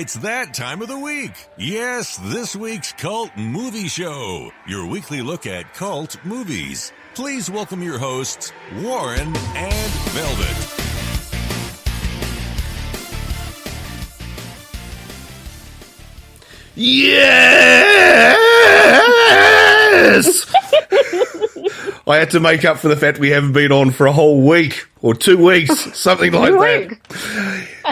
It's that time of the week. Yes, this week's Cult Movie Show, your weekly look at cult movies. Please welcome your hosts, Warren and Velvet. Yes! I had to make up for the fact we haven't been on for a whole week or 2 weeks, something like that.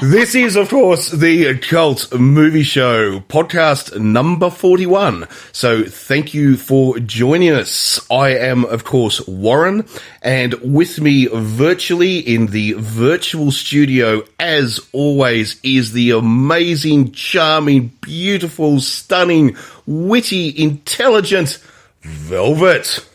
This is, of course, the Cult Movie Show, podcast number 41. So thank you for joining us. I am, of course, Warren, and with me virtually in the virtual studio, as always, is the amazing, charming, beautiful, stunning, witty, intelligent Velvet.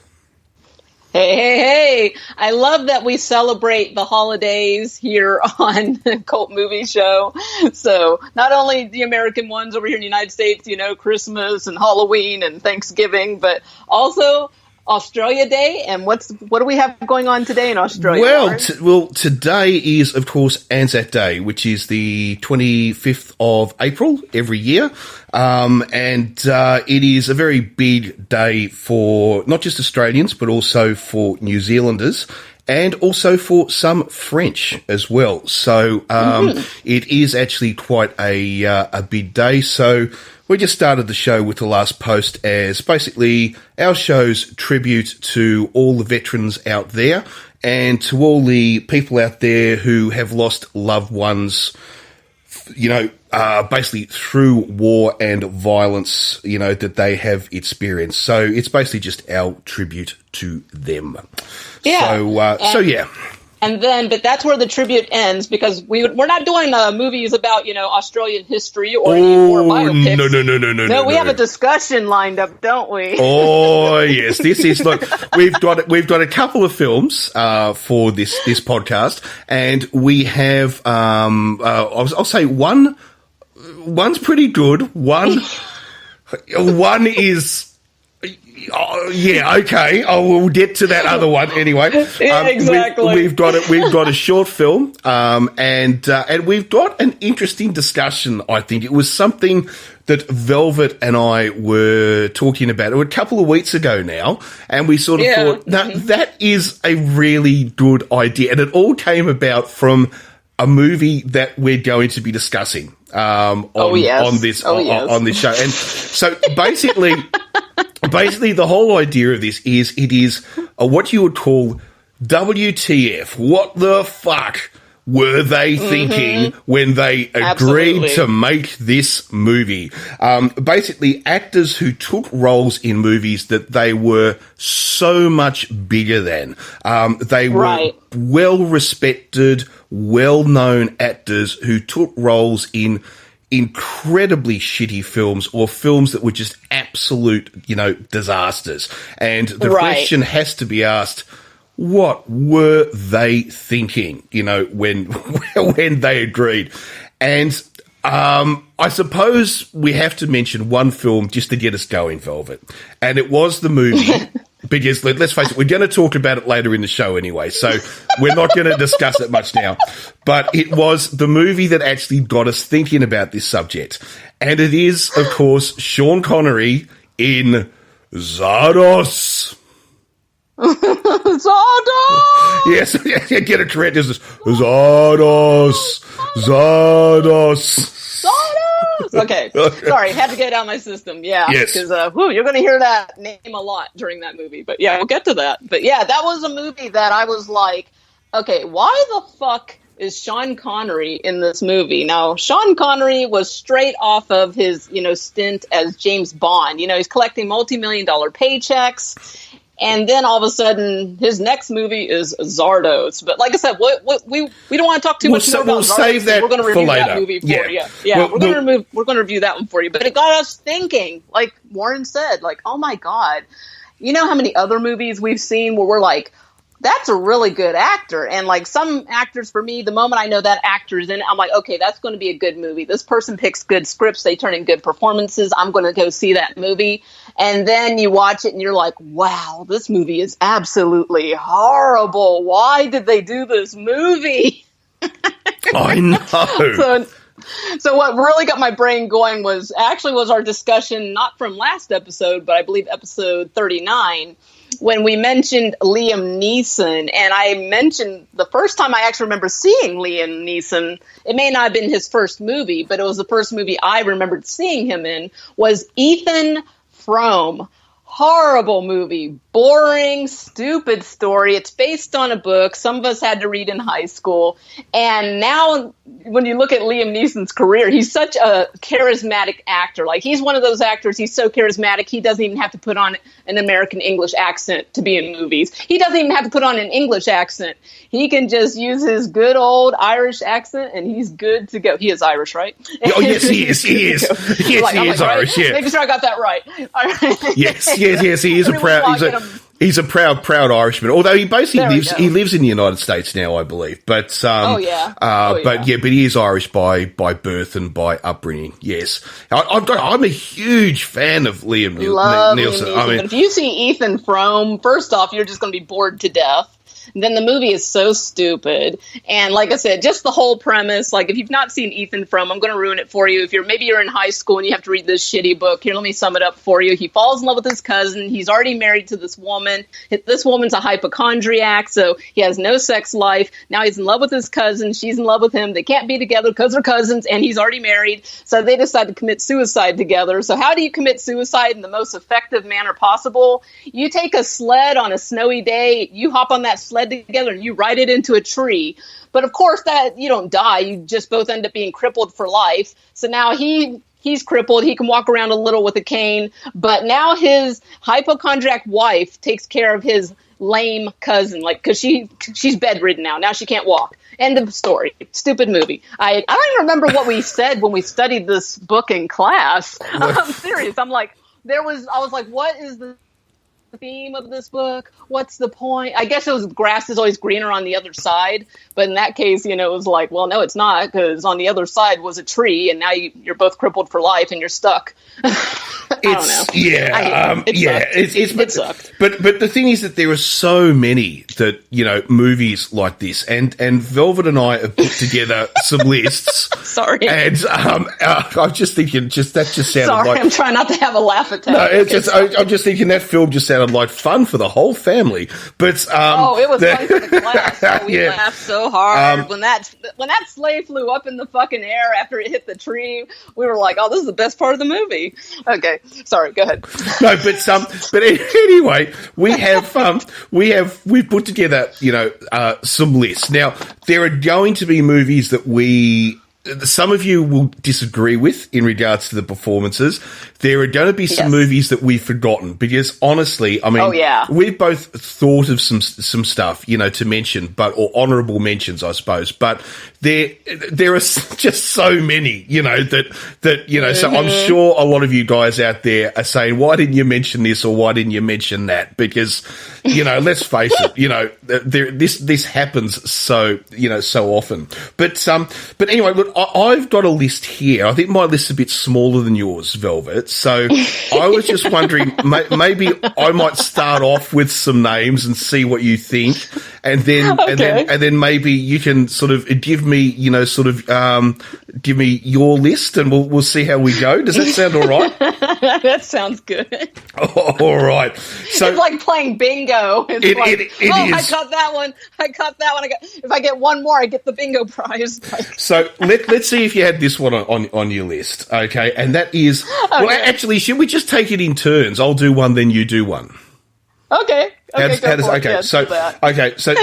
Hey. I love that we celebrate the holidays here on the Cult Movie Show. So not only the American ones over here in the United States, Christmas and Halloween and Thanksgiving, but also Australia Day. And what do we have going on today in Australia? Well, today is, of course, Anzac Day, which is the 25th of April every year. It is a very big day for not just Australians, but also for New Zealanders and also for some French as well. So, It is actually quite a big day. So we just started the show with the last post as basically our show's tribute to all the veterans out there and to all the people out there who have lost loved ones, basically through war and violence, that they have experienced. So it's basically just our tribute to them. Yeah. But that's where the tribute ends because we're not doing movies about, Australian history or any more biopics. No, we have a discussion lined up, don't we? Oh, yes. This is we've got a couple of films for this podcast, and we have I'll say one's pretty good. One is okay. We'll get to that other one anyway. Exactly. We've got a short film, and we've got an interesting discussion. I think it was something that Velvet and I were talking about a couple of weeks ago now, and we sort of thought, that is a really good idea, and it all came about from a movie that we're going to be discussing on this show, and so basically. Basically, the whole idea of this is it is what you would call WTF. What the fuck were they thinking when they agreed to make this movie? Basically, actors who took roles in movies that they were so much bigger than. They were well-respected, well-known actors who took roles in incredibly shitty films or films that were just absolute, disasters. And the question has to be asked, what were they thinking, when they agreed? And I suppose we have to mention one film just to get us going, Velvet. And it was the movie... Because let's face it, we're going to talk about it later in the show anyway, so we're not going to discuss it much now. But it was the movie that actually got us thinking about this subject. And it is, of course, Sean Connery in Zardoz. Zardoz! Yes, get it correct. It's Zardoz. Zardoz. Okay, sorry, had to get it out of my system. Yeah, because you're going to hear that name a lot during that movie. But yeah, we'll get to that. But yeah, that was a movie that I was like, okay, why the fuck is Sean Connery in this movie? Now, Sean Connery was straight off of his, stint as James Bond. He's collecting multi-million-dollar paychecks. And then all of a sudden, his next movie is Zardoz. But like I said, we don't want to talk too much more about Zardoz. Save that we're going to review for later. That movie for you. Yeah, we're going to review that one for you. But it got us thinking, like Warren said, like, oh my God, you know how many other movies we've seen where we're like, that's a really good actor. And like some actors, for me, the moment I know that actor is in it, I'm like, okay, that's going to be a good movie. This person picks good scripts. They turn in good performances. I'm going to go see that movie. And then you watch it and you're like, wow, this movie is absolutely horrible. Why did they do this movie? I know. So what really got my brain going was our discussion, not from last episode, but I believe episode 39, when we mentioned Liam Neeson. And I mentioned the first time I actually remember seeing Liam Neeson, it may not have been his first movie, but it was the first movie I remembered seeing him in, was Ethan Frome. Horrible movie, boring, stupid story. It's based on a book some of us had to read in high school. And now when you look at Liam Neeson's career, he's such a charismatic actor. Like, he's one of those actors, he's so charismatic, he doesn't even have to put on an American English accent to be in movies. He doesn't even have to put on an English accent. He can just use his good old Irish accent and he's good to go. He is Irish, right? Oh, yes, he is. He is. Yes, he is Irish, right? yeah. Making sure I got that right. Yes, he is he's a proud Irishman. Although he basically lives in the United States now, I believe. But but he is Irish by birth and by upbringing. Yes, I'm a huge fan of Liam Neeson. But if you see Ethan Frome, first off, you're just going to be bored to death. Then the movie is so stupid. And like I said, just the whole premise, like, if you've not seen Ethan Frome, I'm going to ruin it for you. Maybe you're in high school and you have to read this shitty book. Here, let me sum it up for you. He falls in love with his cousin. He's already married to this woman. This woman's a hypochondriac, so he has no sex life. Now he's in love with his cousin. She's in love with him. They can't be together because they're cousins, and he's already married. So they decide to commit suicide together. So how do you commit suicide in the most effective manner possible? You take a sled on a snowy day. You hop on that sled together and you ride it into a tree. But of course, that you don't die. You just both end up being crippled for life. So now he's crippled. He can walk around a little with a cane. But now his hypochondriac wife takes care of his lame cousin, like, because she's bedridden now. Now she can't walk. End of story. Stupid movie. I don't even remember what we said when we studied this book in class. I'm serious. I was like, what is the theme of this book? What's the point? I guess it was grass is always greener on the other side, but in that case, it was like, well, no, it's not, because on the other side was a tree, and now you're both crippled for life and you're stuck. I don't know. Yeah, it sucked. But the thing is that there are so many that movies like this, and Velvet and I have put together some lists. Sorry, and I'm just thinking, that just sounded Sorry, like. I'm trying not to have a laugh attack. No, I'm just thinking that film just sounded like fun for the whole family. But it was fun for the class. We laughed so hard when that sleigh flew up in the fucking air after it hit the tree. We were like, "Oh, this is the best part of the movie." Okay, sorry, go ahead. No, but anyway, we've put together some lists. Now there are going to be movies that some of you will disagree with in regards to the performances. There are going to be some movies that we've forgotten because, honestly, I mean, we've both thought of some stuff, to mention, or honourable mentions, I suppose. But there are just so many, that So I'm sure a lot of you guys out there are saying, "Why didn't you mention this?" or "Why didn't you mention that?" Because, let's face it, this happens so often. But anyway, look, I've got a list here. I think my list's a bit smaller than yours, Velvet. So I was just wondering, maybe I might start off with some names and see what you think, and then maybe you can sort of give me, give me your list, and we'll see how we go. Does that sound all right? That sounds good. Oh, all right. So it's like playing bingo. It is. I got that one. If I get one more, I get the bingo prize. So let's see if you had this one on your list, okay? And that is actually, should we just take it in turns? I'll do one, then you do one. Okay. So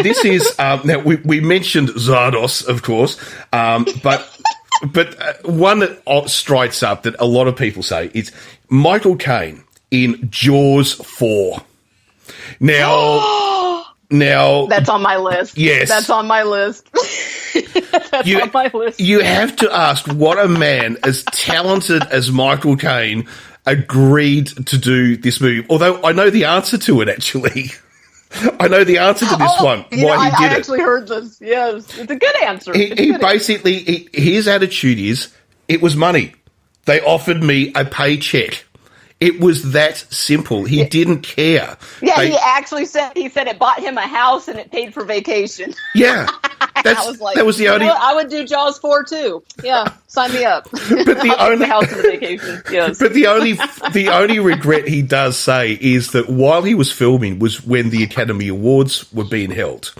this is now we mentioned Zardoz, of course, but one that strikes up that a lot of people say is Michael Caine in Jaws 4. Now that's on my list. Yes, that's on my list. On my list. You have to ask what a man as talented as Michael Caine agreed to do this movie. Although I know the answer to it, actually. I know the answer to this one. Why he did it. I actually heard this. Yes, it's a good answer. His attitude is, it was money. They offered me a paycheck. It was that simple. He didn't care. Yeah, he actually said it bought him a house and it paid for vacation. Yeah. that was the only. I would do Jaws 4 too. Yeah, sign me up. But the only House of the Vacation. Yes. But the only regret he does say is that while he was filming was when the Academy Awards were being held.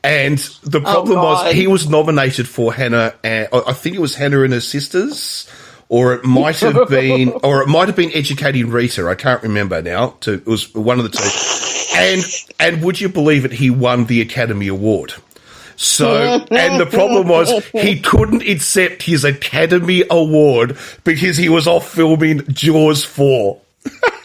And the problem was he was nominated for Hannah, I think it was Hannah and Her Sisters, or it might have been Educating Rita. I can't remember now. It was one of the two. And would you believe it? He won the Academy Award. So, and the problem was he couldn't accept his Academy Award because he was off filming Jaws 4.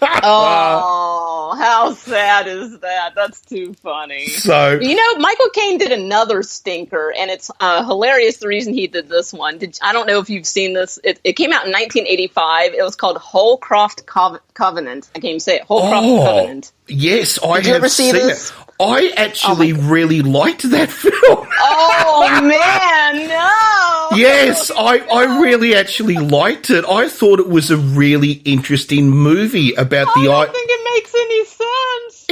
Oh, how sad is that? That's too funny. So, Michael Caine did another stinker, and it's hilarious the reason he did this one. I don't know if you've seen this. It came out in 1985. It was called Holcroft Covenant. I can't even say it. Holcroft Covenant. Yes, I Did you ever see this? I actually really liked that film. Oh, man, no! Yes, I really actually liked it. I thought it was a really interesting movie about I don't think it makes any sense.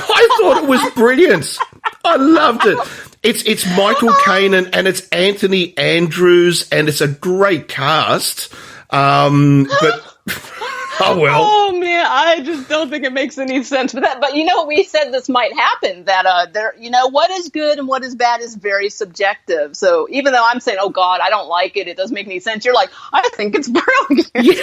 I thought it was brilliant. I loved it. It's Michael Caine and it's Anthony Andrews, and it's a great cast. But... Oh, well. Oh, man, I just don't think it makes any sense. But we said this might happen, that what is good and what is bad is very subjective. So even though I'm saying, oh, God, I don't like it, it doesn't make any sense, you're like, I think it's brilliant. Yeah,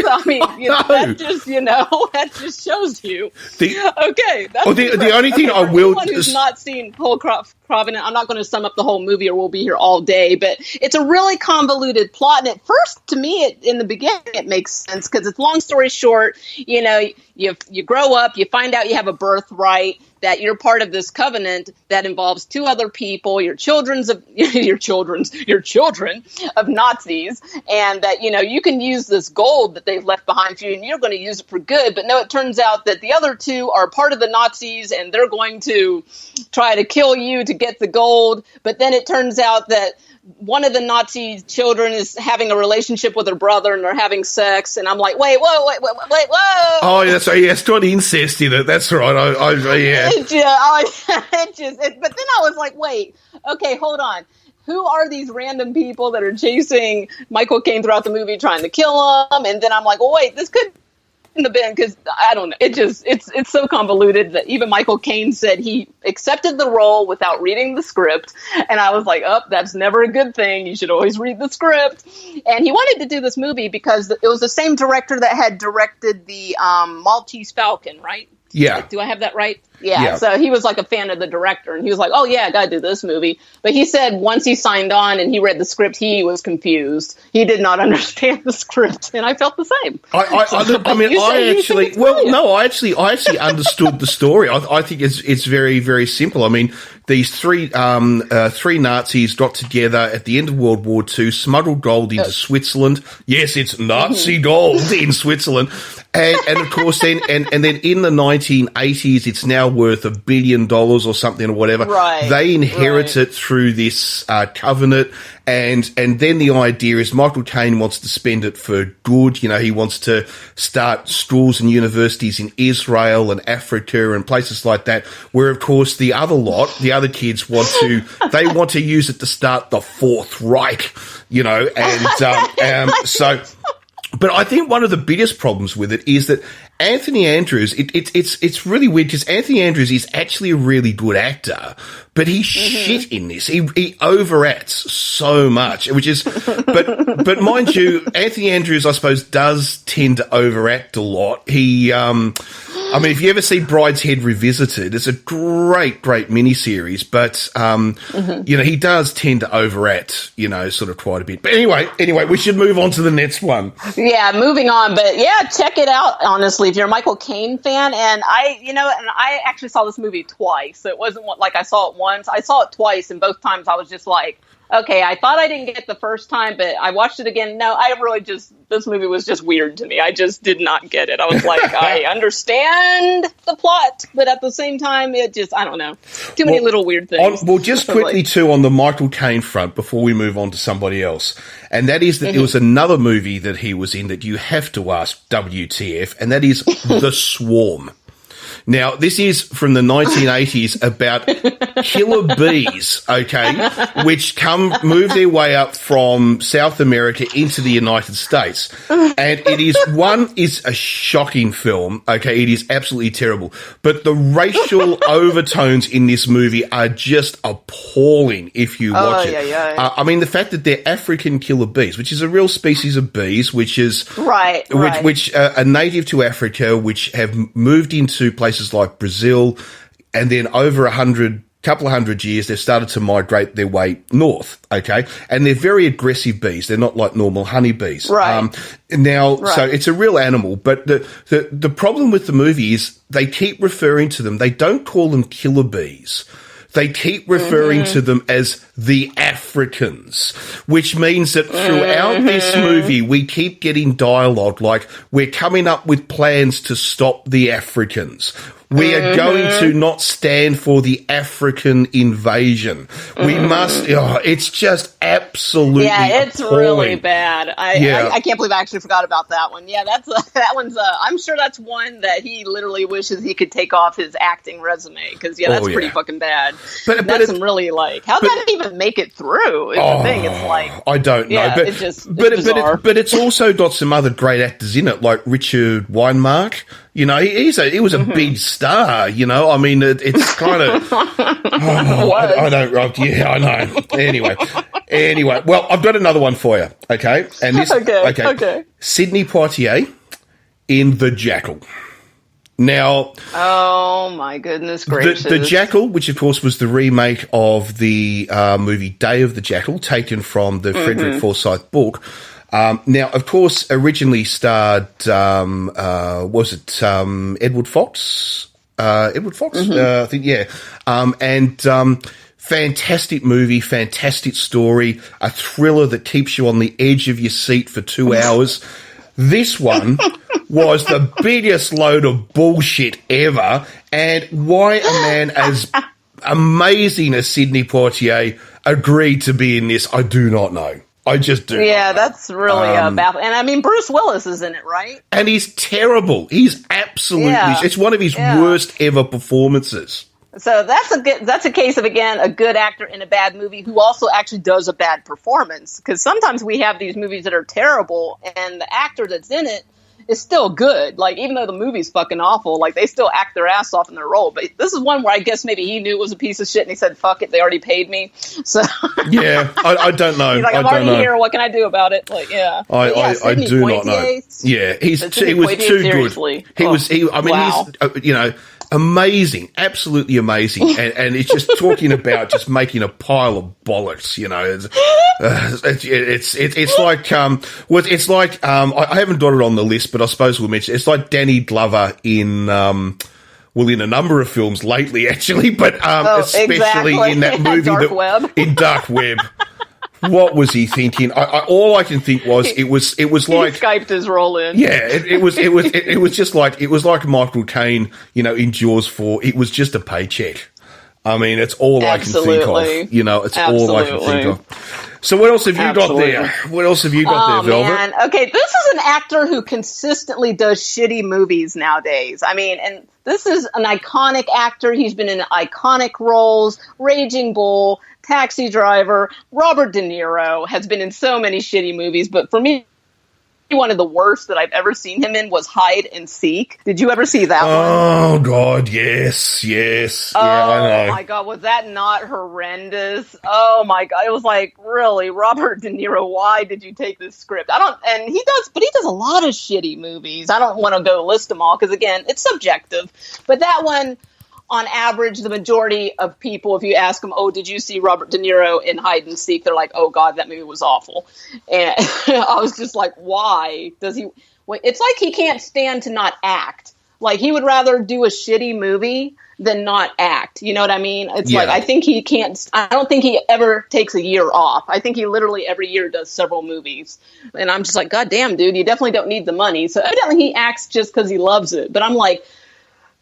I mean, that just shows you. The only thing I will... Anyone who's not seen Holcroft Covenant, I'm not going to sum up the whole movie or we'll be here all day, but it's a really convoluted plot. And at first, to me, in the beginning, it makes sense because it's long story short, you grow up, you find out you have a birthright, that you're part of this covenant that involves two other people, your children of Nazis, and that, you can use this gold that they've left behind for you and you're going to use it for good. But no, it turns out that the other two are part of the Nazis and they're going to try to kill you to get the gold. But then it turns out that one of the Nazi children is having a relationship with her brother and they're having sex. And I'm like, wait, whoa. Oh, that's right. Yeah, it's got incest in it. That's right. Yeah. But then I was like, wait, okay, hold on. Who are these random people that are chasing Michael Caine throughout the movie trying to kill him? And then I'm like, well, wait, this could have been, because I don't know. It's so convoluted that even Michael Caine said he accepted the role without reading the script. And I was like, that's never a good thing. You should always read the script. And he wanted to do this movie because it was the same director that had directed the Maltese Falcon, right? Yeah. Do I have that right? Yeah. So he was like a fan of the director and he was like, oh yeah, I got to do this movie. But he said once he signed on and he read the script, he was confused. He did not understand the script. And I felt the same. I actually understood the story. I think it's very, very simple. I mean, these three Nazis got together at the end of World War II, smuggled gold into Switzerland. Yes, it's Nazi gold in Switzerland. And of course then and then in the 1980s, it's now worth $1 billion or something or whatever. Right. They inherit it through this covenant. And then the idea is Michael Caine wants to spend it for good. He wants to start schools and universities in Israel and Africa and places like that, where of course the other kids want to use it to start the Fourth Reich, but I think one of the biggest problems with it is that Anthony Andrews, it's really weird because Anthony Andrews is actually a really good actor, but he's shit in this. He overacts so much, which is, but mind you, Anthony Andrews, I suppose, does tend to overact a lot. If you ever see Brideshead Revisited, it's a great miniseries, but, he does tend to overact, sort of quite a bit. But anyway, we should move on to the next one. Yeah, moving on. But yeah, check it out, honestly, if you're a Michael Caine fan. And I actually saw this movie twice. It wasn't like I saw it once. I saw it twice, and both times I was just like, okay, I thought I didn't get it the first time, but I watched it again. No, this movie was just weird to me. I just did not get it. I was like, I understand the plot, but at the same time, I don't know. Too many little weird things. Just quickly too, on the Michael Caine front, before we move on to somebody else, and that is that there was another movie that he was in that you have to ask WTF, and that is The Swarm. Now, this is from the 1980s about killer bees, okay, which move their way up from South America into the United States. And it is a shocking film, okay, it is absolutely terrible. But the racial overtones in this movie are just appalling if you watch it. I mean, the fact that they're African killer bees, which is a real species of bees, which is which are native to Africa, which have moved into places like Brazil, and then over couple of hundred years, they've started to migrate their way north, okay? And they're very aggressive bees. They're not like normal honeybees. Right. So it's a real animal, but the problem with the movie is they keep referring to them. They don't call them killer bees. They keep referring to them as the Africans, which means that throughout this movie, we keep getting dialogue like, we're coming up with plans to stop the Africans. We are going to not stand for the African invasion. We must, it's just absolutely it's appalling. really bad. I can't believe I actually forgot about that one. Yeah, that one's, I'm sure that's one that he literally wishes he could take off his acting resume, because, that's pretty fucking bad. But that's some really, like, how did that even make it through is the thing. It's like, I don't know. But, it's but it's also got some other great actors in it, like Richard Weinmark. You know, he was a big star, you know. I mean, it's kind of... I don't... Yeah, I know. Anyway. Well, I've got another one for you, okay? And this... Okay. Sidney Poitier in The Jackal. Now... Oh, my goodness gracious. The Jackal, which, of course, was the remake of the movie Day of the Jackal, taken from the Frederick Forsyth book... now, of course, originally starred, was it Edward Fox? Edward Fox? I think, yeah. Fantastic movie, fantastic story, a thriller that keeps you on the edge of your seat for 2 hours. This one was the biggest load of bullshit ever, and why a man as amazing as Sidney Poitier agreed to be in this, I do not know. I just do. Yeah, that's really baffling. And I mean, Bruce Willis is in it, right? And he's terrible. He's absolutely. It's one of his worst ever performances. So that's a case of, again, a good actor in a bad movie who also actually does a bad performance. Because sometimes we have these movies that are terrible, and the actor that's in it is still good. Like, even though the movie's fucking awful, like, they still act their ass off in their role. But this is one where I guess maybe he knew it was a piece of shit and he said, fuck it, they already paid me. So yeah, I don't know. He's like, I'm already here, what can I do about it? Like, yeah. I do not know. Yeah, he was too good. He's you know, amazing, absolutely amazing, and it's just talking about just making a pile of bollocks, you know. It's like I haven't got it on the list, but I suppose we'll mention it's like Danny Glover in in a number of films lately, actually, but especially in that movie in Dark Web. What was he thinking? All I can think was it was like he Skyped his role in. Yeah, it was just like Michael Caine, you know, in Jaws 4. It was just a paycheck. I mean, it's all I can think of. You know, it's all I can think of. So what else have you got there? What else have you got there, Velvet? Man. Okay, this is an actor who consistently does shitty movies nowadays. I mean, and this is an iconic actor. He's been in iconic roles, Raging Bull, Taxi Driver. Robert De Niro has been in so many shitty movies, but for me, one of the worst that I've ever seen him in was Hide and Seek. Did you ever see that one? Oh, God, yes. Yeah, I know. Oh, my God, was that not horrendous? Oh, my God, it was like, really, Robert De Niro, why did you take this script? He does a lot of shitty movies. I don't want to go list them all, because, again, it's subjective. But that one, on average, the majority of people, if you ask them, oh, did you see Robert De Niro in Hide and Seek? They're like, oh, God, that movie was awful. And I was just like, why does he? Well, it's like he can't stand to not act. Like, he would rather do a shitty movie than not act. You know what I mean? It's like, I don't think he ever takes a year off. I think he literally every year does several movies. And I'm just like, God damn, dude, you definitely don't need the money. So evidently he acts just because he loves it. But I'm like,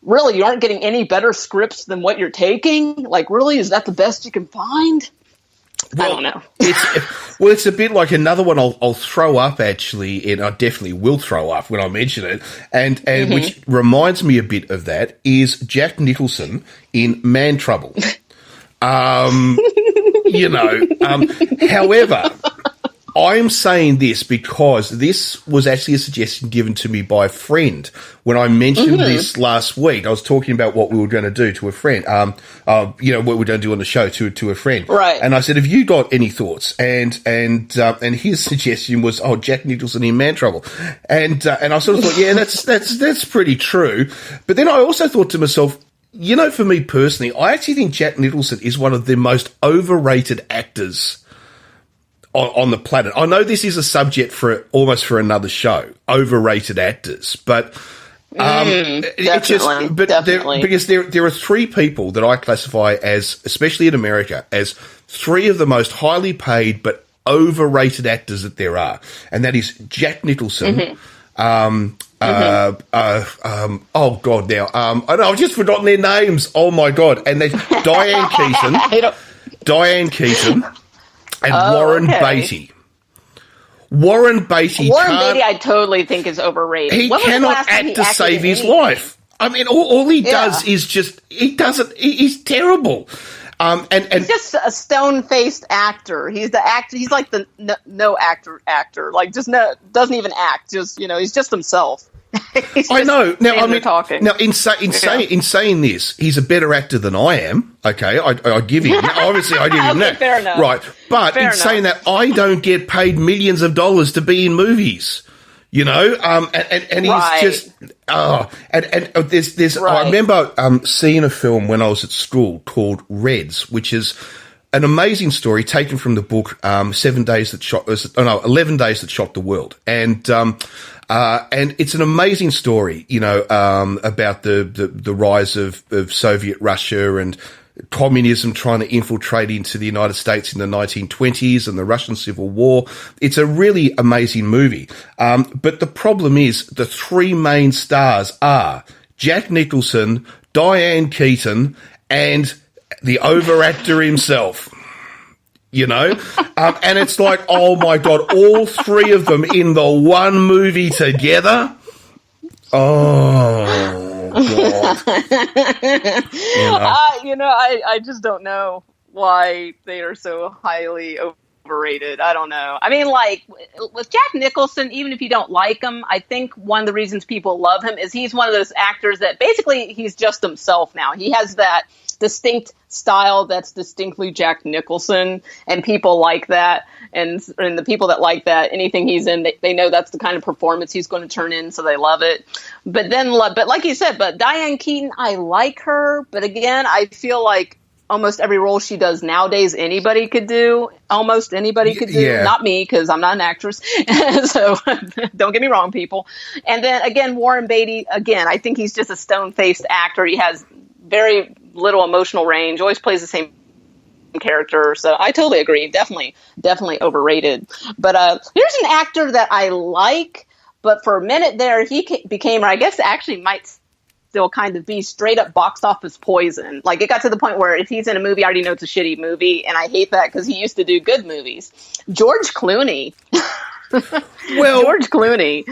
really, you aren't getting any better scripts than what you're taking? Like, really? Is that the best you can find? I don't know. It's a bit like another one I'll throw up, actually, and I definitely will throw up when I mention it, and which reminds me a bit of that, is Jack Nicholson in Man Trouble. However, I'm saying this because this was actually a suggestion given to me by a friend when I mentioned this last week. I was talking about what we were going to do to a friend, what we're going to do on the show to a friend. Right. And I said, have you got any thoughts? And his suggestion was, Jack Nicholson in Man Trouble. And I sort of thought, yeah, that's pretty true. But then I also thought to myself, for me personally, I actually think Jack Nicholson is one of the most overrated actors on the planet. I know this is a subject for another show, overrated actors, but definitely. because there are three people that I classify as, especially in America, as three of the most highly paid but overrated actors that there are, and that is Jack Nicholson. Oh God! Now, I've just forgotten their names. Oh my God! And they Diane Keaton. And Warren Beatty. Warren Beatty, I totally think is overrated. He cannot act to save his life. I mean, all he does is he's terrible. He's just a stone-faced actor. He's the actor. He's like the no actor. Like, just doesn't even act. Just, he's just himself. I know. Now, talking. Now, in saying this, he's a better actor than I am. Okay, I give him. Obviously, I give him that. Fair enough. Right, but saying that, I don't get paid millions of dollars to be in movies. And he's just there's Right. I remember seeing a film when I was at school called Reds, which is an amazing story taken from the book 11 Days That Shot the World, and it's an amazing story, about the rise of Soviet Russia and communism trying to infiltrate into the United States in the 1920s and the Russian Civil War. It's a really amazing movie. But the problem is the three main stars are Jack Nicholson, Diane Keaton, and the overactor himself. And it's like, oh my God, all three of them in the one movie together. Oh God. I just don't know why they are so highly overrated. I don't know. I mean, like, with Jack Nicholson, even if you don't like him, I think one of the reasons people love him is he's one of those actors that basically he's just himself now. He has that distinct style that's distinctly Jack Nicholson, and people like that. And the people that like that, anything he's in, they know that's the kind of performance he's going to turn in, so they love it. But like you said, Diane Keaton, I like her, but again, I feel like almost every role she does nowadays, anybody could do. Almost anybody could do. Yeah. Not me, because I'm not an actress. So don't get me wrong, people. And then again, Warren Beatty, again, I think he's just a stone-faced actor. He has very little emotional range, always plays the same character. So I totally agree. Definitely overrated. But here's an actor that I like, but for a minute there, he became, or I guess actually might still kind of be, straight up box office poison. Like, it got to the point where if he's in a movie, I already know it's a shitty movie, and I hate that because he used to do good movies. George Clooney. Well, George Clooney.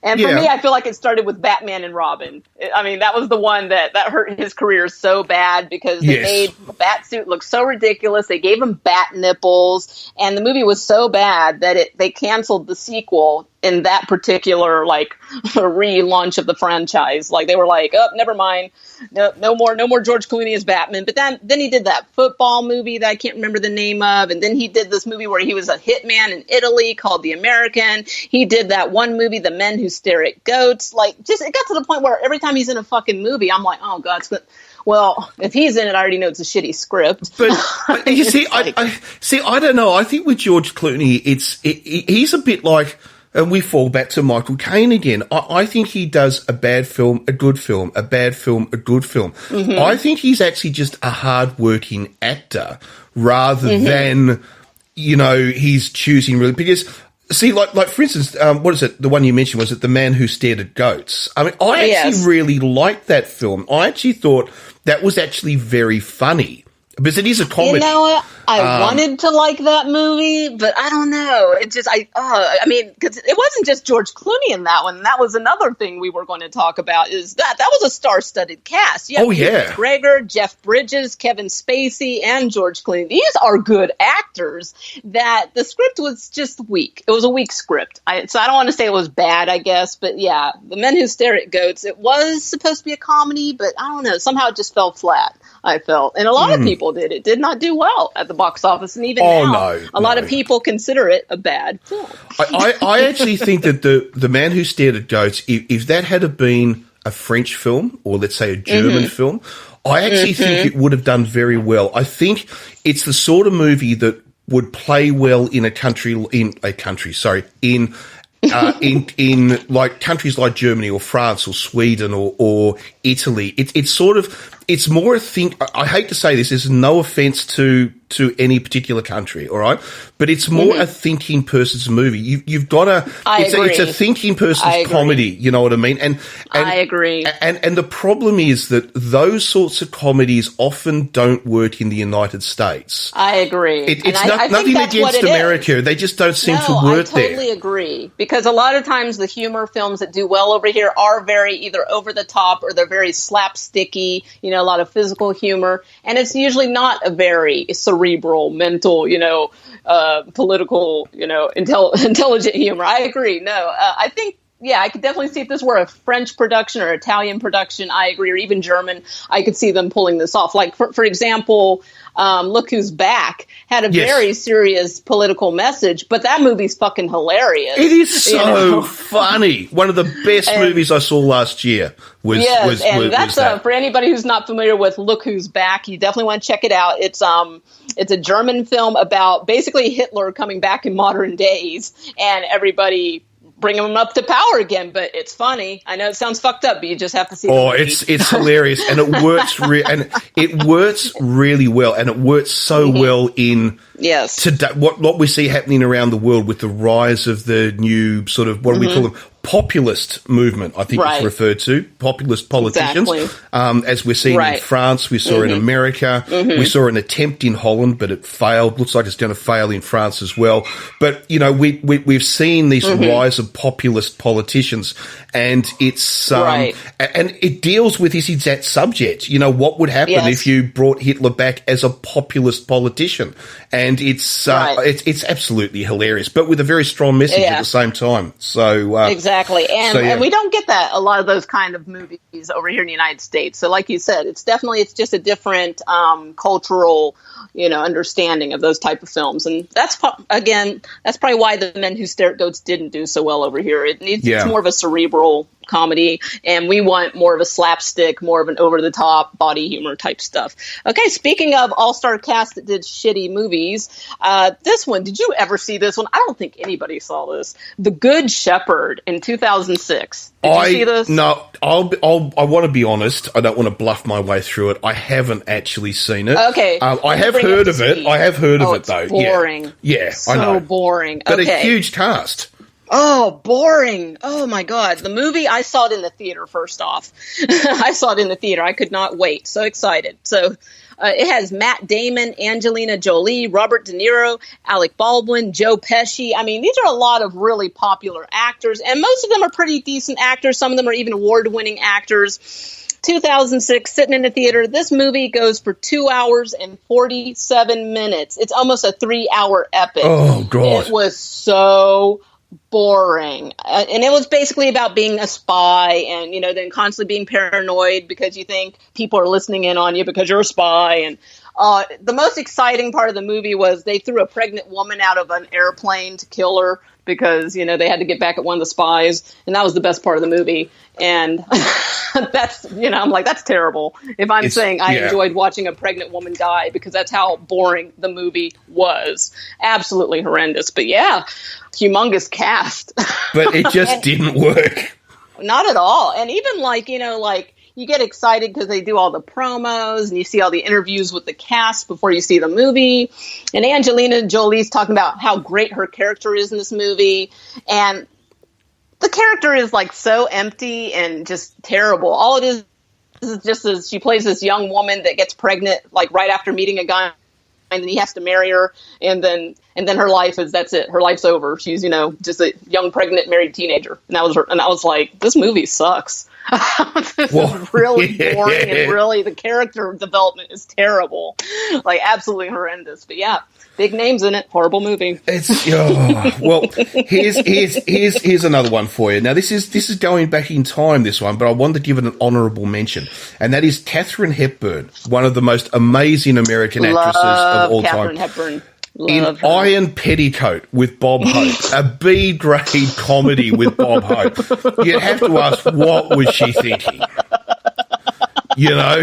And for me, I feel like it started with Batman and Robin. I mean, that was the one that hurt his career so bad because they made the Batsuit look so ridiculous. They gave him bat nipples, and the movie was so bad that they canceled the sequel in that particular, like, relaunch of the franchise. Like, they were like, oh, never mind. No more George Clooney as Batman. But then he did that football movie that I can't remember the name of. And then he did this movie where he was a hitman in Italy called The American. He did that one movie, The Men Who Stare at Goats. Like, just, it got to the point where every time he's in a fucking movie, I'm like, oh God, well, if he's in it, I already know it's a shitty script. But you see, I don't know. I think with George Clooney, he's a bit like, and we fall back to Michael Caine again. I think he does a bad film, a good film, a bad film, a good film. Mm-hmm. I think he's actually just a hard-working actor rather than, he's choosing really, because, see, like for instance, what is it? The one you mentioned, was it The Man Who Stared at Goats? I mean, I actually really liked that film. I actually thought that was actually very funny because it is a comedy. I wanted to like that movie, but I don't know. It just, I mean, because it wasn't just George Clooney in that one. That was another thing we were going to talk about. Is that was a star-studded cast? You have McGregor, Jeff Bridges, Kevin Spacey, and George Clooney. These are good actors. That the script was just weak. It was a weak script. So I don't want to say it was bad, I guess, but yeah, The Men Who Stare at Goats. It was supposed to be a comedy, but I don't know. Somehow it just fell flat. I felt, and a lot of people did. It did not do well at the box office, and even now, a lot of people consider it a bad film. I actually think that the Man Who Stared at Goats, if that had been a French film, or let's say a German film, I actually think it would have done very well. I think it's the sort of movie that would play well in in like countries like Germany or France or Sweden or Italy. It's more a thing. I hate to say this. There's no offense to any particular country, all right? But it's more a thinking person's movie. You've got to. It's a thinking person's comedy. You know what I mean? And I agree. And the problem is that those sorts of comedies often don't work in the United States. I agree. It's nothing against America. They just don't seem to work there. I totally agree. Because a lot of times the humor films that do well over here are very either over the top or they're very slapsticky. You know, a lot of physical humor, and it's usually not a very cerebral, mental, political, intelligent humor. I agree. No, I think, I could definitely see if this were a French production or Italian production. I agree, or even German. I could see them pulling this off. Like, for example, Look Who's Back had a very serious political message, but that movie's fucking hilarious. It is so funny. One of the best movies I saw last year was that. For anybody who's not familiar with Look Who's Back, you definitely want to check it out. It's a German film about basically Hitler coming back in modern days and everybody bringing him up to power again, but it's funny. I know it sounds fucked up, but you just have to see. It's hilarious, and it works. It works really well, and it works so well in today. What we see happening around the world with the rise of the new sort of what do we call them? Populist movement, I think it's referred to, populist politicians, as we're seeing in France, we saw in America, we saw an attempt in Holland, but it failed. Looks like it's going to fail in France as well. But, we've seen this rise of populist politicians, and it's and it deals with this exact subject. What would happen if you brought Hitler back as a populist politician? And it's absolutely hilarious, but with a very strong message at the same time. So exactly. And we don't get that, a lot of those kind of movies over here in the United States. So like you said, it's just a different cultural, understanding of those type of films. And that's probably why The Men Who Stare at Goats didn't do so well over here. It's more of a cerebral comedy, and we want more of a slapstick, more of an over-the-top body humor type stuff. Okay, speaking of all-star cast that did shitty movies, this one, did you ever see this one? I don't think anybody saw this. The Good Shepherd in 2006. Did you see this? No, I want to be honest. I don't want to bluff my way through it. I haven't actually seen it. Okay. I have heard of it. I have heard of it, though. Boring. Yeah, so I know. Boring. But okay. A huge cast. Oh, boring. Oh, my God. The movie, I saw it in the theater, first off. I saw it in the theater. I could not wait. So excited. So it has Matt Damon, Angelina Jolie, Robert De Niro, Alec Baldwin, Joe Pesci. I mean, these are a lot of really popular actors, and most of them are pretty decent actors. Some of them are even award-winning actors. 2006, sitting in the theater. This movie goes for 2 hours and 47 minutes. It's almost a 3-hour epic. Oh, God. It was so boring. And it was basically about being a spy and, then constantly being paranoid because you think people are listening in on you because you're a spy. And the most exciting part of the movie was they threw a pregnant woman out of an airplane to kill her because, they had to get back at one of the spies. And that was the best part of the movie. And that's, I'm like, that's terrible. If I'm saying I enjoyed watching a pregnant woman die, because that's how boring the movie was. Absolutely horrendous. But yeah, humongous cast. But it just didn't work. Not at all. And even you get excited because they do all the promos and you see all the interviews with the cast before you see the movie. And Angelina Jolie's talking about how great her character is in this movie. And the character is so empty and just terrible. All it is just she plays this young woman that gets pregnant right after meeting a guy and he has to marry her, and then her life that's it. Her life's over. She's, just a young, pregnant, married teenager. And that was her. And I was like, this movie sucks. This is really boring, and really the character development is terrible. Like, absolutely horrendous. But yeah, big names in it. Horrible movie. Well, here's another one for you. Now, this is going back in time, this one, but I wanted to give it an honourable mention, and that is Katharine Hepburn, one of the most amazing American actresses of all Katharine time. Hepburn. In Iron Petticoat with Bob Hope, a B-grade comedy with Bob Hope. You have to ask, what was she thinking?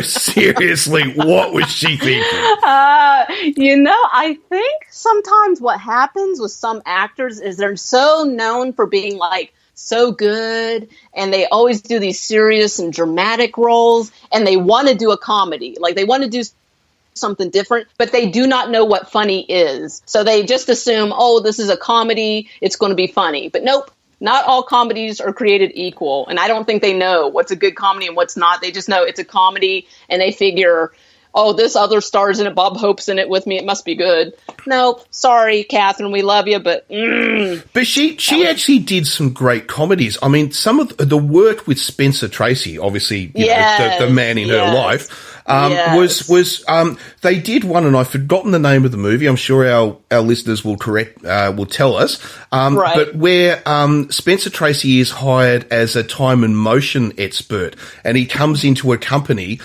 Seriously, what was she thinking? I think sometimes what happens with some actors is they're so known for being like so good, and they always do these serious and dramatic roles, and they want to do a comedy. Like, they want to do something different, but they do not know what funny is. So they just assume, oh, this is a comedy, it's going to be funny. But nope, not all comedies are created equal. And I don't think they know what's a good comedy and what's not. They just know it's a comedy, and they figure, oh, this other star's in it, Bob Hope's in it with me, it must be good. Nope, sorry, Catherine, we love you, but... But she actually did some great comedies. I mean, some of the work with Spencer Tracy, obviously, the man in her life... they did one, and I've forgotten the name of the movie. I'm sure our listeners will tell us. But where Spencer Tracy is hired as a time and motion expert, and he comes into a company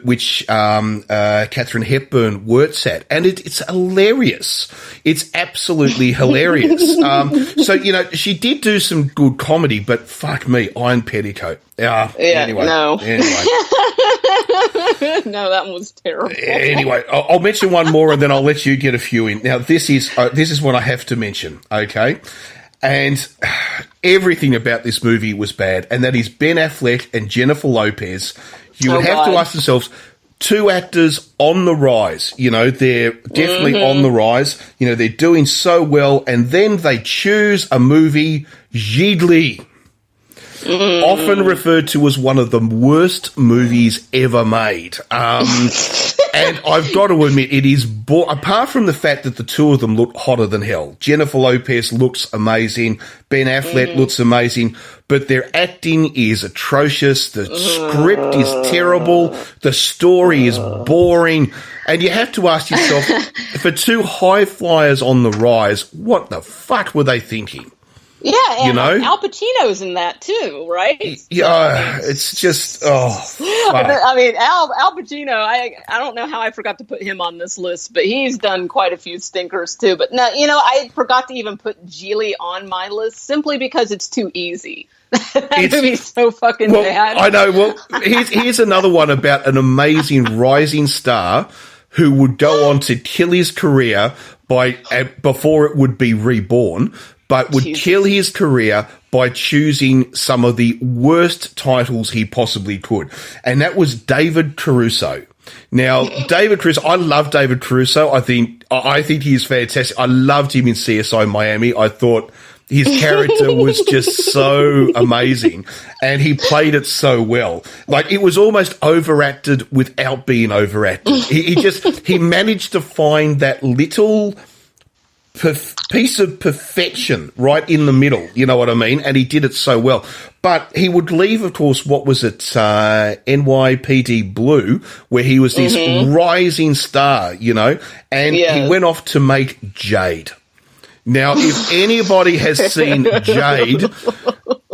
which Katharine Hepburn works at, and it's hilarious. It's absolutely hilarious. So she did do some good comedy, but fuck me, Iron Petticoat. Anyway. No, that one was terrible. Anyway, I'll mention one more, and then I'll let you get a few in. Now, this is what I have to mention, okay? And everything about this movie was bad, and that is Ben Affleck and Jennifer Lopez. You would have to ask yourselves, two actors on the rise. They're definitely on the rise. They're doing so well, and then they choose a movie, Gigli. Often referred to as one of the worst movies ever made. And I've got to admit, it is apart from the fact that the two of them look hotter than hell. Jennifer Lopez looks amazing. Ben Affleck looks amazing. But their acting is atrocious. The script is terrible. The story is boring. And you have to ask yourself, for two high flyers on the rise, what the fuck were they thinking? Yeah, and Al Pacino's in that too, right? Yeah, it's just fuck. I mean, Al Pacino. I don't know how I forgot to put him on this list, but he's done quite a few stinkers too. But no, I forgot to even put Gigli on my list simply because it's too easy. That movie's so fucking bad. I know. Well, here's another one about an amazing rising star who would go on to kill his career before it would be reborn. But would kill his career by choosing some of the worst titles he possibly could. And that was David Caruso. Now, David Caruso, I love David Caruso. I think he's fantastic. I loved him in CSI Miami. I thought his character was just so amazing, and he played it so well. Like, it was almost overacted without being overacted. He managed to find that little piece of perfection right in the middle, you know what I mean? And he did it so well. But he would leave, of course, what was it, NYPD Blue, where he was this rising star, and he went off to make Jade. Now, if anybody has seen Jade,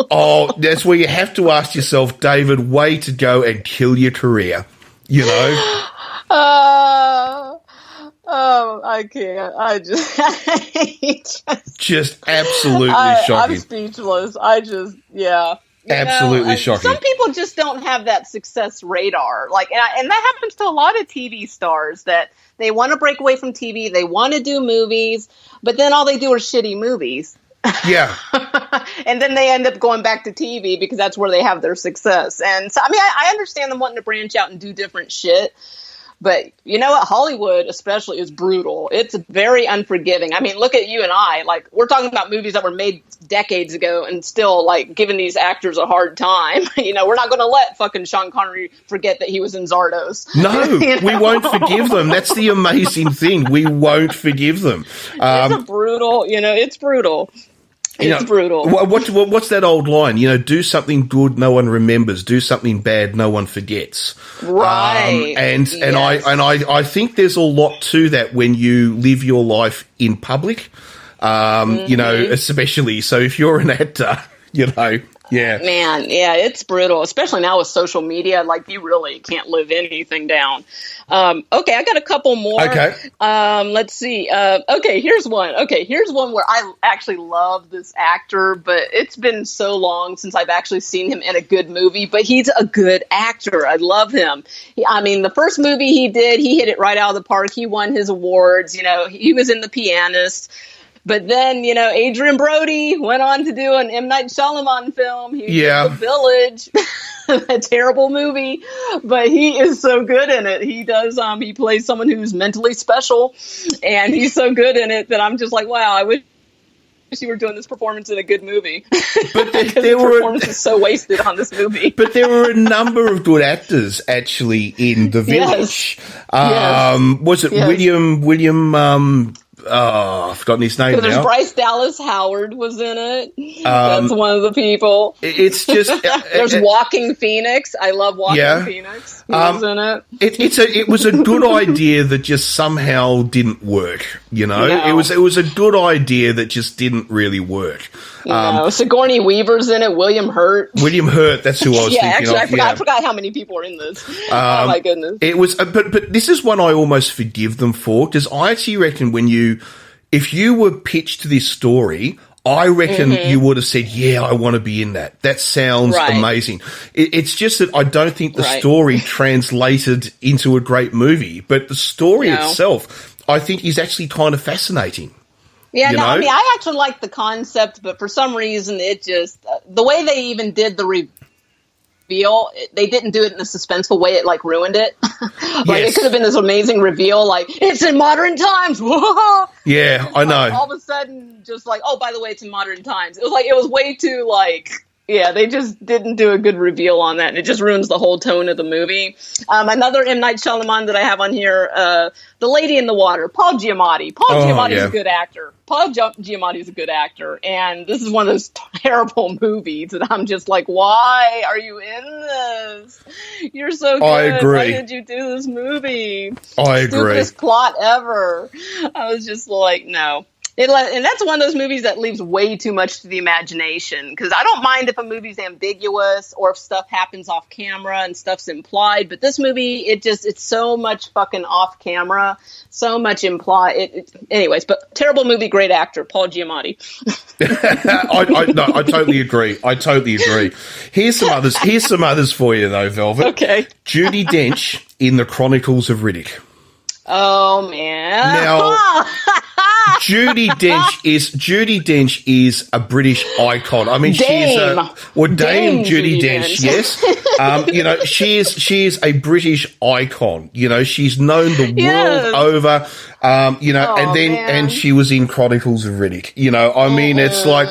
that's where you have to ask yourself, David, way to go and kill your career, Oh, I can't. Just absolutely shocking. I'm speechless. Absolutely shocking. Some people just don't have that success radar. And that happens to a lot of TV stars, that they want to break away from TV, they want to do movies, but then all they do are shitty movies. Yeah. And then they end up going back to TV because that's where they have their success. And so, I mean, I understand them wanting to branch out and do different shit. But you know what? Hollywood especially is brutal. It's very unforgiving. I mean, look at you and I. Like, we're talking about movies that were made decades ago and still, like, giving these actors a hard time. You know, we're not going to let fucking Sean Connery forget that he was in Zardoz. No, you know? We won't forgive them. That's the amazing thing. We won't forgive them. It's brutal. You know, it's brutal. It's brutal. What's that old line? You know, do something good, no one remembers. Do something bad, no one forgets. Right. I think there's a lot to that when you live your life in public. You know, especially. So if you're an actor, you know, yeah. Man, yeah, it's brutal, especially now with social media. Like, you really can't live anything down. Okay, I got a couple more. Okay. Let's see. Okay, here's one. Here's one where I actually love this actor, but it's been so long since I've actually seen him in a good movie, but he's a good actor. I love him. I mean, the first movie he did, he hit it right out of the park. He won his awards. You know, he was in The Pianist. But then, you know, Adrian Brody went on to do an M. Night Shyamalan film. He did The Village, a terrible movie, but he is so good in it. He does, he plays someone who's mentally special, and he's so good in it that I'm just like, wow, I wish you were doing this performance in a good movie. But the performance is so wasted on this movie. But there were a number of good actors actually in The Village. Yes. Was it William? Oh, I've forgotten his name now. There's Bryce Dallas Howard was in it. That's one of the people. It's just there's Walking Phoenix. I love Walking Phoenix. He was in it. It was a good idea that just somehow didn't work. You know, it was a good idea that just didn't really work. Sigourney Weaver's in it. William Hurt. That's who I was thinking of. I forgot how many people are in this. Oh my goodness! It was, but this is one I almost forgive them for, because I actually reckon if you were pitched this story, I reckon you would have said, yeah, I want to be in that. That sounds amazing. It's just that I don't think the story translated into a great movie, but the story itself, I think, is actually kind of fascinating. Yeah, I mean, I actually like the concept, but for some reason, it just, the way they even did the reveal, they didn't do it in a suspenseful way. It, like, ruined it. It could have been this amazing reveal, like, it's in modern times. Whoa! Yeah, I know. All of a sudden, just like, oh, by the way, it's in modern times. It was way too, like, yeah, they just didn't do a good reveal on that, and it just ruins the whole tone of the movie. Another M. Night Shyamalan that I have on here, The Lady in the Water, Paul Giamatti. Paul Giamatti is a good actor. Giamatti is a good actor, and this is one of those terrible movies that I'm just like, why are you in this? You're so good. I agree. Why did you do this movie? I agree. Stupidest plot ever. I was just like, no. And that's one of those movies that leaves way too much to the imagination, because I don't mind if a movie's ambiguous or if stuff happens off camera and stuff's implied, but this movie, it's so much fucking off camera, so much implied. Anyways, but terrible movie, great actor, Paul Giamatti. I totally agree. Here's some others for you though, Velvet. Okay. Judi Dench in The Chronicles of Riddick. Oh man. Now, Judi Dench is a British icon. I mean, Dame Judi Dench. Yes. You know, she is a British icon. You know, she's known the world over. You know, and she was in Chronicles of Riddick. You know, I mean, it's like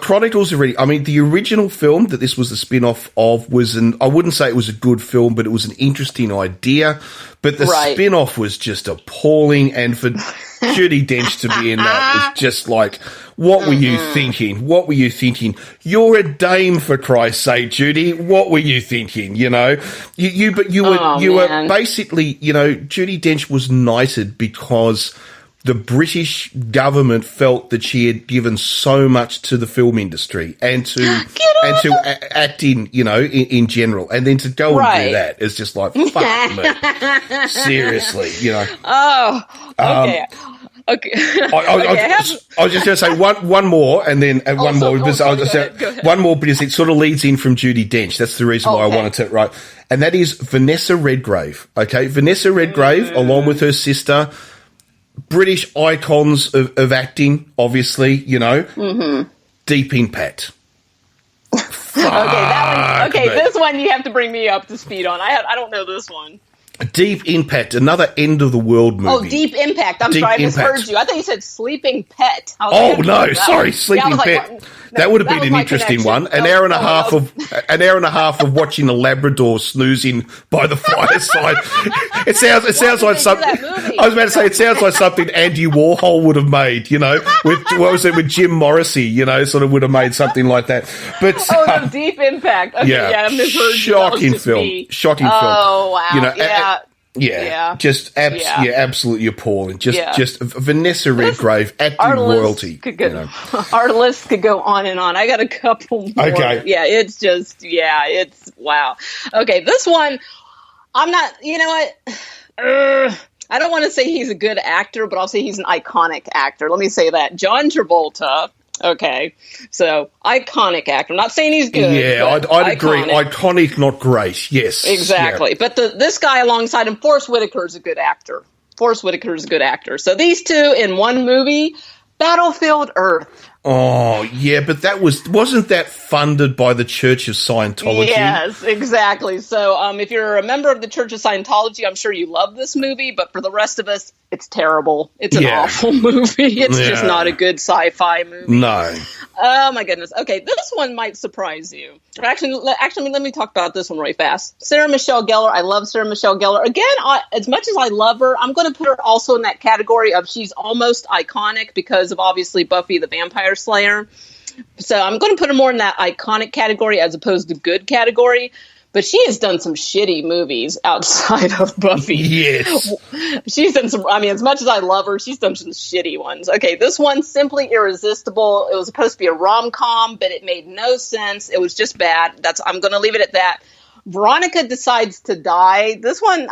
Chronicles of Riddick. I mean, the original film that this was the spin-off of I wouldn't say it was a good film, but it was an interesting idea. But the spin-off was just appalling, and for Judi Dench to be in that was just like, what were you thinking? What were you thinking? You're a dame, for Christ's sake, Judy. What were you thinking? You know, you were basically, you know, Judi Dench was knighted because the British government felt that she had given so much to the film industry and to acting, you know, in general, and then to go and do that is just like, fuck me, seriously, you know. Oh, okay. Okay. I was just going to say one more, and then one more. One more because it sort of leads in from Judi Dench. That's the reason why I wanted to, right? And that is Vanessa Redgrave. Okay, Vanessa Redgrave, along with her sister, British icons of acting, obviously. You know, Deep Impact. Okay, this one you have to bring me up to speed on. I don't know this one. Deep Impact, another end of the world movie. Oh, Deep Impact. I'm sorry, I misheard you. I thought you said Sleeping Pet. Oh no, sorry, Sleeping Pet. No, that would have been an interesting one. An hour and a half of watching a Labrador snoozing by the fireside. It sounds like something. I was about to say it sounds like something Andy Warhol would have made. With Jim Morrissey. Sort of would have made something like that. But the Deep Impact. Okay, yeah, I misheard shocking you. film. Shocking film. Oh wow. Absolutely appalling. Just Vanessa Redgrave acting royalty. Our list could go on and on. I got a couple more. Okay. Yeah, it's wow. Okay, this one, I'm not. You know what? I don't want to say he's a good actor, but I'll say he's an iconic actor. Let me say that. John Travolta. Okay, so iconic actor. I'm not saying he's good. Yeah, I'd agree. Iconic, not great. Yes, exactly. Yeah. But this guy alongside him, Forrest Whitaker, is a good actor. So these two in one movie, Battlefield Earth. Oh, yeah, but wasn't that funded by the Church of Scientology? Yes, exactly. So if you're a member of the Church of Scientology, I'm sure you love this movie, but for the rest of us, it's terrible. It's an awful movie. It's just not a good sci-fi movie. No. Oh, my goodness. Okay, this one might surprise you. Actually, let me talk about this one really fast. Sarah Michelle Gellar. I love Sarah Michelle Gellar. Again, as much as I love her, I'm going to put her also in that category of she's almost iconic because of obviously Buffy the Vampire Slayer. So I'm going to put her more in that iconic category as opposed to good category. But she has done some shitty movies outside of Buffy. Yes. She's done some, as much as I love her, she's done some shitty ones. Okay, this one's Simply Irresistible. It was supposed to be a rom-com, but it made no sense. It was just bad. I'm going to leave it at that. Veronica Decides to Die. This one,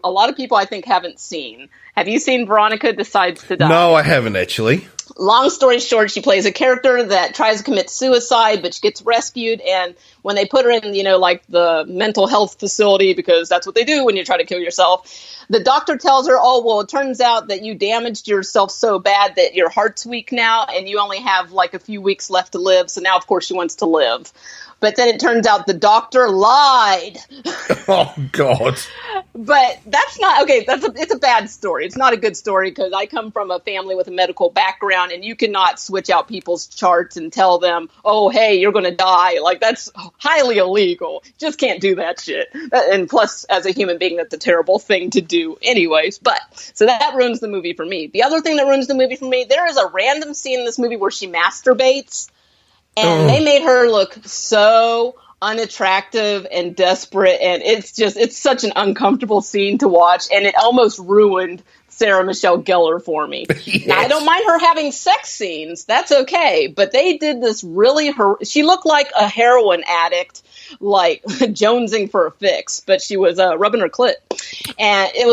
a lot of people, I think, haven't seen. Have you seen Veronica Decides to Die? No, I haven't, actually. Long story short, she plays a character that tries to commit suicide, but she gets rescued. And when they put her in, the mental health facility, because that's what they do when you try to kill yourself, the doctor tells her, oh, well, it turns out that you damaged yourself so bad that your heart's weak now, and you only have a few weeks left to live. So now, of course, she wants to live. But then it turns out the doctor lied. Oh, God. But that's not, okay, it's a bad story. It's not a good story because I come from a family with a medical background, and you cannot switch out people's charts and tell them, oh, hey, you're going to die. That's highly illegal. Just can't do that shit. And plus, as a human being, that's a terrible thing to do anyways. So that ruins the movie for me. The other thing that ruins the movie for me, there is a random scene in this movie where she masturbates. And they made her look so unattractive and desperate, and it's such an uncomfortable scene to watch, and it almost ruined Sarah Michelle Gellar for me. Yes. Now, I don't mind her having sex scenes, that's okay, but they did this really, she looked like a heroin addict, jonesing for a fix, but she was rubbing her clit, and it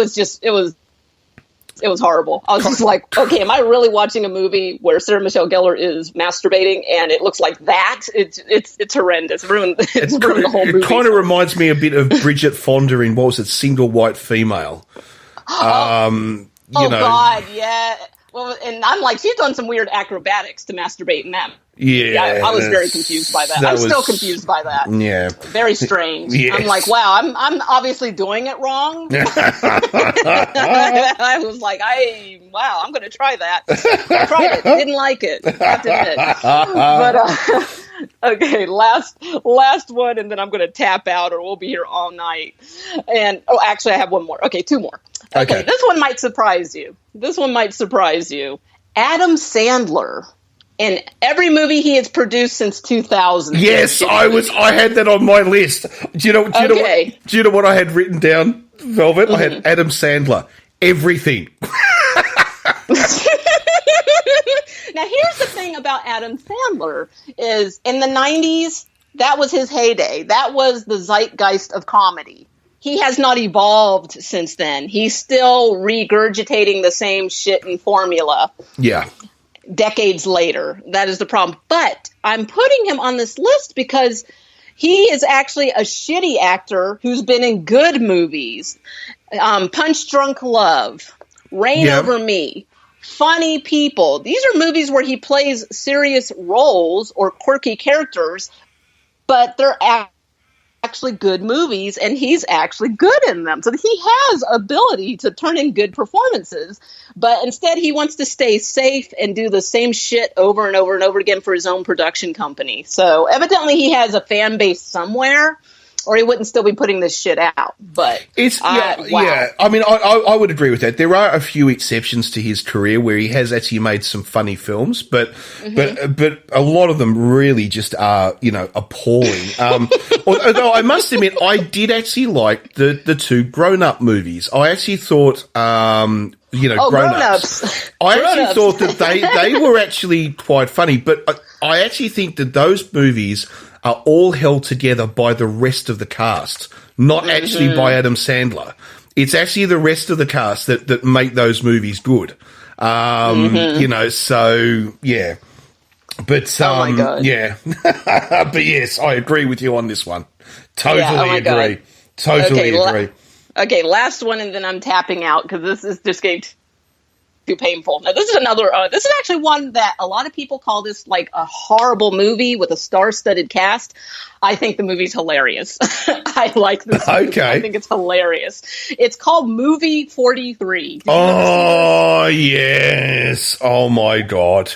was horrible. I was just like, okay, am I really watching a movie where Sarah Michelle Gellar is masturbating and it looks like that? It's horrendous. It's ruined the whole movie. It kind of reminds me a bit of Bridget Fonda in, what was it, Single White Female. God, yeah. Well, and I'm like, she's done some weird acrobatics to masturbate in that. Yeah, I was very confused by that. I'm still confused by that. Yeah, very strange. Yes. I'm like, wow, I'm obviously doing it wrong. I was like, I'm going to try that. I tried it, didn't like it. I have to admit. But okay, last one, and then I'm going to tap out, or we'll be here all night. And actually, I have one more. Okay, two more. Okay, this one might surprise you. Adam Sandler. In every movie he has produced since 2000. Yes, I had that on my list. Do you know what I had written down, Velvet? Mm-hmm. I had Adam Sandler. Everything. Now, here's the thing about Adam Sandler is in the 90s, that was his heyday. That was the zeitgeist of comedy. He has not evolved since then. He's still regurgitating the same shit and formula. Yeah. Decades later. That is the problem. But I'm putting him on this list because he is actually a shitty actor who's been in good movies. Punch Drunk Love, Reign Over Me, Funny People. These are movies where he plays serious roles or quirky characters, but they're actually good movies, and he's actually good in them. So he has ability to turn in good performances, but instead he wants to stay safe and do the same shit over and over and over again for his own production company. So evidently he has a fan base somewhere, or he wouldn't still be putting this shit out. But yeah. I mean, I would agree with that. There are a few exceptions to his career where he has actually made some funny films, but a lot of them really just are, appalling. Although I must admit, I did actually like the two grown-up movies. I actually thought, grown-ups. I actually thought that they were actually quite funny, but I actually think that those movies are all held together by the rest of the cast, not actually by Adam Sandler. It's actually the rest of the cast that make those movies good. So yeah. But oh my God. Yeah. But yes, I agree with you on this one. Totally agree. God. Totally agree. Okay, last one, and then I'm tapping out because this is just getting too painful. Now, this is another. This is actually one that a lot of people call this like a horrible movie with a star-studded cast. I think the movie's hilarious. I like this movie. Okay. I think it's hilarious. It's called Movie 43. Oh, yes. Oh, my God.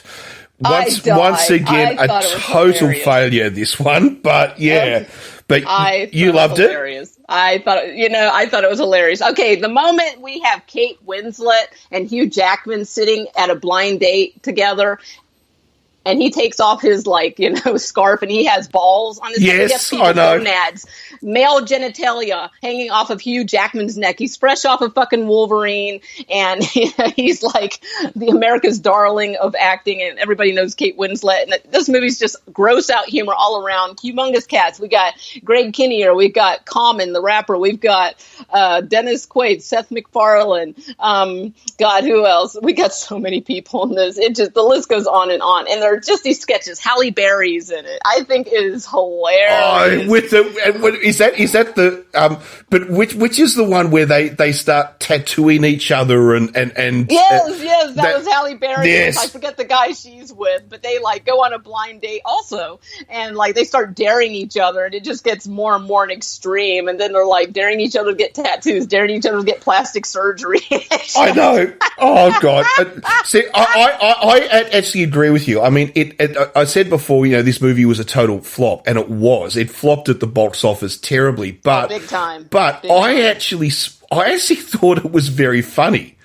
Once again, a total failure, this one. But, yeah. But you loved it? I thought it was hilarious. Okay, the moment we have Kate Winslet and Hugh Jackman sitting at a blind date together, and he takes off his scarf and he has balls on his neck. Yes, I know. Gonads, male genitalia hanging off of Hugh Jackman's neck. He's fresh off of fucking Wolverine, and he's like the America's darling of acting, and everybody knows Kate Winslet. And this movie's just gross out humor all around. Humongous cats. We got Greg Kinnear. We've got Common, the rapper. We've got Dennis Quaid, Seth MacFarlane. God, who else? We got so many people in this. The list goes on. And there are just these sketches. Halle Berry's in it. I think it is hilarious. Is that the but which is the one where they start tattooing each other and yes, that was Halle Berry. Yes. I forget the guy she's with, but they go on a blind date also, and they start daring each other, and it just gets more and more extreme, and then they're daring each other to get tattoos, daring each other to get plastic surgery. I know. Oh God. See, I actually agree with you. I mean, I said before, this movie was a total flop, and it was. It flopped at the box office terribly, but big time. But I actually thought it was very funny.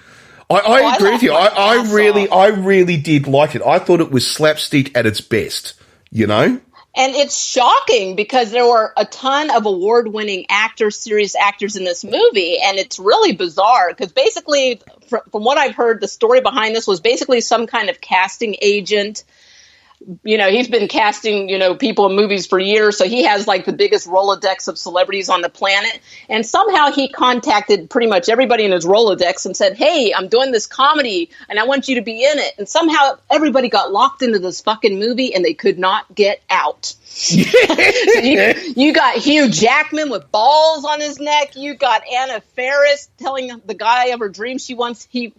I agree with you. I really did like it. I thought it was slapstick at its best. And it's shocking because there were a ton of award-winning actors, serious actors in this movie, and it's really bizarre because basically, from what I've heard, the story behind this was basically some kind of casting agent. He's been casting, people in movies for years, so he has the biggest Rolodex of celebrities on the planet. And somehow he contacted pretty much everybody in his Rolodex and said, "Hey, I'm doing this comedy and I want you to be in it." And somehow everybody got locked into this fucking movie and they could not get out. So you got Hugh Jackman with balls on his neck. You got Anna Faris telling the guy of her dreams she wants him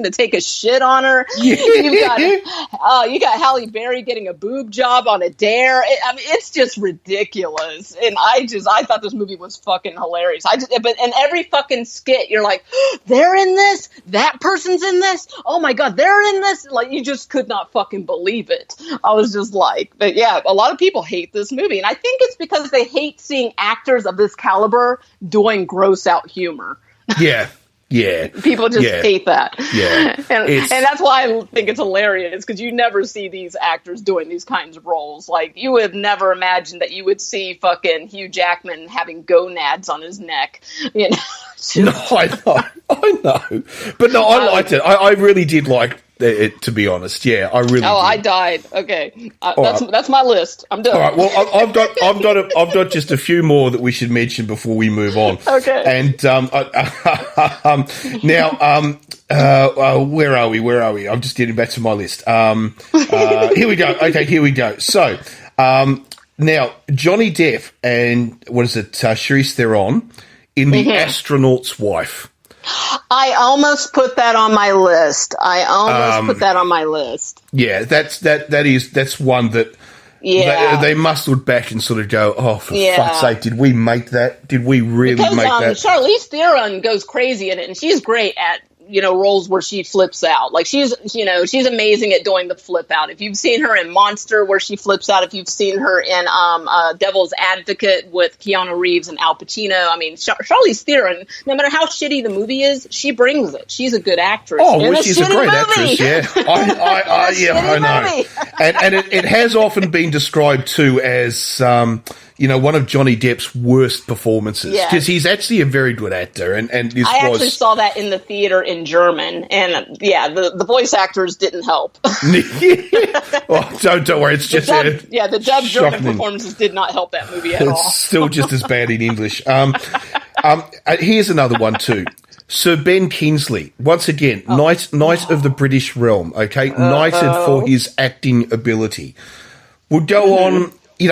to take a shit on her. You got Halle Berry getting a boob job on a dare. It's just ridiculous. And I thought this movie was fucking hilarious. But in every fucking skit, you're like, they're in this. That person's in this. Oh my God, they're in this. You just could not fucking believe it. I was just but yeah, a lot of people hate this movie, and I think it's because they hate seeing actors of this caliber doing gross out humor. Yeah. People just hate that. Yeah. And that's why I think it's hilarious, because you never see these actors doing these kinds of roles. You would never imagine that you would see fucking Hugh Jackman having gonads on his neck. No, I know. But no, I liked it. I really did like it, to be honest. Yeah, I really did. I died. Okay. That's my list. I'm done. All right. Well, I've got just a few more that we should mention before we move on. Okay. And now, where are we? I'm just getting back to my list. Here we go. Okay, here we go. So, now Johnny Depp and Charlize Theron in The Astronaut's Wife. I almost put that on my list. Yeah, that's one that They must look back and sort of go, oh, for fuck's sake, did we make that? Did we really make that? Charlize Theron goes crazy in it, and she's great at, roles where she flips out. Like, she's amazing at doing the flip out. If you've seen her in Monster, where she flips out, if you've seen her in Devil's Advocate with Keanu Reeves and Al Pacino, I mean, Charlize Theron, no matter how shitty the movie is, she brings it. She's a good actress. Oh, well, she's a great actress, yeah. I know. And it has often been described, too, as... one of Johnny Depp's worst performances, because he's actually a very good actor. And I actually saw that in the theater in German, and the voice actors didn't help. Oh, don't worry, it's just the dubbed German performances did not help that movie at all. It's still just as bad in English. Here's another one too. Sir Ben Kingsley, once again, Knight of the British Realm. Okay, knighted for his acting ability. Would go on. He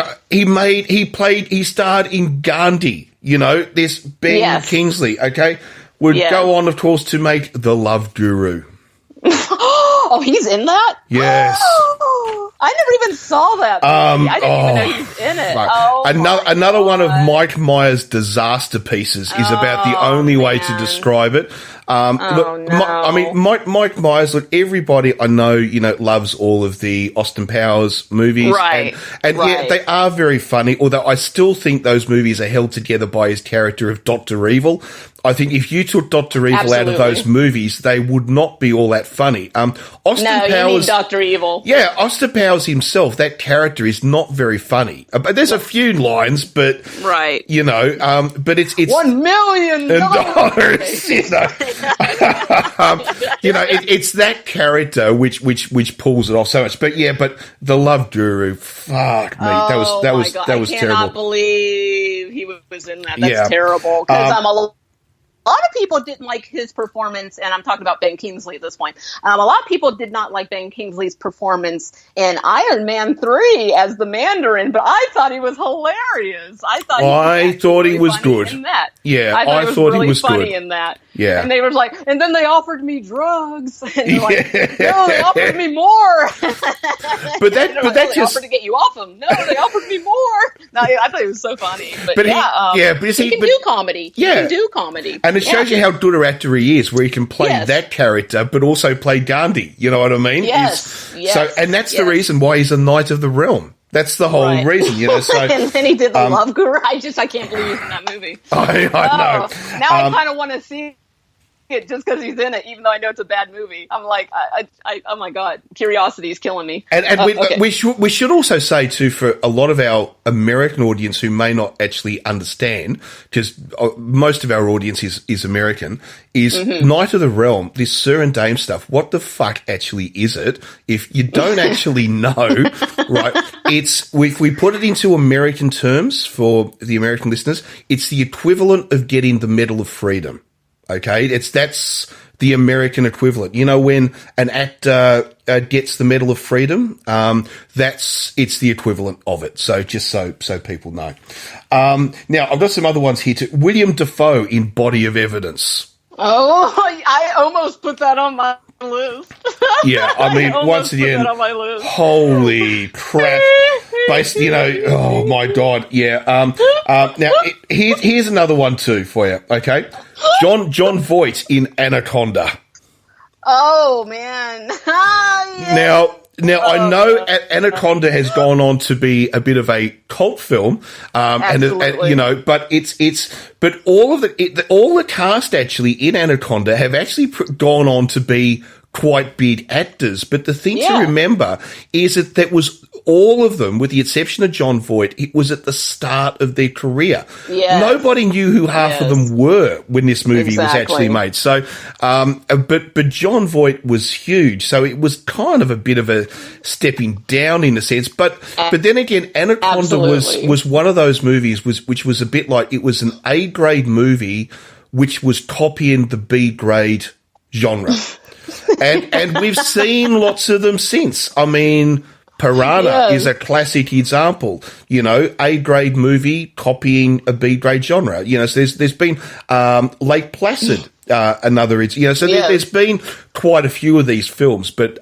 starred in Gandhi, this Ben Kingsley, okay, would go on, of course, to make The Love Guru. Oh, he's in that? Yes. Oh, I never even saw that movie. I didn't even know he was in it. Right. Oh, another one of Mike Myers' disaster pieces is about the only way to describe it. Mike Myers, look, everybody I know, loves all of the Austin Powers movies. Right. And yeah, they are very funny, although I still think those movies are held together by his character of Dr. Evil. I think if you took Dr. Evil out of those movies, they would not be all that funny. Powers, you need Dr. Evil. Yeah, Austin Powers himself, that character is not very funny. But there's a few lines, but but it's $1 million. It's that character which pulls it off so much. But The Love Guru, fuck me, that was terrible. I cannot believe he was in that. That's terrible. Because a lot of people didn't like his performance, and I'm talking about Ben Kingsley at this point. A lot of people did not like Ben Kingsley's performance in Iron Man 3 as the Mandarin, but I thought he was hilarious. I thought he was good in that. Yeah, I thought he was funny good in that. Yeah, and they were like, and then they offered me drugs, and they're like, no, they offered me more. But that they offered to get you off them. No, they offered me more. No, I thought it was so funny. But he can do comedy. He can do comedy. And it shows you how good an actor he is, where he can play that character, but also play Gandhi. You know what I mean? Yes. So, and that's the reason why he's a Knight of the Realm. That's the whole reason, So, and then he did The Love Guru. I can't believe he's in that movie. I know. Now I kind of want to see it just because he's in it, even though I know it's a bad movie. I'm like, oh my god, curiosity is killing me. And we should also say too, for a lot of our American audience who may not actually understand, because most of our audience is American, is Knight of the Realm, this Sir and Dame stuff. What the fuck actually is it? If you don't actually know, right? If we put it into American terms for the American listeners, it's the equivalent of getting the Medal of Freedom. Okay, that's the American equivalent. When an actor gets the Medal of Freedom, it's the equivalent of it. So just so people know. Now I've got some other ones here too. William Dafoe in Body of Evidence. Oh, I almost put that on my list. Yeah, I mean, once again, holy crap. Oh my god, yeah. Now, here's another one too for you, okay? John Voight in Anaconda. Oh, man. Now, I know Anaconda has gone on to be a bit of a cult film, and but all the cast actually in Anaconda have actually gone on to be quite big actors. But the thing to remember is that was all of them, with the exception of John Voight, it was at the start of their career. Yes. Nobody knew who half of them were when this movie was actually made. So, but John Voight was huge. So it was kind of a bit of a stepping down in a sense. But then again, Anaconda was one of those movies which was a bit like, it was an A-grade movie which was copying the B-grade genre. and we've seen lots of them since. I mean, Piranha is a classic example, A-grade movie copying a B-grade genre. So there's been Lake Placid another, so there's been quite a few of these films, but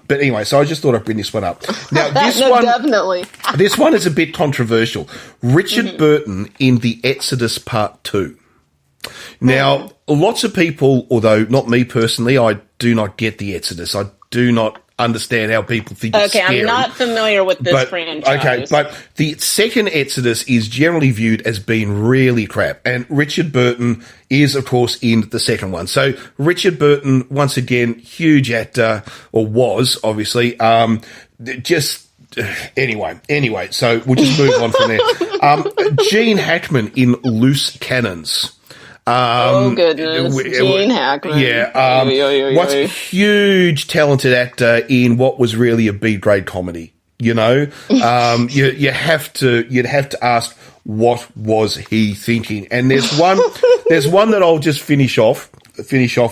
anyway, so I just thought I'd bring this one up. Now, definitely. This one is a bit controversial. Richard Burton in The Exodus Part 2. Now, lots of people, although not me personally, I do not get The Exodus. I do not understand how people think it's scary. Okay, I'm not familiar with this franchise. Okay, but the second Exodus is generally viewed as being really crap, and Richard Burton is, of course, in the second one. So Richard Burton, once again, huge actor, or was, obviously, Anyway, so we'll just move on from there. Gene Hackman in Loose Cannons. Oh, goodness. Gene Hackman. Yeah. What's a huge talented actor in what was really a B-grade comedy, you'd have to ask, what was he thinking? And there's one that I'll just finish off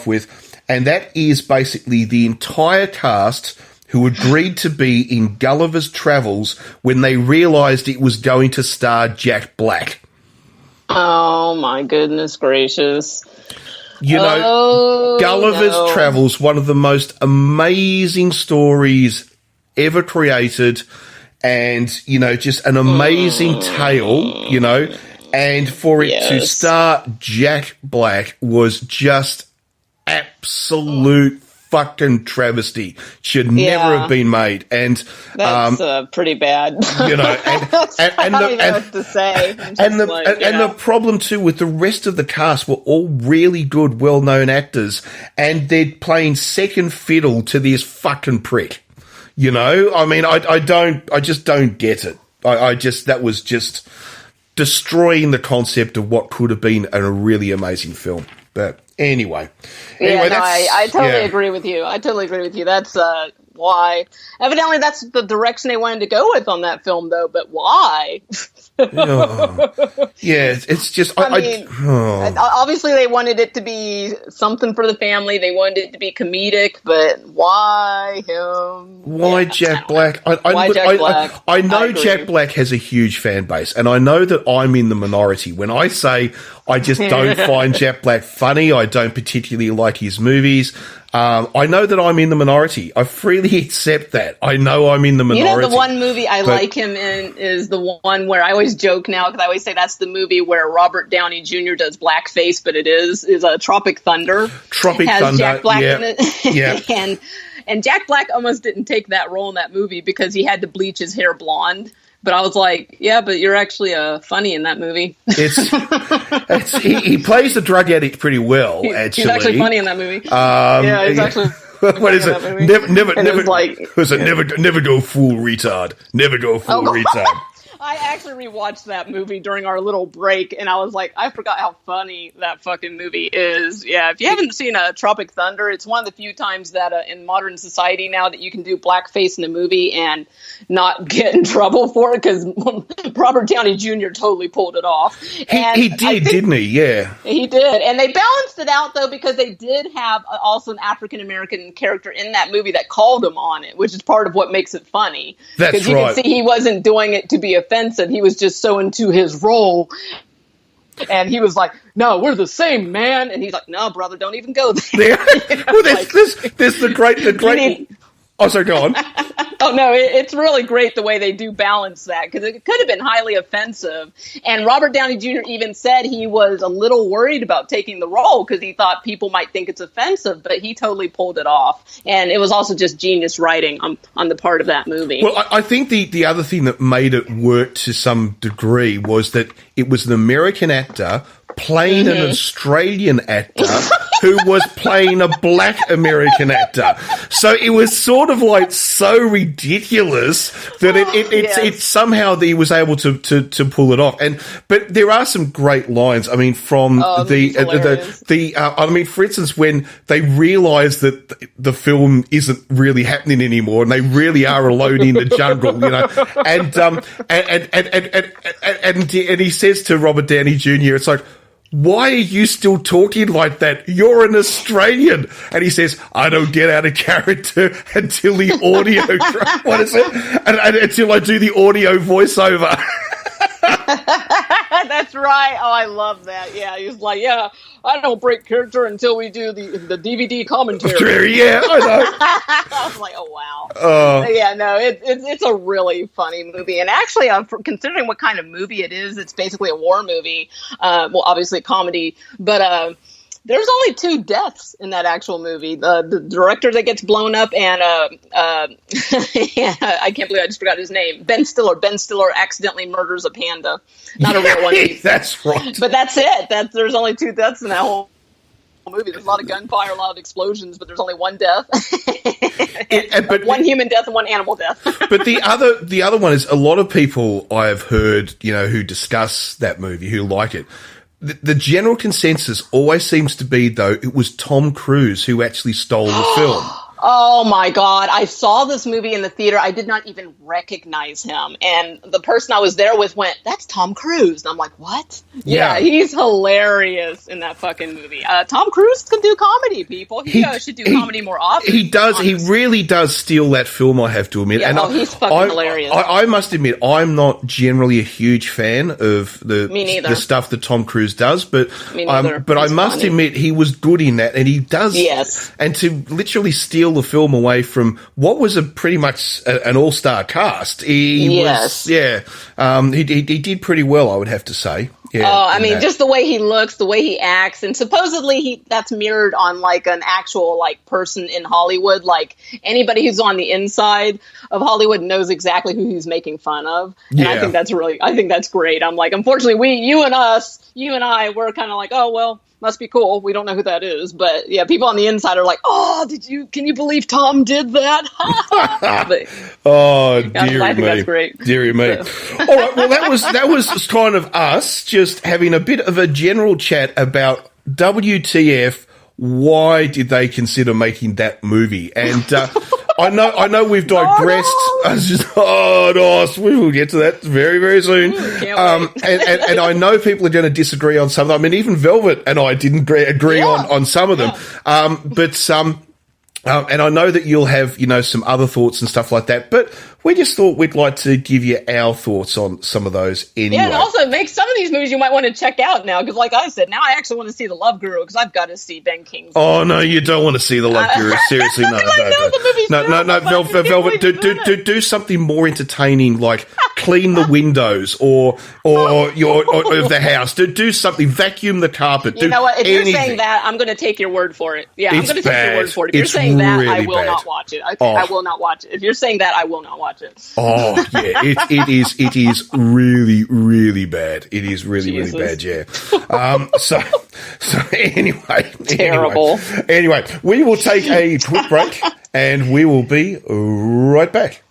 with, and that is basically the entire cast who agreed to be in Gulliver's Travels when they realised it was going to star Jack Black. Oh, my goodness gracious. Gulliver's Travels, one of the most amazing stories ever created, and, just an amazing tale, and for it to star Jack Black was just absolute fucking travesty. Should never have been made, and that's pretty bad. I don't know what to say. The problem too with the rest of the cast were all really good, well-known actors, and they're playing second fiddle to this fucking prick. I just don't get it. That was just destroying the concept of what could have been a really amazing film. But anyway, I totally agree with you. That's why. Evidently, that's the direction they wanted to go with on that film, though. But why? It's just. Obviously, they wanted it to be something for the family. They wanted it to be comedic, but why him? Why Jack Black? I know Jack Black has a huge fan base, and I know that I'm in the minority when I say I just don't find Jack Black funny. I don't particularly like his movies. I know that I'm in the minority. I freely accept that. I know I'm in the minority. The one movie I like him in is the one where I always joke now, because I always say that's the movie where Robert Downey Jr. does blackface, but it is a Tropic Thunder. Has Jack Black in it. Yeah. and Jack Black almost didn't take that role in that movie because he had to bleach his hair blonde. But I was like, yeah, but you're actually funny in that movie. He plays the drug addict pretty well, actually. He's actually funny in that movie. He's actually... What is it? Never go full retard. Never go full retard. I actually rewatched that movie during our little break, and I was like, I forgot how funny that fucking movie is. Yeah, if you haven't seen Tropic Thunder, it's one of the few times that in modern society now that you can do blackface in a movie and not get in trouble for it, because Robert Downey Jr. totally pulled it off. He did, didn't he? Yeah. He did. And they balanced it out, though, because they did have also an African-American character in that movie that called him on it, which is part of what makes it funny. That's right. Because you can see he wasn't doing it to be offensive. He was just so into his role, and he was like, "No, we're the same, man." And he's like, "No, brother, don't even go there." Well, there's the great. Oh, sorry, go on. Oh, no, it's really great the way they do balance that, because it could have been highly offensive. And Robert Downey Jr. even said he was a little worried about taking the role because he thought people might think it's offensive, but he totally pulled it off. And it was also just genius writing on the part of that movie. Well, I think the other thing that made it work to some degree was that it was an American actor playing an Australian actor who was playing a black American actor. So it was sort of like so ridiculous that it somehow he was able to pull it off. But there are some great lines. I mean, from for instance, when they realise that the film isn't really happening anymore and they really are alone in the jungle, and he says to Robert Downey Jr., it's like, why are you still talking like that? You're an Australian. And he says, I don't get out of character until the audio, what is it? And until I do the audio voiceover. That's right. Oh, I love that. Yeah, he was like, yeah, I don't break character until we do the DVD commentary. Yeah, I know. I was like, oh, wow. Yeah, no, it's a really funny movie. And actually, considering what kind of movie it is, it's basically a war movie. Well, obviously a comedy, but there's only 2 deaths in that actual movie. The director that gets blown up and yeah, I can't believe I just forgot his name. Ben Stiller. Ben Stiller accidentally murders a panda. Not a real one. That's right. But that's it. There's only 2 deaths in that whole movie. There's a lot of gunfire, a lot of explosions, but there's only 1 death. But 1 human death and 1 animal death. But the other one is, a lot of people I have heard, who discuss that movie, who like it. The general consensus always seems to be, though, it was Tom Cruise who actually stole the film. Oh, my God. I saw this movie in the theater. I did not even recognize him. And the person I was there with went, that's Tom Cruise. And I'm like, what? Yeah, he's hilarious in that fucking movie. Tom Cruise can do comedy, people. He should do comedy more often. He does. He really does steal that film, I have to admit. Yeah, and he's fucking hilarious. I must admit, I'm not generally a huge fan of the stuff that Tom Cruise does. But I must admit, he was good in that. And he does. Yes. And to literally steal the film away from what was pretty much an all-star cast. He did pretty well, I would have to say. Yeah, I mean, just the way he looks, the way he acts, and supposedly that's mirrored on like an actual like person in Hollywood. Like anybody who's on the inside of Hollywood knows exactly who he's making fun of. And I think that's great. I'm like, unfortunately, you and I, we're kind of like, oh, well, must be cool. We don't know who that is. But yeah, people on the inside are like, oh, can you believe Tom did that? Oh, dear I think that's great. Dear me. So. All right. Well, that was kind of us just having a bit of a general chat about WTF. Why did they consider making that movie? And I know we've digressed. We will get to that very, very soon. And I know people are going to disagree on some of them. I mean, even Velvet and I didn't agree on some of them. And I know that you'll have, some other thoughts and stuff like that, but we just thought we'd like to give you our thoughts on some of those anyway. Yeah, and also make some of these movies you might want to check out now, because like I said, now I actually want to see The Love Guru, because I've got to see Ben Kingsley. Oh, no, you don't want to see The Love Guru. Seriously, no. Velvet, do something more entertaining, like clean the windows or of the house. Do something, vacuum the carpet. You know what? If you're saying that, I'm going to take your word for it. Yeah, I'm going to take your word for it. If you're saying that, I will not watch it. Okay, I will not watch it. If you're saying that, I will not watch it. Oh, yeah, it is really, really bad. It is really, really bad, yeah. So anyway. Terrible. Anyway, we will take a quick break and we will be right back.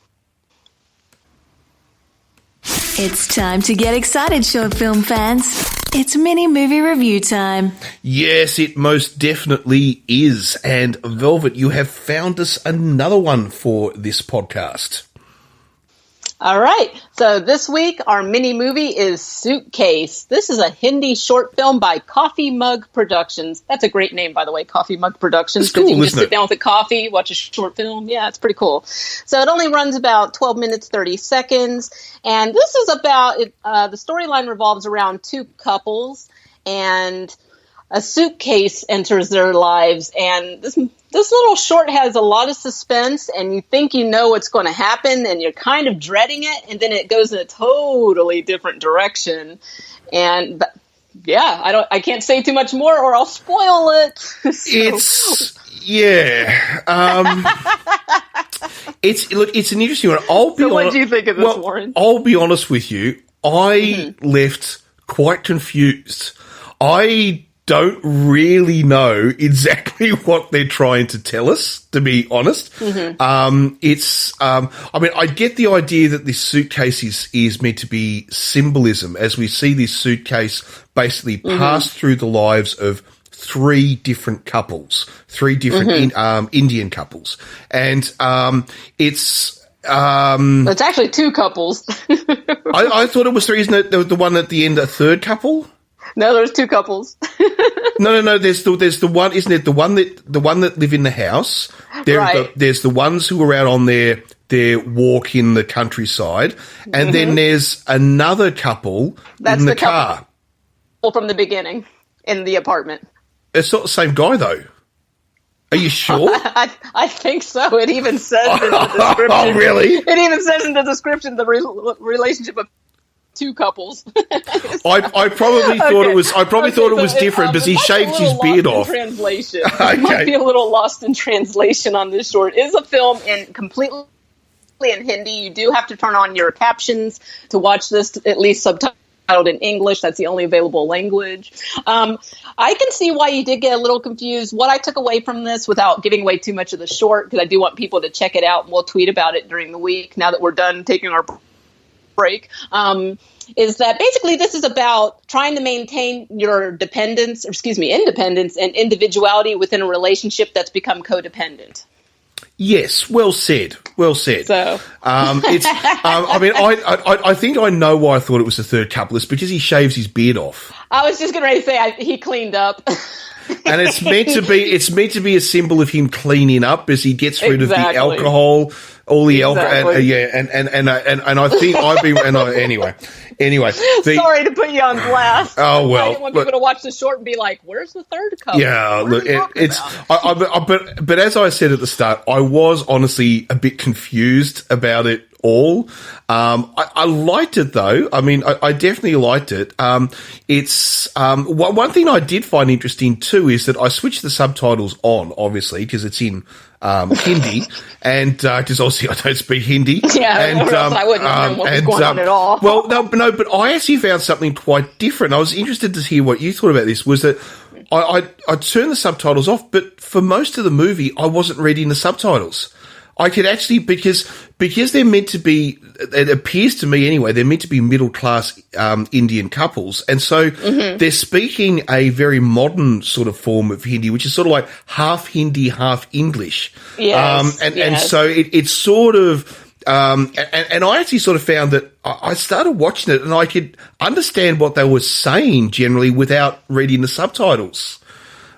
It's time to get excited, short film fans. It's mini movie review time. Yes, it most definitely is. And Velvet, you have found us another one for this podcast. All right. So this week, our mini movie is Suitcase. This is a Hindi short film by Coffee Mug Productions. That's a great name, by the way, Coffee Mug Productions. It's cool, you can just sit down with a coffee, watch a short film. Yeah, it's pretty cool. So it only runs about 12 minutes, 30 seconds. And this is about, the storyline revolves around 2 couples, and a suitcase enters their lives. And this little short has a lot of suspense, and you think you know what's going to happen, and you're kind of dreading it, and then it goes in a totally different direction. And I can't say too much more, or I'll spoil it. It's an interesting one. What do you think of this, Warren? I'll be honest with you. I left quite confused. I don't really know exactly what they're trying to tell us, to be honest. I get the idea that this suitcase is meant to be symbolism, as we see this suitcase basically pass through the lives of 3 different couples, 3 different Indian couples. And it's actually 2 couples. I thought it was 3, isn't it? The one at the end, a 3rd couple? No, there's 2 couples. No. There's the one, isn't it? The one that live in the house. Right. There's the ones who are out on their their walk in the countryside, and then there's another couple in the car. From the beginning in the apartment. It's not the same guy, though. Are you sure? I think so. It even says in the description. Oh, really? It even says in the description the relationship of two couples. I probably thought it was. I probably thought it was different because he shaved his beard off. Translation. Okay. Might be a little lost in translation on this short. It is a film completely in Hindi. You do have to turn on your captions to watch this, at least subtitled in English. That's the only available language. I can see why you did get a little confused. What I took away from this, without giving away too much of the short, because I do want people to check it out, and we'll tweet about it during the week now that we're done taking our break, is that basically this is about trying to maintain your independence and individuality within a relationship that's become codependent. Yes, well said. Well said. So, it's. I mean, I think I know why I thought it was the third couple. It's because he shaves his beard off. I was just getting ready to say he cleaned up. And it's meant to be a symbol of him cleaning up as he gets rid of the alcohol, all the alcohol, and I think anyway. Sorry to put you on blast. Oh well, I didn't want people to watch the short and be like, "Where's the third couple?" Yeah, look, but as I said at the start, I was honestly a bit confused about it all. I liked it though. I mean, I definitely liked it. It's one thing I did find interesting too is that I switched the subtitles on, obviously, because it's in Hindi, and because obviously I don't speak Hindi. Yeah, and I wouldn't know what was going on at all. Well, no, but I actually found something quite different. I was interested to hear what you thought about this. Was that I turned the subtitles off, but for most of the movie, I wasn't reading the subtitles. I could actually, because they're meant to be, it appears to me anyway, they're meant to be middle-class Indian couples. And so they're speaking a very modern sort of form of Hindi, which is sort of like half Hindi, half English. Yes, and so it's sort of, and I actually sort of found that I started watching it and I could understand what they were saying generally without reading the subtitles.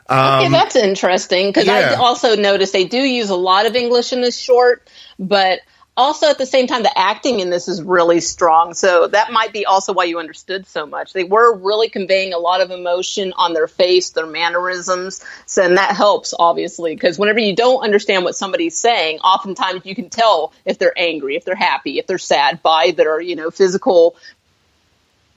Okay, that's interesting because I also noticed they do use a lot of English in this short, but also at the same time, the acting in this is really strong. So that might be also why you understood so much. They were really conveying a lot of emotion on their face, their mannerisms. So, and that helps, obviously, because whenever you don't understand what somebody's saying, oftentimes you can tell if they're angry, if they're happy, if they're sad by their, physical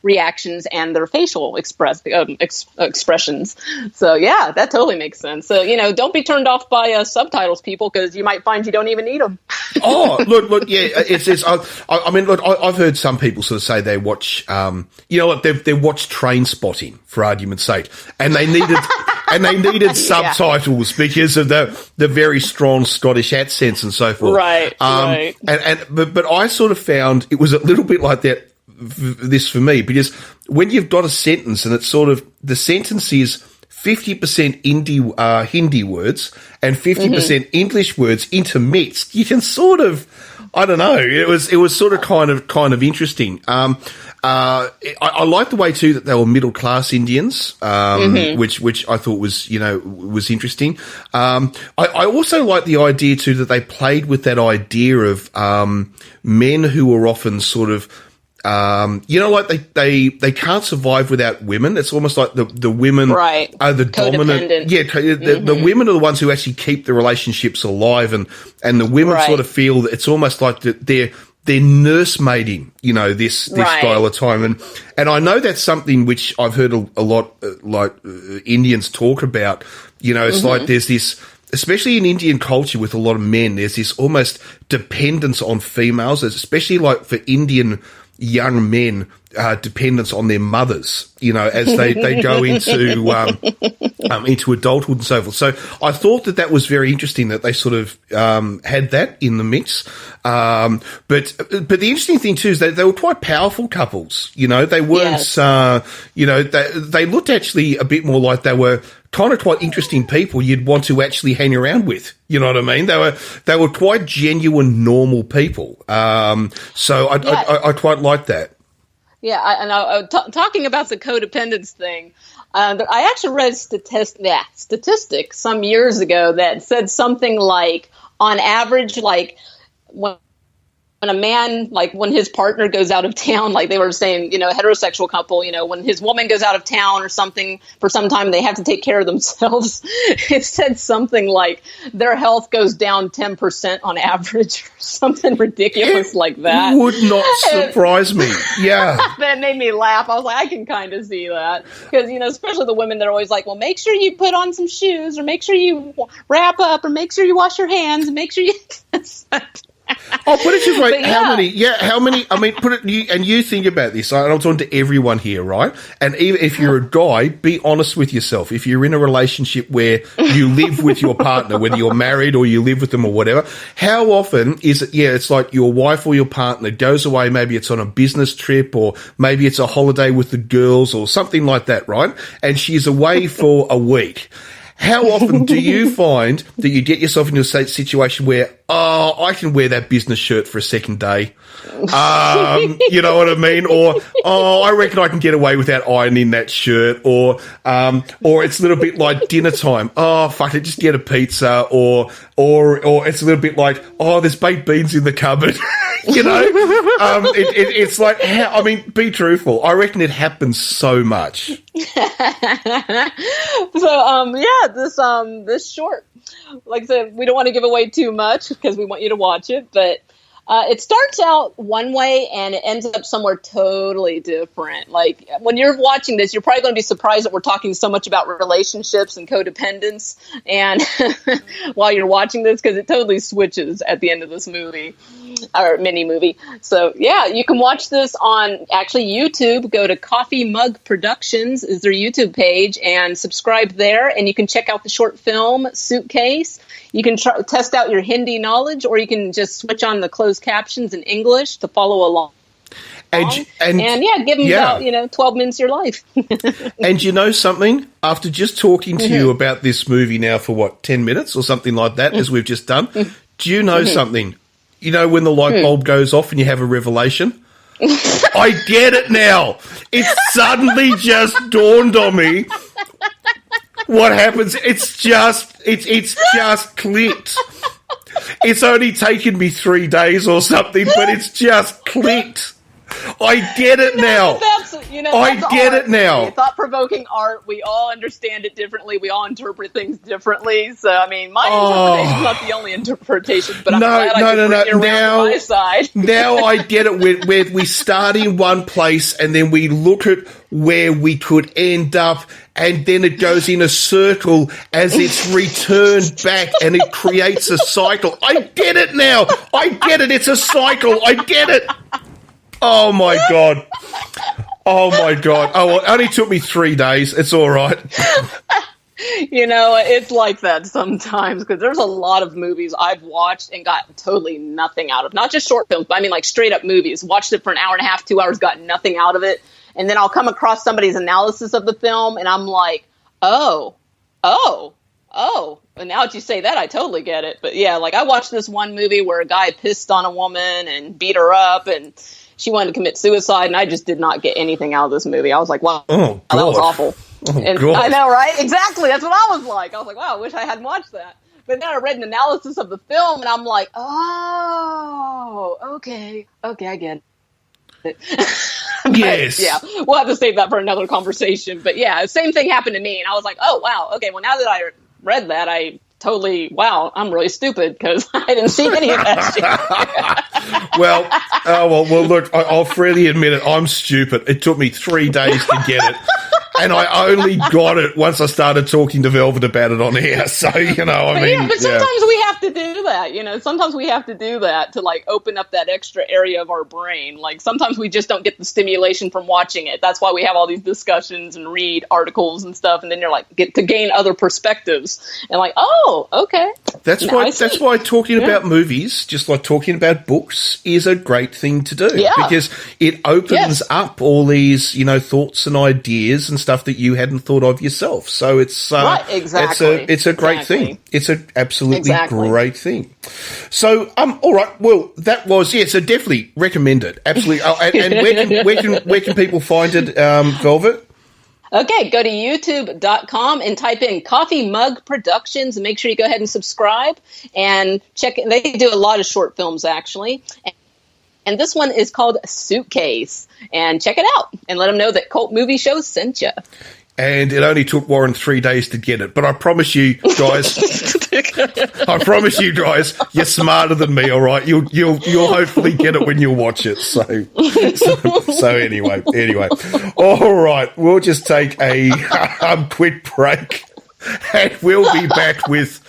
reactions and their facial expressions. So yeah, that totally makes sense. So don't be turned off by subtitles, people, because you might find you don't even need them. Oh, look, yeah, it's. I mean, look, I've heard some people sort of say they watch, they watch Train Spotting for argument's sake, and they needed subtitles because of the very strong Scottish accents and so forth. Right. Right. But I sort of found it was a little bit like that. This for me, because when you've got a sentence and it's sort of the sentence is 50% Hindi words and 50% English words intermixed, you can sort of, I don't know, it was sort of kind of interesting. I like the way too that they were middle class Indians, which I thought was interesting. I also like the idea too that they played with that idea of men who were often sort of like they can't survive without women. It's almost like the women are the dominant. Yeah, the women are the ones who actually keep the relationships alive, and the women sort of feel that it's almost like that they're nursemaiding, this style of time. And I know that's something which I've heard a lot, Indians talk about. It's like there's this, especially in Indian culture with a lot of men, there's this almost dependence on females, especially like for Indian young men, dependence on their mothers, as they go into adulthood and so forth. So I thought that was very interesting that they sort of had that in the mix. But the interesting thing too is that they were quite powerful couples. They weren't, they looked actually a bit more like they were kind of quite interesting people you'd want to actually hang around with. You know what I mean? They were quite genuine, normal people. So I quite like that. Yeah, talking about the codependence thing, I actually read statistic some years ago that said something like, on average, like when when a man, like when his partner goes out of town, like they were saying, you know, a heterosexual couple, you know, when his woman goes out of town or something for some time, they have to take care of themselves. It said something like their health goes down 10% on average or something ridiculous like that. Would not surprise me. Yeah. That made me laugh. I was like, I can kind of see that. Because, you know, especially the women, they're always like, well, make sure you put on some shoes or make sure you wrap up or make sure you wash your hands and make sure you... Oh, put it this way. How many? I mean, you think about this. And I'm talking to everyone here, right? And even if you're a guy, be honest with yourself. If you're in a relationship where you live with your partner, whether you're married or you live with them or whatever, how often is it? Yeah, it's like your wife or your partner goes away. Maybe it's on a business trip, or maybe it's a holiday with the girls, or something like that, right? And she's away for a week. How often do you find that you get yourself into a situation where, oh, I can wear that business shirt for a second day? You know what I mean? Or, oh, I reckon I can get away without ironing that shirt. Or it's a little bit like dinner time. Oh, fuck it, just get a pizza. Or it's a little bit like, oh, there's baked beans in the cupboard. You know? It's like, I mean, be truthful. I reckon it happens so much. So, this short, like I said, we don't want to give away too much because we want you to watch it, but it starts out one way and it ends up somewhere totally different. Like when you're watching this, you're probably going to be surprised that we're talking so much about relationships and codependence and while you're watching this, because it totally switches at the end of this movie or mini movie. So yeah, you can watch this on actually YouTube. Go to Coffee Mug Productions is their YouTube page and subscribe there. And you can check out the short film Suitcase. You can test out your Hindi knowledge, or you can just switch on the closed captions in English to follow along. And give them about 12 minutes of your life. And you know something? After just talking to you about this movie now for 10 minutes or something like that, as we've just done, do you know something? You know when the light bulb goes off and you have a revelation? I get it now. It suddenly just dawned on me. What happens? It's just clicked. It's only taken me 3 days or something, but it's just clicked. I get it now. I get it now. Thought-provoking art. We all understand it differently. We all interpret things differently. So, I mean, my interpretation is not the only interpretation, but I'm glad I can bring it around to my side. Now I get it. Where we start in one place and then we look at where we could end up, and then it goes in a circle as it's returned back and it creates a cycle. I get it now. I get it. It's a cycle. I get it. Oh, my God. Oh, my God. Oh, well, it only took me 3 days. It's all right. You know, it's like that sometimes because there's a lot of movies I've watched and got totally nothing out of. Not just short films, but I mean like straight up movies. Watched it for an hour and a half, 2 hours, got nothing out of it. And then I'll come across somebody's analysis of the film and I'm like, oh. And now that you say that, I totally get it. But yeah, like I watched this one movie where a guy pissed on a woman and beat her up and she wanted to commit suicide, and I just did not get anything out of this movie. I was like, wow, that was awful. And I know, right? Exactly. That's what I was like. I was like, wow, I wish I hadn't watched that. But then I read an analysis of the film, and I'm like, oh, okay, I get it. Yes. Yeah, we'll have to save that for another conversation. But yeah, the same thing happened to me, and I was like, oh, wow, okay, well, now that I read that, I'm really stupid because I didn't see any of that shit. Well, look, I'll freely admit it. I'm stupid. It took me 3 days to get it. And I only got it once I started talking to Velvet about it on air. So, you know, I mean. Yeah, but sometimes we have to do that, you know. Sometimes we have to do that to, like, open up that extra area of our brain. Like, sometimes we just don't get the stimulation from watching it. That's why we have all these discussions and read articles and stuff. And then you're like, get to gain other perspectives. And like, oh, okay. That's why talking about movies, just like talking about books, is a great thing to do. Yeah. Because it opens up all these, you know, thoughts and ideas and stuff that you hadn't thought of yourself. So it's right, exactly. It's a great thing. It's an absolutely great thing. So all right, well that was so definitely recommend it. Absolutely. And where can people find it, Velvet? Okay, go to youtube.com and type in Coffee Mug Productions and make sure you go ahead and subscribe and check. They do a lot of short films actually. And this one is called Suitcase. And check it out and let them know that Cult Movie Show sent you. And it only took Warren 3 days to get it. But I promise you guys, you're smarter than me, all right? You'll hopefully get it when you watch it. So anyway. All right, we'll just take a quick break. And we'll be back with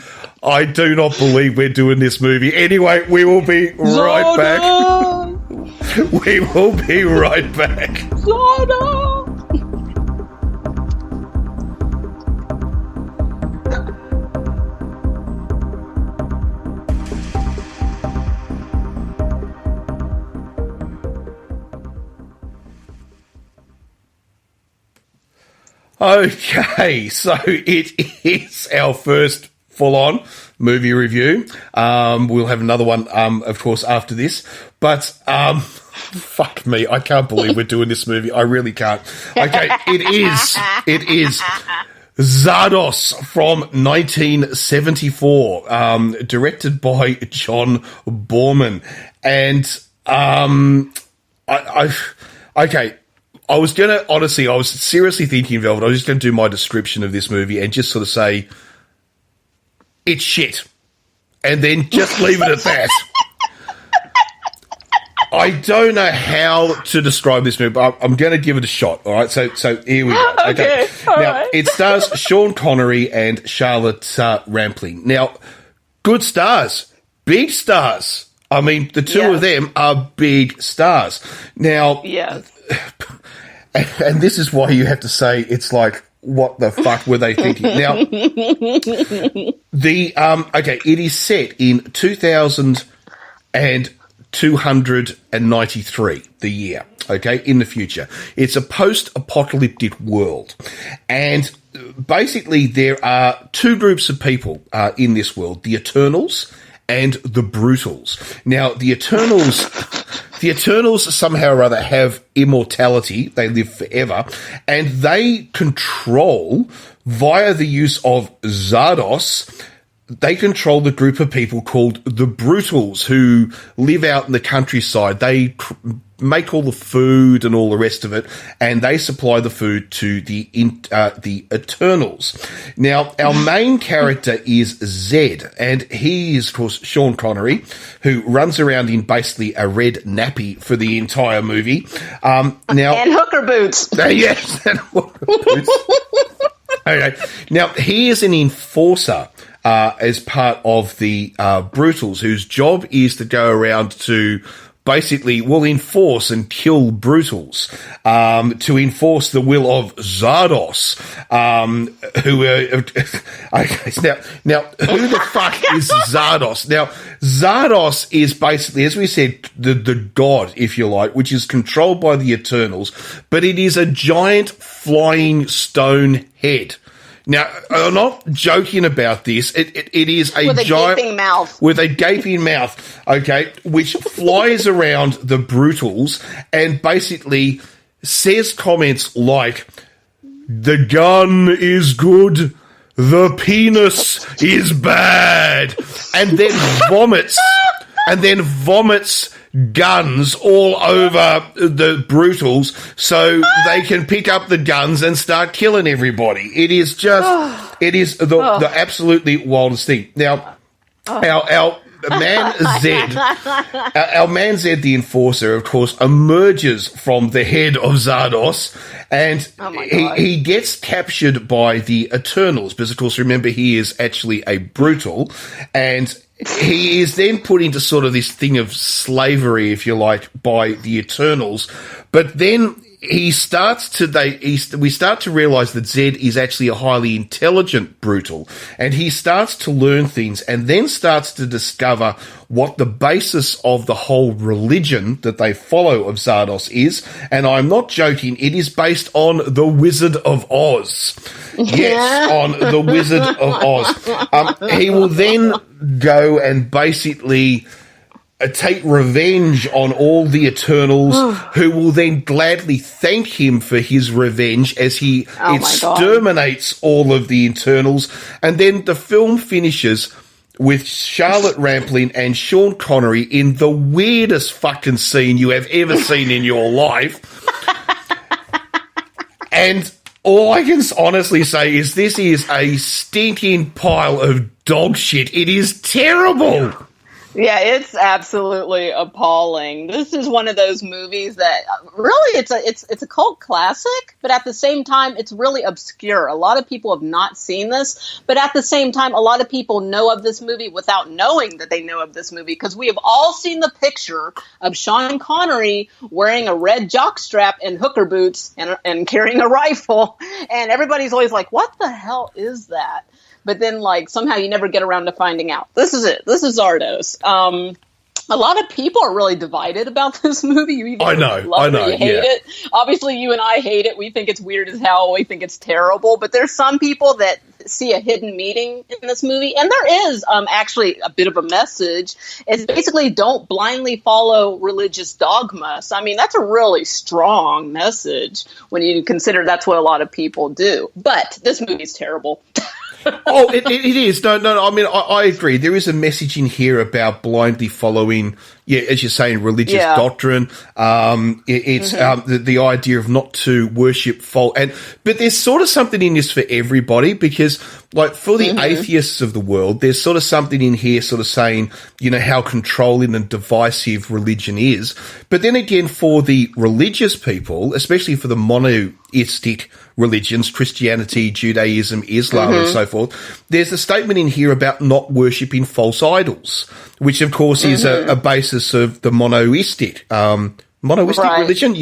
I do not believe we're doing this movie. Anyway, we will be right back. We will be right back. Zardoz! Okay, so it is our first full-on movie review. We'll have another one, of course, after this. But, fuck me, I can't believe we're doing this movie. I really can't. Okay, it is Zardoz from 1974, directed by John Borman. And, I was seriously thinking, Velvet, I was just going to do my description of this movie and just sort of say, it's shit. And then just leave it at that. I don't know how to describe this movie, but I'm going to give it a shot, all right? So here we go. Okay. Now, it stars Sean Connery and Charlotte Rampling. Now, good stars, big stars. I mean, the two of them are big stars. Now, and this is why you have to say it's like, what the fuck were they thinking? Now, it is set in 2293, the year, okay, in the future. It's a post-apocalyptic world. And basically there are two groups of people in this world, the Eternals and the Brutals. Now, the Eternals somehow or other have immortality. They live forever. And they control, via the use of Zardoz, they control the group of people called the Brutals who live out in the countryside. They make all the food and all the rest of it, and they supply the food to the Eternals. Now, our main character is Zed, and he is, of course, Sean Connery, who runs around in basically a red nappy for the entire movie. And hooker boots. Yes, and hooker boots. Okay. Now, he is an enforcer as part of the Brutals, whose job is to go around to basically enforce and kill Brutals, to enforce the will of Zardoz, now, who the fuck is Zardoz? Now, Zardoz is basically, as we said, the god, if you like, which is controlled by the Eternals, but it is a giant flying stone head. Now, I'm not joking about this. It is a giant gaping mouth. With a gaping mouth, okay, which flies around the Brutals and basically says comments like, "The gun is good, the penis is bad," and then vomits guns all over the Brutals so they can pick up the guns and start killing everybody. It is just, the absolutely wildest thing. Now, our man Zed, the enforcer, of course, emerges from the head of Zardoz, and he gets captured by the Eternals, because, of course, remember, he is actually a Brutal, and he is then put into sort of this thing of slavery, if you like, by the Eternals. But then we start to realize that Zed is actually a highly intelligent Brutal, and he starts to learn things and then starts to discover what the basis of the whole religion that they follow of Zardoz is. And I'm not joking, it is based on the Wizard of Oz. Yes, on the Wizard of Oz. He will then go and basically take revenge on all the Eternals, who will then gladly thank him for his revenge as he exterminates all of the Eternals. And then the film finishes with Charlotte Rampling and Sean Connery in the weirdest fucking scene you have ever seen in your life. And all I can honestly say is this is a stinking pile of dog shit. It is terrible. Yeah, it's absolutely appalling. This is one of those movies that really it's a cult classic, but at the same time it's really obscure. A lot of people have not seen this, but at the same time a lot of people know of this movie without knowing that they know of this movie, because we have all seen the picture of Sean Connery wearing a red jockstrap and hooker boots and carrying a rifle, and everybody's always like, what the hell is that? But then, like, somehow you never get around to finding out. This is it. This is Zardoz. A lot of people are really divided about this movie. You either love it or you hate it. Obviously, you and I hate it. We think it's weird as hell. We think it's terrible. But there's some people that see a hidden meaning in this movie. And there is actually a bit of a message. It's basically don't blindly follow religious dogma. So, I mean, that's a really strong message when you consider that's what a lot of people do. But this movie's terrible. Oh, it is. No. I mean, I agree. There is a message in here about blindly following, as you're saying, religious doctrine. It's the idea of not to worship but there's sort of something in this for everybody, because, like, for the atheists of the world, there's sort of something in here sort of saying, how controlling and divisive religion is. But then again, for the religious people, especially for the monotheistic religions, Christianity, Judaism, Islam, and so forth, there's a statement in here about not worshipping false idols, which, of course, is a basis of the monoistic religion,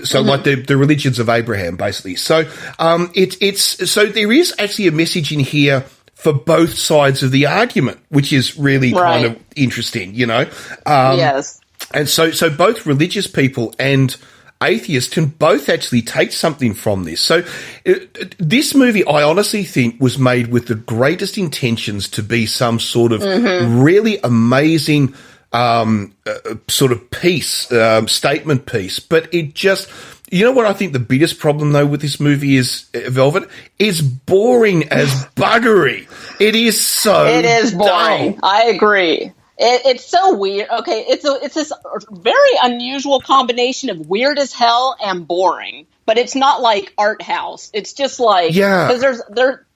so like the religions of Abraham, basically. So so there is actually a message in here for both sides of the argument, which is really kind of interesting, Yes. And so both religious people and atheists can both actually take something from this. So this movie, I honestly think, was made with the greatest intentions to be some sort of really amazing sort of piece, statement piece. But it just, what I think the biggest problem, though, with this movie is, Velvet, is boring as buggery. It is so It is boring. dull. I agree. It's so weird. Okay, it's this very unusual combination of weird as hell and boring. But it's not like art house. It's just like, because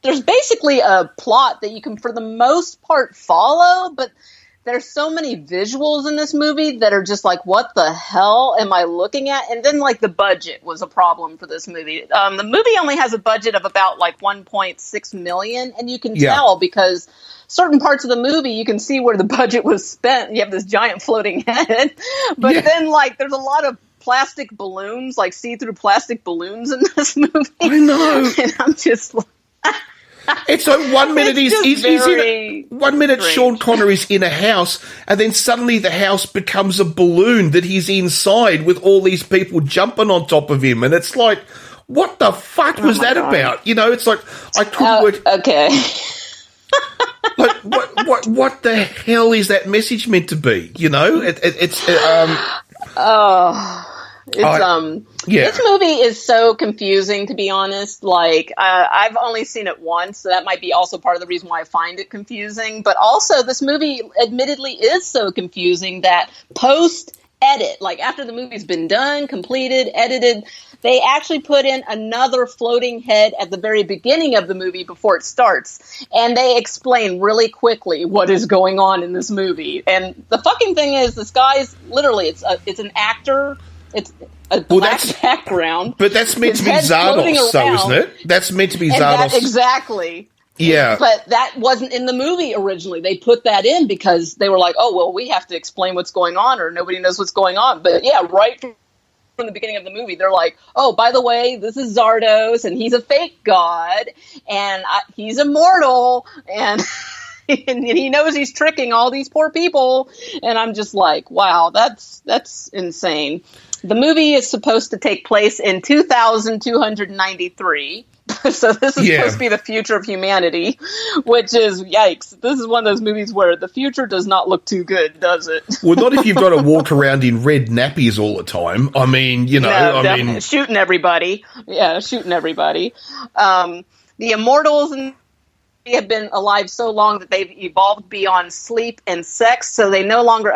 there's basically a plot that you can, for the most part, follow. But there's so many visuals in this movie that are just like, what the hell am I looking at? And then, like, the budget was a problem for this movie. The movie only has a budget of about like 1.6 million, and you can tell because certain parts of the movie, you can see where the budget was spent. You have this giant floating head. But then, like, there's a lot of plastic balloons, like see-through plastic balloons in this movie. I know. And I'm just like... It's like 1 minute he's in 1 minute strange. Sean Connery's in a house, and then suddenly the house becomes a balloon that he's inside with all these people jumping on top of him. And it's like, what the fuck was that about? It's like, I couldn't work... Okay. Like, what the hell is that message meant to be? This movie is so confusing, to be honest. Like, I've only seen it once, so that might be also part of the reason why I find it confusing. But also, this movie admittedly is so confusing that post-edit, like after the movie's been done, completed, edited, they actually put in another floating head at the very beginning of the movie before it starts. And they explain really quickly what is going on in this movie. And the fucking thing is, this guy's literally, it's an actor. It's a black background. But that's meant to be Zardoz, so isn't it? That's meant to be Zardoz. Exactly. Yeah. But that wasn't in the movie originally. They put that in because they were like, oh, well, we have to explain what's going on, or nobody knows what's going on. But yeah, right from the beginning of the movie, they're like, oh, by the way, this is Zardoz, and he's a fake god, and he's immortal, and and he knows he's tricking all these poor people. And I'm just like, wow, that's insane. The movie is supposed to take place in 2293. So this is supposed to be the future of humanity, which is, yikes. This is one of those movies where the future does not look too good, does it? Well, not if you've got to walk around in red nappies all the time. I mean, shooting everybody. Yeah, shooting everybody. The Immortals and have been alive so long that they've evolved beyond sleep and sex, so they no longer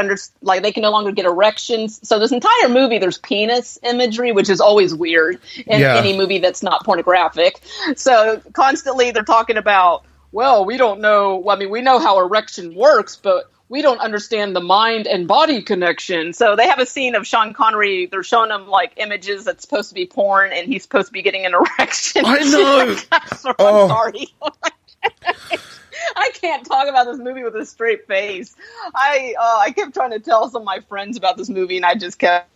they can no longer get erections. So this entire movie, there's penis imagery, which is always weird in any movie that's not pornographic. So constantly they're talking about, well, we don't know. I mean, we know how erection works, but we don't understand the mind and body connection. So they have a scene of Sean Connery. They're showing him like images that's supposed to be porn, and he's supposed to be getting an erection. I know. I'm sorry. I can't talk about this movie with a straight face. I kept trying to tell some of my friends about this movie, and I just kept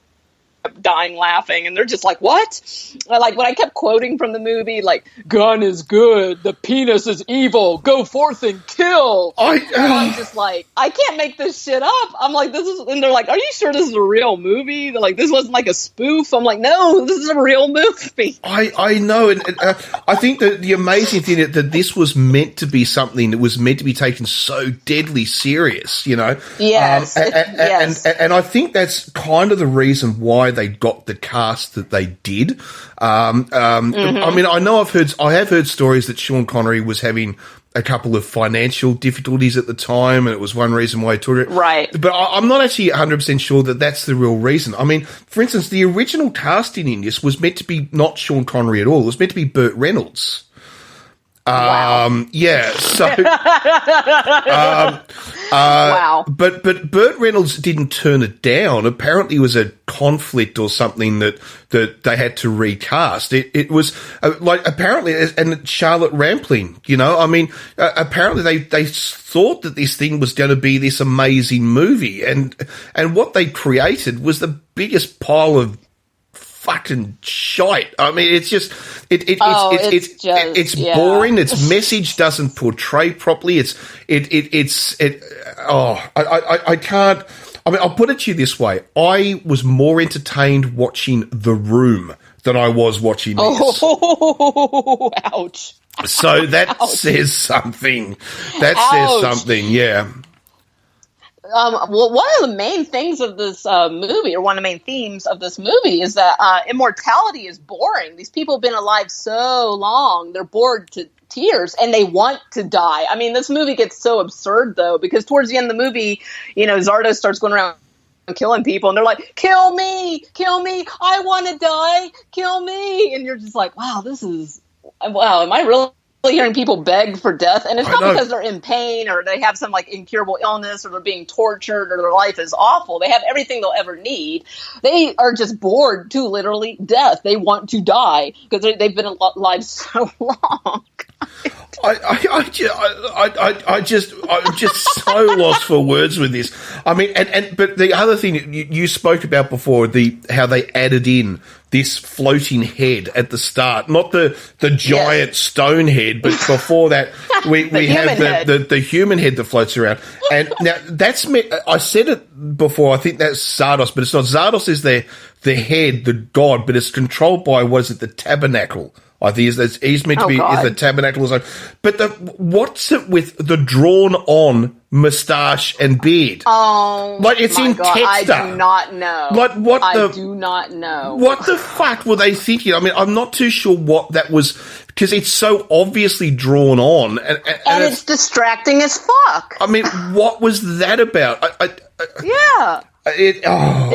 dying laughing, and they're just like, what? Like, when I kept quoting from the movie, like, gun is good, the penis is evil, go forth and kill. I'm just like, I can't make this shit up. I'm like, and they're like, are you sure this is a real movie? They're like, this wasn't like a spoof? I'm like, no, this is a real movie. I know, and I think that the amazing thing that this was meant to be something that was meant to be taken so deadly serious, you know? Yes. Yes. And I think that's kind of the reason why they got the cast that they did. I mean, I have heard stories that Sean Connery was having a couple of financial difficulties at the time, and it was one reason why he took it. Right. But I'm not actually 100% sure that that's the real reason. I mean, for instance, the original casting in this was meant to be not Sean Connery at all. It was meant to be Burt Reynolds. Wow. Yeah, so wow. But Burt Reynolds didn't turn it down. Apparently it was a conflict or something that they had to recast. It was like, apparently, and Charlotte Rampling, you know, I mean, apparently they thought that this thing was going to be this amazing movie, and what they created was the biggest pile of fucking shite. I mean, it's just it's boring. Its message doesn't portray properly. I can't. I mean, I'll put it to you this way: I was more entertained watching The Room than I was watching this. Oh, ouch! So that says something. That says something. Yeah. Well, one of the main things of this movie, or one of the main themes of this movie, is that immortality is boring. These people have been alive so long, they're bored to tears, and they want to die. I mean, this movie gets so absurd, though, because towards the end of the movie, you know, Zardoz starts going around killing people, and they're like, kill me, I want to die, kill me. And you're just like, wow, am I really hearing people beg for death? And it's not because they're in pain or they have some like incurable illness or they're being tortured or their life is awful. They have everything they'll ever need. They are just bored to literally death. They want to die because they've been alive so long. I'm just so lost for words with this. I mean, but the other thing you spoke about before, how they added in this floating head at the start, not the giant stone head, but before that we have the human head that floats around. And now that's I said it before. I think that's Zardoz, but it's not. Zardoz is the head, the god, but it's controlled by the tabernacle. I think he's meant to be is the tabernacle or something. But what's it with the drawn-on moustache and beard? Oh, like it's in texture. I do not know. Like I do not know. What the fuck were they thinking? I mean, I'm not too sure what that was, because it's so obviously drawn on, and it's distracting as fuck. I mean, what was that about? Yeah. No,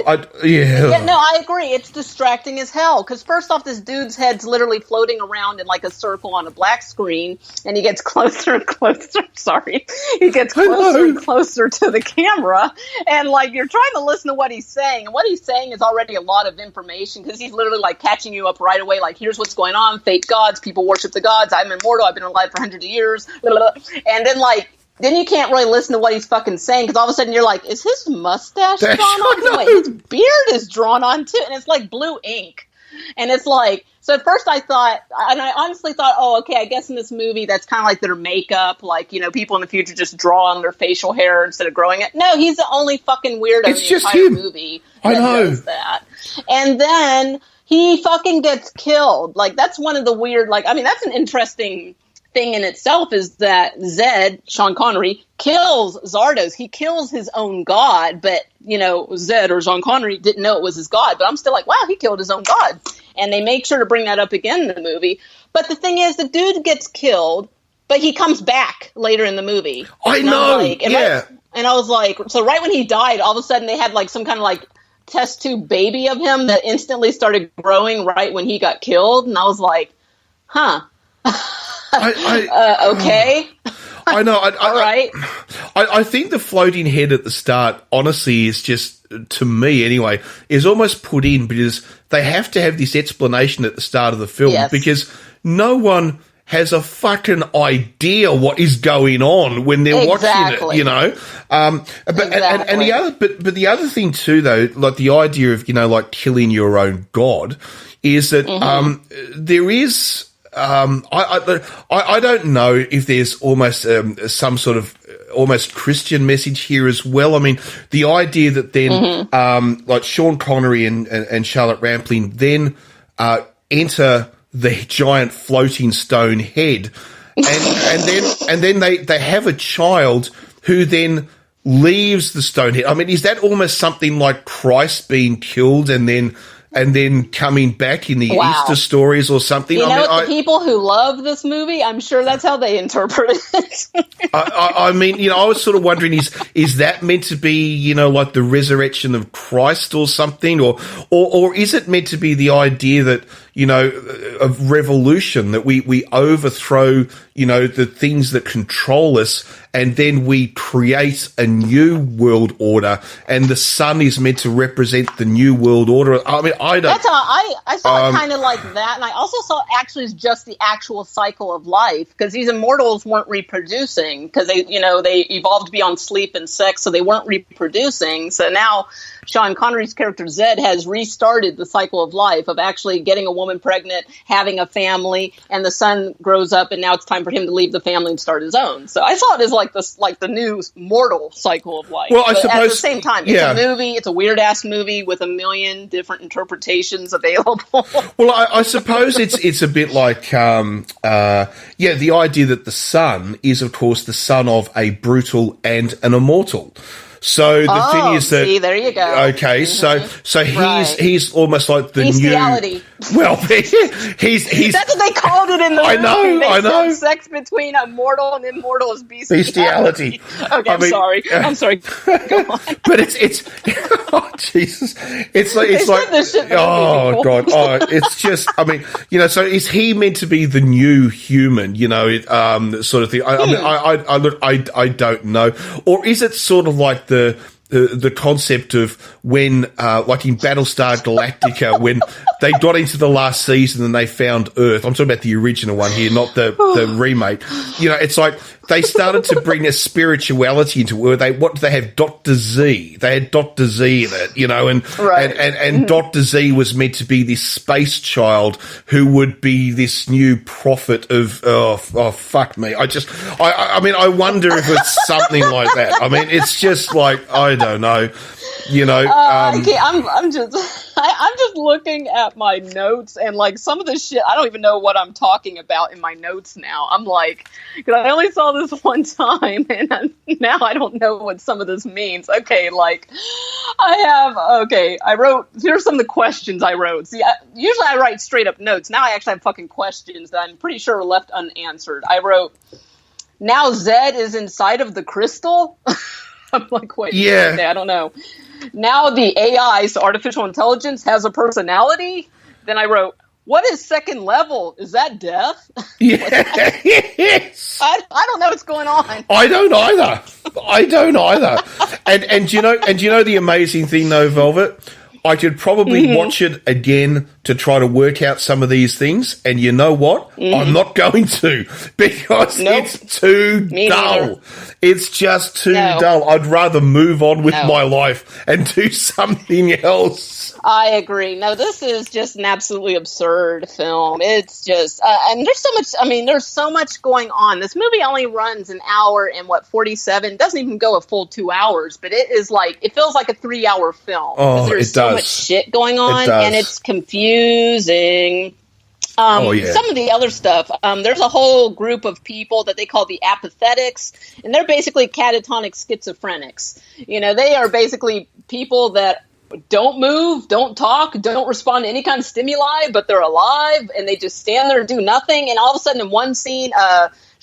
I agree. It's distracting as hell. Because first off, this dude's head's literally floating around in like a circle on a black screen, and he gets closer and closer. Sorry, he gets closer and closer to the camera, and like you're trying to listen to what he's saying, and what he's saying is already a lot of information because he's literally like catching you up right away. Like, here's what's going on: fake gods, people worship the gods. I'm immortal. I've been alive for hundreds of years, and then you can't really listen to what he's fucking saying because all of a sudden you're like, is his mustache drawn on? Wait, his beard is drawn on too, and it's like blue ink. And it's like, so at first I honestly thought, oh, okay, I guess in this movie that's kind of like their makeup, like, you know, people in the future just draw on their facial hair instead of growing it. No, he's the only fucking weirdo in the entire movie that does that. And then he fucking gets killed. Like, that's one of the weird, like, I mean, that's an interesting thing in itself, is that Zed, Sean Connery, kills Zardoz. He kills his own god, but, you know, Zed or Sean Connery didn't know it was his god. But I'm still like, wow, he killed his own god. And they make sure to bring that up again in the movie. But the thing is, the dude gets killed, but he comes back later in the movie. I know, yeah. And I was like, so right when he died, all of a sudden they had like some kind of like test tube baby of him that instantly started growing right when he got killed. And I was like, huh. Okay. I know. All right. I think the floating head at the start, honestly, is just, to me anyway, is almost put in because they have to have this explanation at the start of the film because no one has a fucking idea what is going on when they're watching it, you know. But the other thing too, though, like the idea of, you know, like killing your own god, is that there is. I don't know if there's almost some sort of almost Christian message here as well. I mean, the idea that then like Sean Connery and Charlotte Rampling then enter the giant floating stone head, and then they have a child who then leaves the stone head. I mean, is that almost something like Christ being killed and then coming back in the Easter stories or something? You know, the people who love this movie, I'm sure that's how they interpret it. I mean, you know, I was sort of wondering, is that meant to be, you know, like the resurrection of Christ or something? Or is it meant to be the idea that, you know, of revolution, that we overthrow, you know, the things that control us, and then we create a new world order, and the sun is meant to represent the new world order? I mean, I don't... That's how I saw it kind of like that, and I also saw it actually as just the actual cycle of life, because these immortals weren't reproducing, because they evolved beyond sleep and sex, so they weren't reproducing. So now Sean Connery's character Zed has restarted the cycle of life of actually getting a woman pregnant, having a family, and the son grows up, and now it's time for him to leave the family and start his own. So I saw it as like this, like the new mortal cycle of life. Well, I suppose at the same time, it's a movie. It's a weird ass movie with a million different interpretations available. Well, I suppose it's a bit like the idea that the son is, of course, the son of a brutal and an immortal. So the thing is that, see, there you go. Okay, so he's almost like the bestiality. Well, he's that's what they called it in the movie. I know. Sex between a mortal and immortal is bestiality. Okay, I'm sorry. Go on. But it's oh Jesus, it's like oh God, it's just, I mean, you know, so is he meant to be the new human? You know, sort of thing. I don't know, or is it sort of like the concept of when, like in Battlestar Galactica, when they got into the last season and they found Earth. I'm talking about the original one here, not the remake. You know, it's like they started to bring a spirituality into it. What did they have? Dr. Z. They had Dr. Z in it, you know, and Dr. Z was meant to be this space child who would be this new prophet of, oh fuck me. I mean, I wonder if it's something like that. I mean, it's just like, I don't know. You know, okay, I'm just looking at my notes, and like some of the shit, I don't even know what I'm talking about in my notes now. I'm like, because I only saw this one time, and now I don't know what some of this means. Okay, like I wrote, here's some of the questions I wrote. See, usually I write straight up notes. Now I actually have fucking questions that I'm pretty sure are left unanswered. I wrote, now Zed is inside of the crystal? I'm like, wait, okay, I don't know. Now the AI, so artificial intelligence, has a personality? Then I wrote, what is second level? Is that death? Yes. I don't know what's going on. I don't either. And you know the amazing thing though, Velvet? I could probably watch it again to try to work out some of these things, and you know what? I'm not going to, because it's too dull. Neither. It's just too dull. I'd rather move on with my life and do something else. I agree. No, this is just an absolutely absurd film. It's just, and there's so much going on. This movie only runs an hour and 47, it doesn't even go a full 2 hours, but it feels like a 3-hour film. Oh, there's so much shit going on, and it's confusing. Some of the other stuff, there's a whole group of people that they call the apathetics, and they're basically catatonic schizophrenics. You know, they are basically people that don't move, don't talk, don't respond to any kind of stimuli, but they're alive, and they just stand there and do nothing. And all of a sudden in one scene,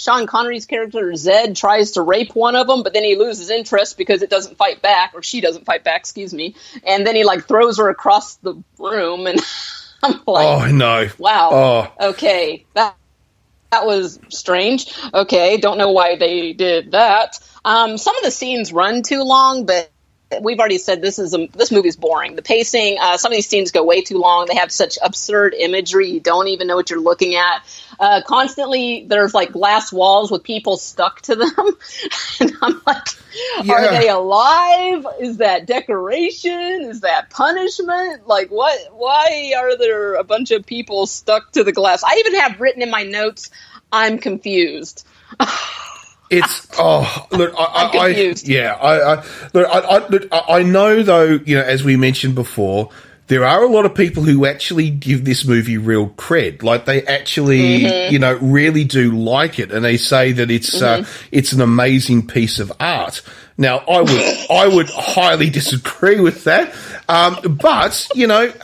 Sean Connery's character, Zed, tries to rape one of them, but then he loses interest because it doesn't fight back, or she doesn't fight back, excuse me. And then he, like, throws her across the room, and I'm like, oh, no. Wow. Oh. Okay. That was strange. Okay. Don't know why they did that. Some of the scenes run too long, but we've already said this movie's boring. The pacing, some of these scenes go way too long. They have such absurd imagery. You don't even know what you're looking at. Constantly, there's like glass walls with people stuck to them. And I'm like, Are they alive? Is that decoration? Is that punishment? Like, what? Why are there a bunch of people stuck to the glass? I even have written in my notes, I'm confused. It's look, I'm confused. I know though, as we mentioned before, there are a lot of people who actually give this movie real cred. Like they actually, really do like it, and they say that it's an amazing piece of art. Now, I would highly disagree with that. But,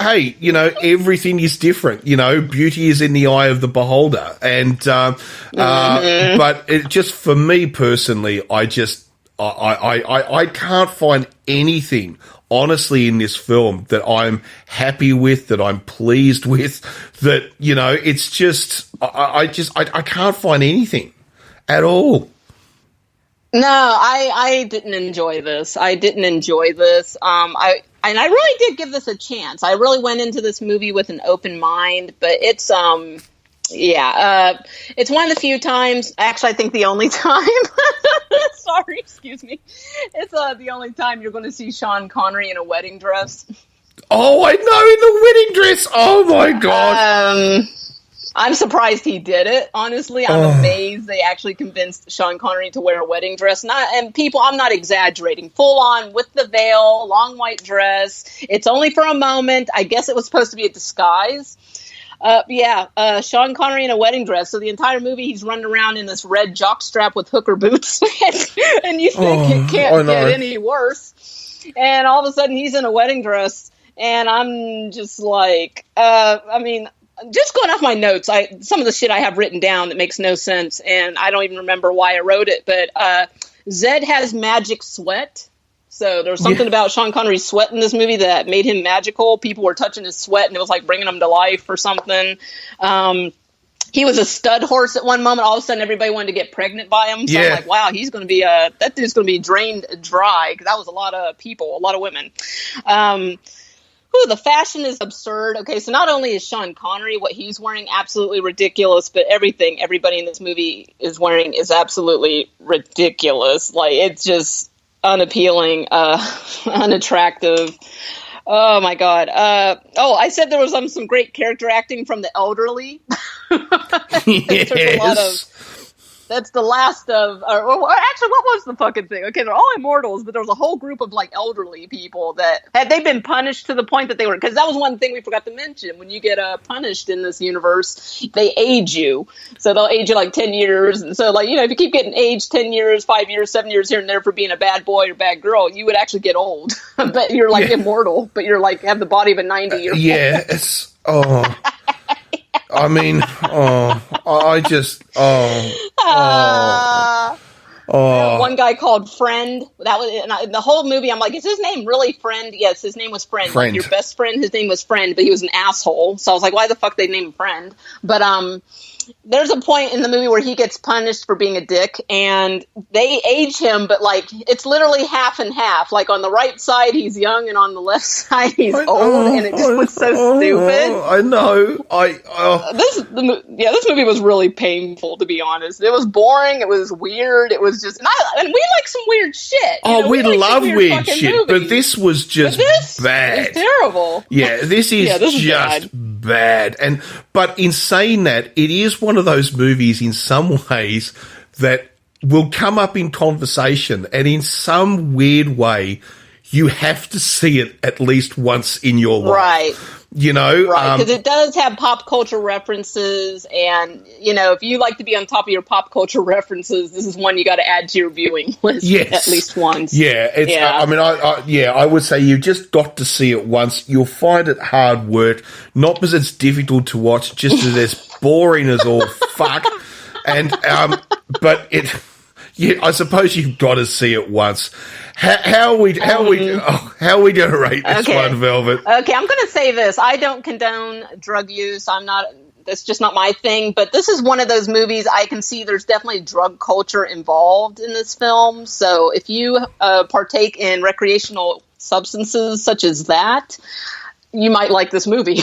hey, everything is different. Beauty is in the eye of the beholder. And, but it just, for me personally, I can't find anything, honestly, in this film that I'm happy with, that I'm pleased with, that, it's just, I can't find anything at all. No, I didn't enjoy this. I really did give this a chance. I really went into this movie with an open mind, but it's it's one of the few times, actually I think the only time, sorry, excuse me, it's the only time you're going to see Sean Connery in a wedding dress. Oh, I know, in the wedding dress. Oh my God. I'm surprised he did it, honestly. I'm amazed they actually convinced Sean Connery to wear a wedding dress. I'm not exaggerating. Full on, with the veil, long white dress. It's only for a moment. I guess it was supposed to be a disguise. Sean Connery in a wedding dress. So the entire movie, he's running around in this red jockstrap with hooker boots. And you think it can't get any worse. And all of a sudden, he's in a wedding dress. And I'm just like, just going off my notes, some of the shit I have written down that makes no sense, and I don't even remember why I wrote it, but Zed has magic sweat. So there was something about Sean Connery's sweat in this movie that made him magical. People were touching his sweat, and it was like bringing him to life or something. He was a stud horse at one moment. All of a sudden, everybody wanted to get pregnant by him. So I'm like, wow, he's going to be that dude's going to be drained dry, because that was a lot of people, a lot of women. The fashion is absurd. Okay, so not only is Sean Connery, what he's wearing, absolutely ridiculous, but everybody in this movie is wearing is absolutely ridiculous. Like, it's just unappealing, unattractive. Oh, my God. I said there was some great character acting from the elderly. Yes. That's the last of, or actually, what was the fucking thing? Okay, they're all immortals, but there was a whole group of, like, elderly people that, had they been punished to the point that they were, because that was one thing we forgot to mention. When you get punished in this universe, they age you. So they'll age you, like, 10 years. And so, like, if you keep getting aged 10 years, 5 years, 7 years here and there for being a bad boy or bad girl, you would actually get old. But you're, like, immortal, but you're, like, have the body of a 90-year-old. Yeah, it's, one guy called Friend. That was the whole movie. I'm like, is his name really Friend? Yes, his name was Friend. Like your best friend, his name was Friend, but he was an asshole. So I was like, why the fuck they name him Friend? But there's a point in the movie where he gets punished for being a dick, and they age him, but like it's literally half and half. Like on the right side he's young, and on the left side he's old, and it just looks so stupid. I know. This movie was really painful, to be honest. It was boring. It was weird. It was just, and we like some weird shit. We love weird shit, movies. But this was just bad. It's terrible. Yeah, this is just bad. But in saying that, it is one of those movies in some ways that will come up in conversation, and in some weird way you have to see it at least once in your life. Right. Because it does have pop culture references, and if you like to be on top of your pop culture references, this is one you got to add to your viewing list at least once. I would say you just got to see it once. You'll find it hard work, not because it's difficult to watch, just because it's boring as all fuck. And but it. Yeah, I suppose you've got to see it once. How are we going to rate this one, Velvet? Okay, I'm going to say this. I don't condone drug use. That's just not my thing. But this is one of those movies I can see there's definitely drug culture involved in this film. So if you partake in recreational substances such as that, you might like this movie.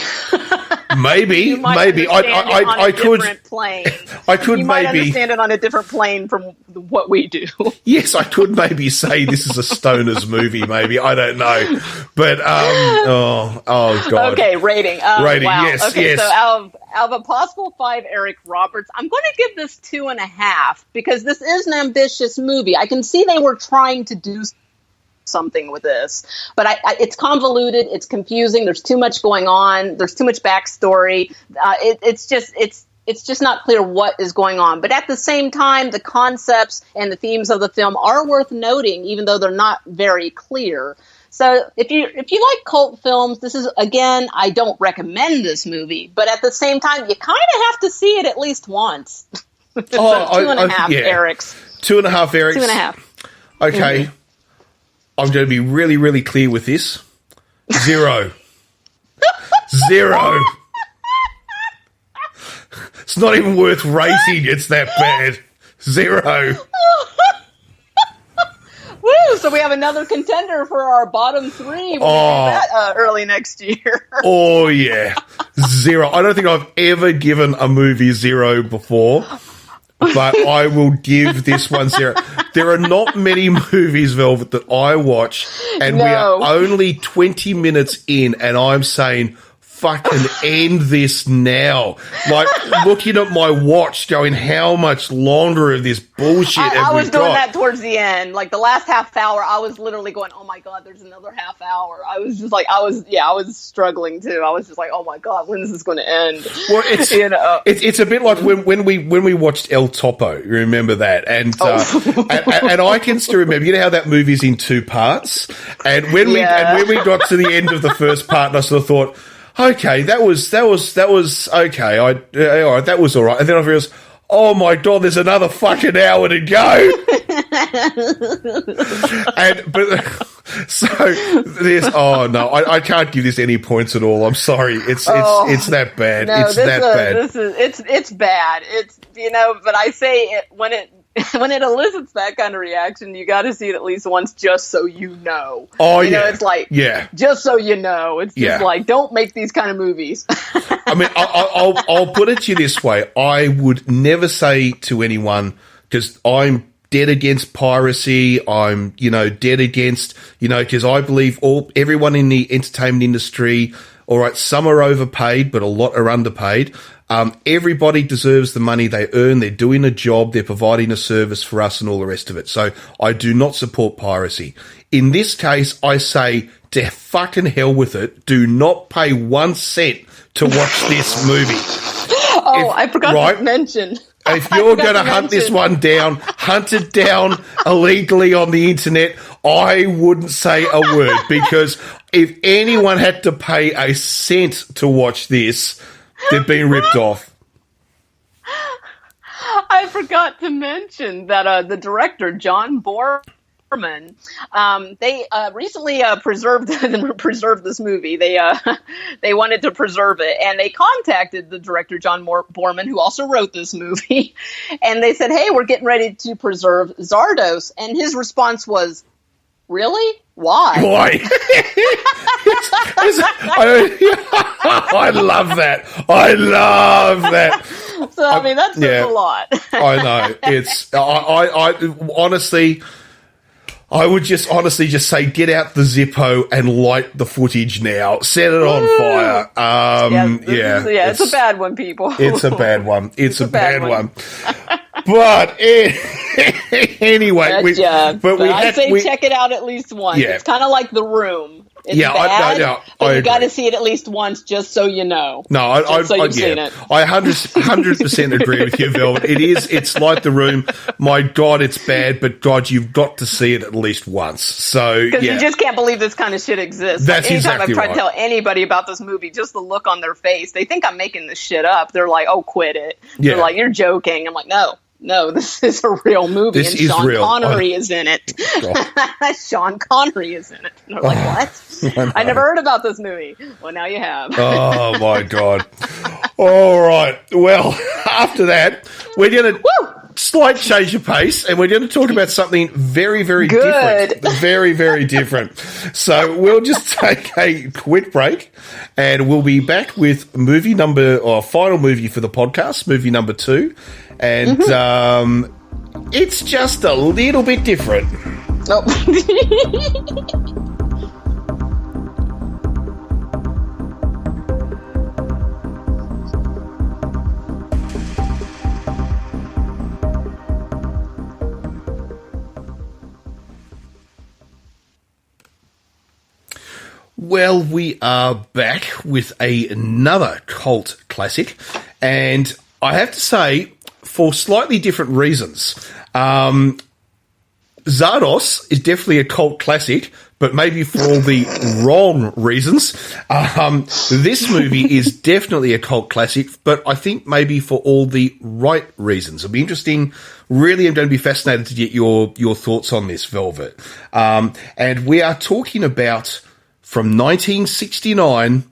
Maybe I could. Plane. I could you might understand it on a different plane from what we do. Yes, I could maybe say this is a stoner's movie. Maybe I don't know, but oh god. Okay, rating. Rating. Wow. Yes. Okay, yes. so out of a possible 5 Eric Roberts, I'm going to give this 2.5 because this is an ambitious movie. I can see they were trying to do something with this, but it's convoluted, it's confusing, there's too much going on, there's too much backstory, it's just not clear what is going on. But at the same time, the concepts and the themes of the film are worth noting, even though they're not very clear. So if you like cult films, this is, again, I don't recommend this movie, but at the same time, you kind of have to see it at least once. So 2.5 Erics. 2.5 Erics. 2.5. Okay. Mm-hmm. I'm going to be really, really clear with this. 0. 0. It's not even worth rating. It's that bad. 0. Woo! So we have another contender for our bottom 3. We'll do that early next year. Oh, yeah. 0. I don't think I've ever given a movie 0 before. But I will give this one 0. There are not many movies, Velvet, that I watch, and we are only 20 minutes in, and I'm saying, fucking end this now. Like, looking at my watch, going, how much longer of this bullshit have we got? I was doing that towards the end. Like, the last half hour, I was literally going, oh my God, there's another half hour. I was just like, I was struggling too. I was just like, oh my God, when is this going to end? Well, it's a bit like when we watched El Topo. You remember that? And and I can still remember. You know how that movie's in 2 parts, and when we got to the end of the first part, and I sort of thought, okay, that was okay. All right, that was all right. And then I realized, oh my God, there's another fucking hour to go. So there's I can't give this any points at all. I'm sorry. It's that bad. No, it's that bad. It's bad. It's but I say it when it elicits that kind of reaction, you got to see it at least once, just so you know. Oh, it's like, just so you know, it's just like, don't make these kind of movies. I mean, I'll put it to you this way: I would never say to anyone, because I'm dead against piracy. I'm dead against because I believe everyone in the entertainment industry. All right, some are overpaid, but a lot are underpaid. Everybody deserves the money they earn. They're doing a job. They're providing a service for us and all the rest of it. So I do not support piracy. In this case, I say to fucking hell with it. Do not pay 1 cent to watch this movie. I forgot to mention. If you're going to hunt this one down, hunt it down illegally on the internet, I wouldn't say a word, because if anyone had to pay a cent to watch this, they've been ripped off. I forgot to mention that the director, John Boorman, they recently preserved this movie. They wanted to preserve it, and they contacted the director, John Boorman, who also wrote this movie, and they said, "Hey, we're getting ready to preserve Zardoz," and his response was, "Really? Why?" I love that. I love that. So I mean, that's a lot. I know. It's I honestly, I would just honestly just say, get out the Zippo and light the footage now. Set it on fire. It's a bad one, people. It's a bad one. It's a bad one. But anyway, I say check it out at least once. Yeah. It's kind of like The Room. It's bad, but you got to see it at least once just so you know. No, seen it. I 100% agree with you, Velvet. It's like The Room. My God, it's bad, but God, you've got to see it at least once. So, because you just can't believe this kind of shit exists. That's exactly Anytime I've tried to tell anybody about this movie, just the look on their face, they think I'm making this shit up. They're like, "Oh, quit it." Yeah. They're like, "You're joking." I'm like, No, this is a real movie, and Sean Connery is in it. Sean Connery is in it. And they're like, what? I never heard about this movie. Well, now you have. Oh, my God. All right. Well, after that, we're going to slight change of pace, and we're going to talk about something very, very different. Very, very different. So we'll just take a quick break, and we'll be back with final movie for the podcast, movie number 2. And it's just a little bit different. Nope. Well, we are back with another cult classic, and I have to say, for slightly different reasons. Zardoz is definitely a cult classic, but maybe for all the wrong reasons. This movie is definitely a cult classic, but I think maybe for all the right reasons. It'll be interesting. Really, I'm going to be fascinated to get your thoughts on this, Velvet. And we are talking about, from 1969,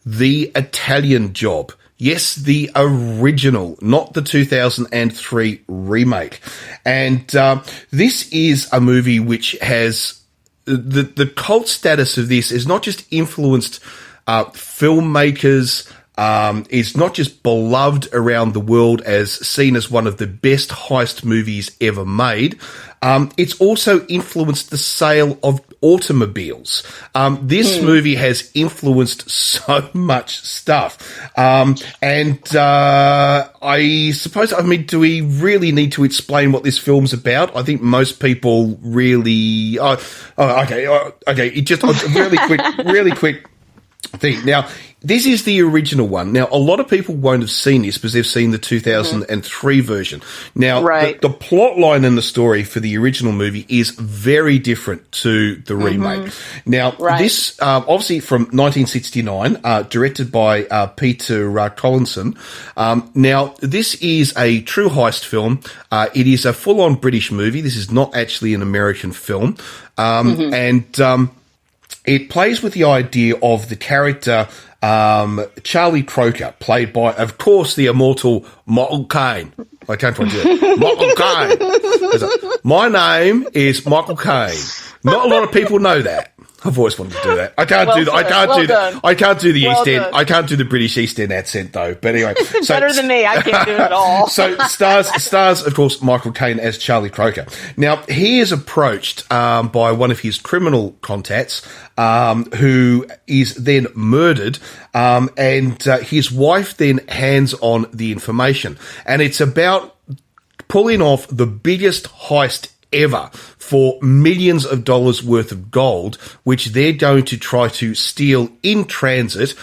The Italian Job. Yes, the original, not the 2003 remake. And this is a movie which has the cult status of this is not just influenced filmmakers, is not just beloved around the world as seen as one of the best heist movies ever made. It's also influenced the sale of automobiles. This movie has influenced so much stuff. I suppose, do we really need to explain what this film's about? I think most people really... Okay. Just a really quick thing. Now, this is the original one. Now, a lot of people won't have seen this because they've seen the 2003 version. Now, the plot line in the story for the original movie is very different to the remake. Now, this, obviously from 1969, directed by Peter Collinson. Now, this is a true heist film. It is a full-on British movie. This is not actually an American film. It plays with the idea of the character Charlie Croker, played by, of course, the immortal Michael Caine. I can't try to do it. Michael Caine. My name is Michael Caine. Not a lot of people know that. I've always wanted to do that. I can't do that. I can't do the East End. I can't do the British East End accent though. But anyway, better than me. I can't do it at all. So stars, of course, Michael Caine as Charlie Croker. Now he is approached by one of his criminal contacts, who is then murdered, and his wife then hands on the information, and it's about pulling off the biggest heist ever for millions of dollars worth of gold, which they're going to try to steal in transit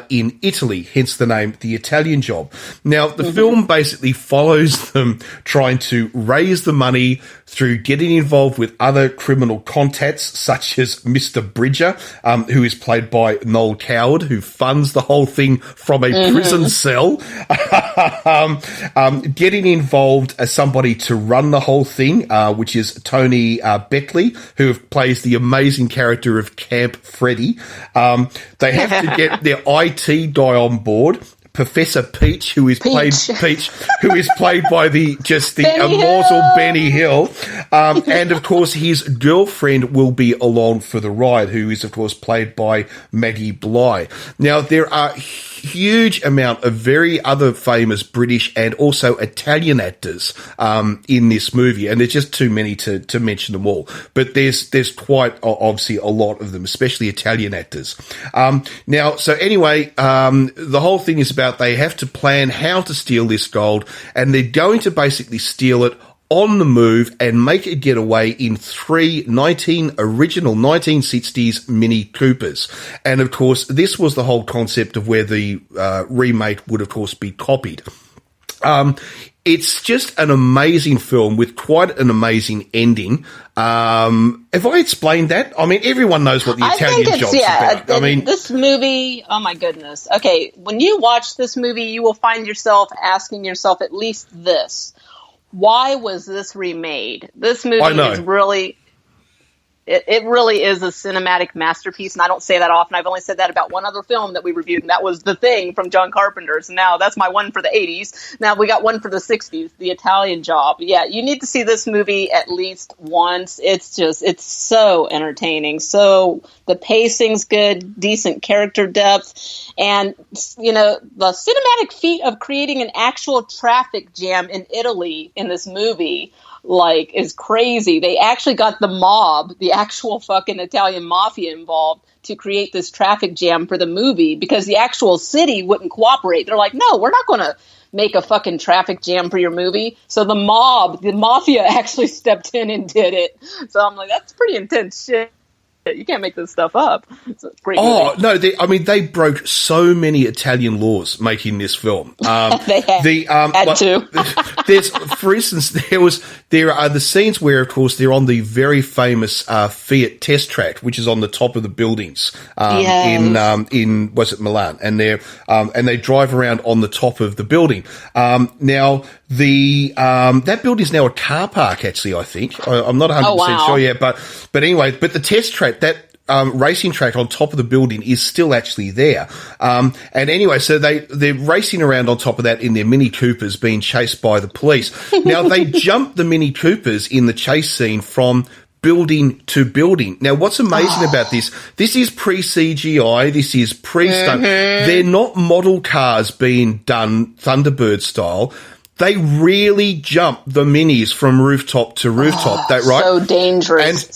in Italy, hence the name The Italian Job. Now, the film basically follows them trying to raise the money through getting involved with other criminal contacts, such as Mr. Bridger, who is played by Noel Coward, who funds the whole thing from a prison cell, getting involved as somebody to run the whole thing, which is Tony Beckley, who plays the amazing character of Camp Freddy. They have to get their IT guy on board, Professor Peach, who is played by the immortal Benny Hill, and of course his girlfriend will be along for the ride, who is of course played by Maggie Bly. Now there are huge amount of very other famous British and also Italian actors in this movie, and there's just too many to mention them all. But there's quite obviously a lot of them, especially Italian actors. Now, so anyway, the whole thing is about they have to plan how to steal this gold, and they're going to basically steal it on the move and make a getaway in three original 1960s Mini Coopers. And of course, this was the whole concept of where the remake would, of course, be copied. It's just an amazing film with quite an amazing ending. Have I explained that? I mean, everyone knows what the Italian Job's about. I mean, this movie, oh my goodness. Okay, when you watch this movie, you will find yourself asking yourself at least this. Why was this remade? This movie is really... It really is a cinematic masterpiece, and I don't say that often. I've only said that about one other film that we reviewed, and that was The Thing from John Carpenter. So now that's my one for the 80s. Now we got one for the 60s, The Italian Job. Yeah, you need to see this movie at least once. It's so entertaining. So the pacing's good, decent character depth, and, you know, the cinematic feat of creating an actual traffic jam in Italy in this movie, like, is crazy. They actually got the mob, the actual fucking Italian mafia involved to create this traffic jam for the movie because the actual city wouldn't cooperate. They're like, no, we're not going to make a fucking traffic jam for your movie. So the mafia actually stepped in and did it. So I'm like, that's pretty intense shit. You can't make this stuff up. It's a great movie. No, they broke so many Italian laws making this film. They had to. There's, for instance, there are the scenes where, of course, they're on the very famous Fiat test track, which is on the top of the buildings in was it Milan, and they drive around on the top of the building. Now that building is now a car park. Actually, I think I'm not 100% sure yet, but anyway, but the test track, that racing track on top of the building is still actually there. And anyway, so they're racing around on top of that in their Mini Coopers being chased by the police. Now, they jump the Mini Coopers in the chase scene from building to building. Now, what's amazing about this is pre-CGI, this is pre-stunt. They're not model cars being done Thunderbird style. They really jump the minis from rooftop to rooftop. That right? So dangerous.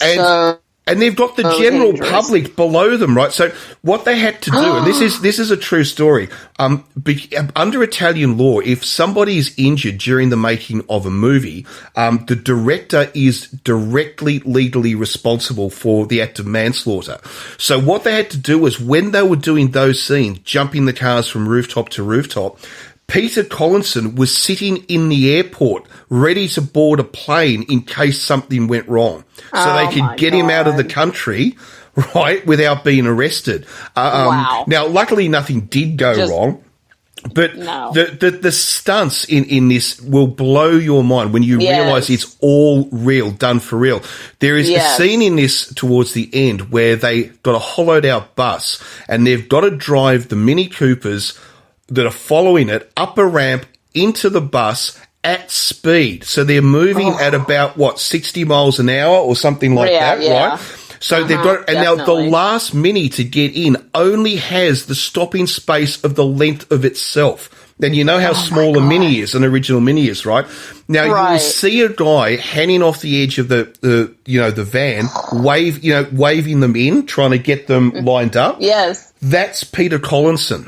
And they've got the general public below them, right? So what they had to do, and this is a true story. Under Italian law, if somebody is injured during the making of a movie, the director is directly legally responsible for the act of manslaughter. So what they had to do was, when they were doing those scenes, jumping the cars from rooftop to rooftop, Peter Collinson was sitting in the airport ready to board a plane in case something went wrong. So they could get him out of the country, right, without being arrested. Wow. Now, luckily, nothing did go wrong. But the stunts in this will blow your mind when you realise it's all real, done for real. There is a scene in this towards the end where they got a hollowed out bus and they've got to drive the Mini Coopers that are following it up a ramp into the bus at speed. So they're moving at about, 60 miles an hour or something like that, right? So they've got, and now the last Mini to get in only has the stopping space of the length of itself. Then you know how small a Mini is, an original Mini is, right? Now you will see a guy hanging off the edge of the van, waving them in, trying to get them lined up. Yes. That's Peter Collinson.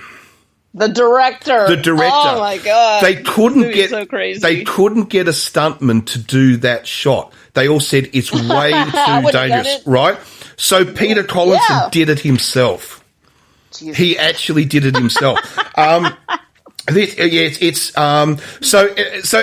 The director. Oh my god. They couldn't get so crazy. They couldn't get a stuntman to do that shot. They all said it's way too dangerous, right? So Peter Collinson did it himself. Jesus. He actually did it himself. So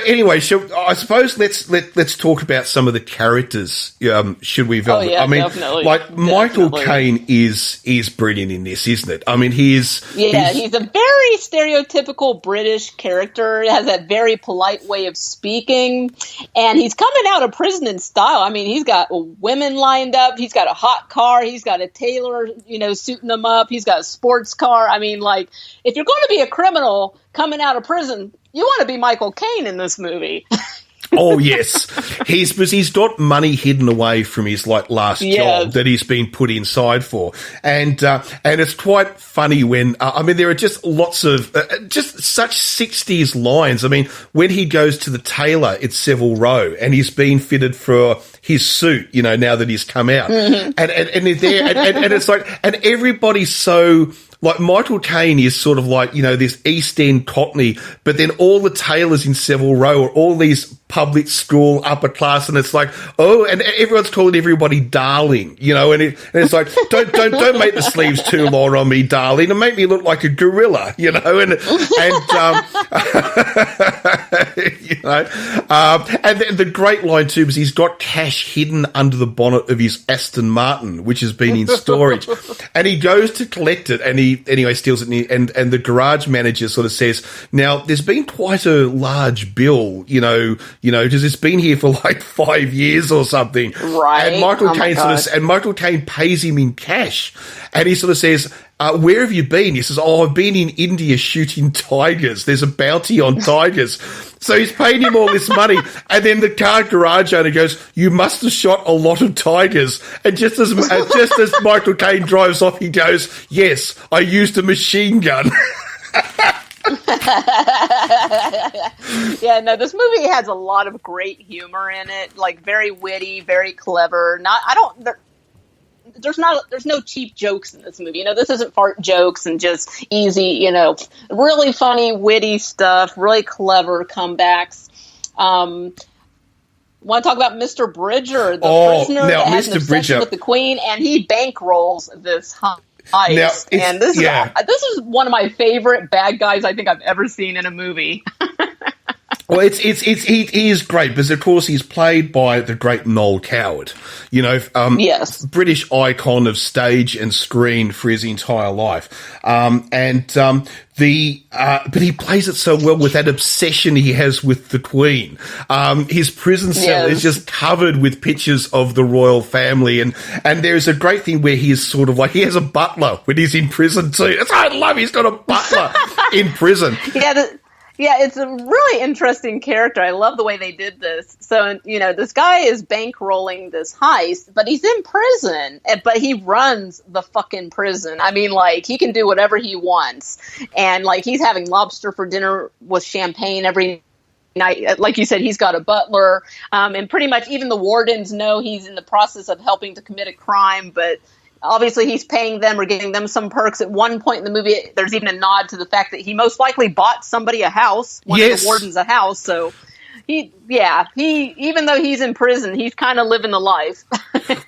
anyway, I suppose let's talk about some of the characters. Should we, Velvet? Definitely. Michael Caine is brilliant in this, isn't it? I mean, he's a very stereotypical British character. He has that very polite way of speaking, and he's coming out of prison in style. I mean, he's got women lined up. He's got a hot car. He's got a tailor, suiting him up. He's got a sports car. I mean, like, if you're going to be a criminal coming out of prison, you want to be Michael Caine in this movie. Oh yes, he's got money hidden away from his last job that he's been put inside for, and it's quite funny when there are just lots of just such 60s lines. I mean, when he goes to the tailor at Savile Row and he's been fitted for his suit, now that he's come out, and they're there, and it's like, and everybody's so like Michael Caine is sort of like, you know, this East End Cockney, but then all the tailors in Savile Row are all these public school upper class, and it's like, oh, and everyone's calling everybody darling, you know, and it's like, don't make the sleeves too long on me, darling, and make me look like a gorilla, you know, and you know, and the great line too is he's got cash hidden under the bonnet of his Aston Martin, which has been in storage, and he goes to collect it, and he anyway steals it, and the garage manager sort of says, now there's been quite a large bill, you know, because it's been here for like 5 years or something. Right. And Michael Caine pays him in cash. And he sort of says, where have you been? He says, oh, I've been in India shooting tigers. There's a bounty on tigers. So he's paying him all this money. And then the car garage owner goes, you must have shot a lot of tigers. And just as Michael Caine drives off, he goes, yes, I used a machine gun. Yeah, no, this movie has a lot of great humor in it, like very witty, very clever. There's no cheap jokes in this movie. You know, this isn't fart jokes and just easy, you know, really funny, witty stuff, really clever comebacks. Want to talk about Mr. Bridger, the prisoner that has an obsession with the Queen, and he bankrolls this heist. And this is one of my favorite bad guys I think I've ever seen in a movie. Well, he is great because, of course, he's played by the great Noel Coward, you know, yes, British icon of stage and screen for his entire life, but he plays it so well with that obsession he has with the Queen. His prison cell is just covered with pictures of the royal family, and there's a great thing where he is sort of like, he has a butler when he's in prison too. That's what I love. He's got a butler in prison. Yeah, it's a really interesting character. I love the way they did this. So, you know, this guy is bankrolling this heist, but he's in prison, but he runs the fucking prison. I mean, like, he can do whatever he wants. And, like, he's having lobster for dinner with champagne every night. Like you said, he's got a butler. And pretty much even the wardens know he's in the process of helping to commit a crime, but obviously, he's paying them or giving them some perks. At one point in the movie, there's even a nod to the fact that he most likely bought somebody a house, one of the wardens a house. So, he even though he's in prison, he's kind of living the life.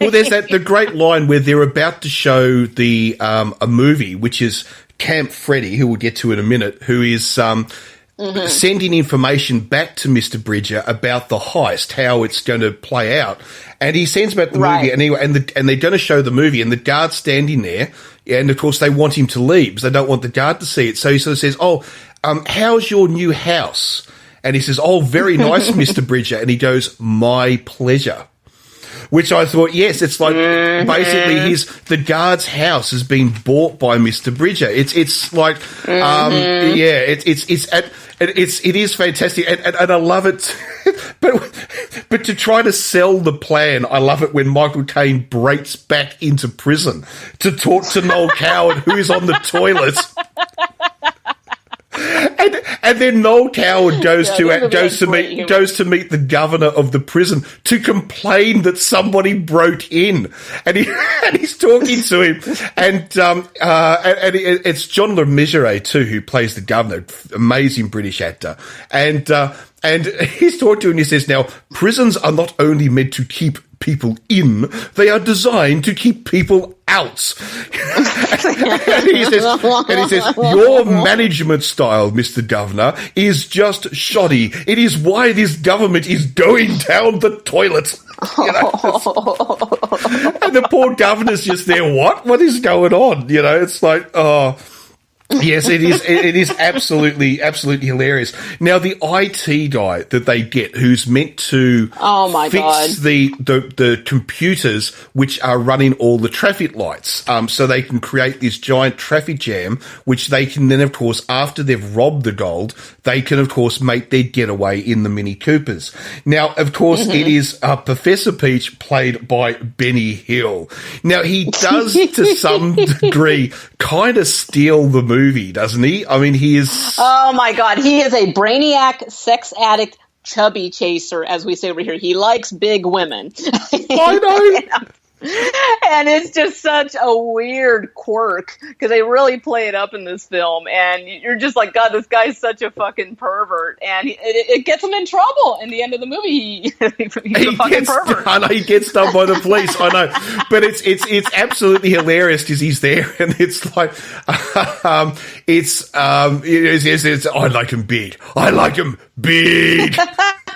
Well, there's the great line where they're about to show a movie, which is Camp Freddy, who we'll get to in a minute, who is sending information back to Mr. Bridger about the heist, how it's going to play out. And he sends back the movie, and they're going to show the movie, and the guard's standing there, and of course they want him to leave because they don't want the guard to see it. So he sort of says, how's your new house? And he says, oh, very nice, Mr. Bridger. And he goes, my pleasure. Which I thought, yes, it's like basically the guard's house has been bought by Mr. Bridger. It's like, it is fantastic, and I love it. But to try to sell the plan, I love it when Michael Caine breaks back into prison to talk to Noel Coward, who is on the toilet. And then Noel Coward goes to meet the governor of the prison to complain that somebody broke in, and he's talking to him, and it's John Le Mesurier too who plays the governor, amazing British actor, and he's talking to him and he says, now prisons are not only meant to keep people in, they are designed to keep people out. and he says, your management style, Mr. Governor, is just shoddy. It is why this government is going down the toilet. You know, and the poor governor's just there. What is going on? You know, it's like, oh. Yes, it is. It is absolutely hilarious. Now, the IT guy that they get, who's meant to fix the computers which are running all the traffic lights, so they can create this giant traffic jam, which they can then, of course, after they've robbed the gold, they can, of course, make their getaway in the Mini Coopers. Now, of course, it is Professor Peach, played by Benny Hill. Now, he does, to some degree, kind of steal the movie, doesn't he? I mean, he is... Oh, my God. He is a brainiac, sex addict, chubby chaser, as we say over here. He likes big women. I know. And it's just such a weird quirk because they really play it up in this film, and you're just like, God, this guy's such a fucking pervert, and it gets him in trouble. In the end of the movie, he's a fucking pervert. I know he gets done by the police. I know, but it's absolutely hilarious because he's there, and it's like, it's I like him big. I like him big.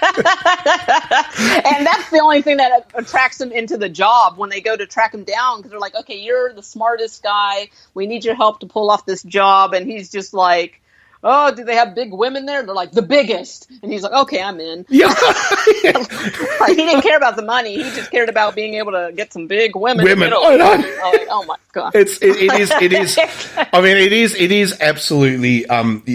And that's the only thing that attracts him into the job when they go to track him down, because they're like, okay, you're the smartest guy, we need your help to pull off this job. And he's just like, oh, do they have big women there? And they're like, the biggest. And he's like, okay, I'm in. Yeah. Like, he didn't care about the money, he just cared about being able to get some big women. I know. Like, oh my God. It is I mean, it is absolutely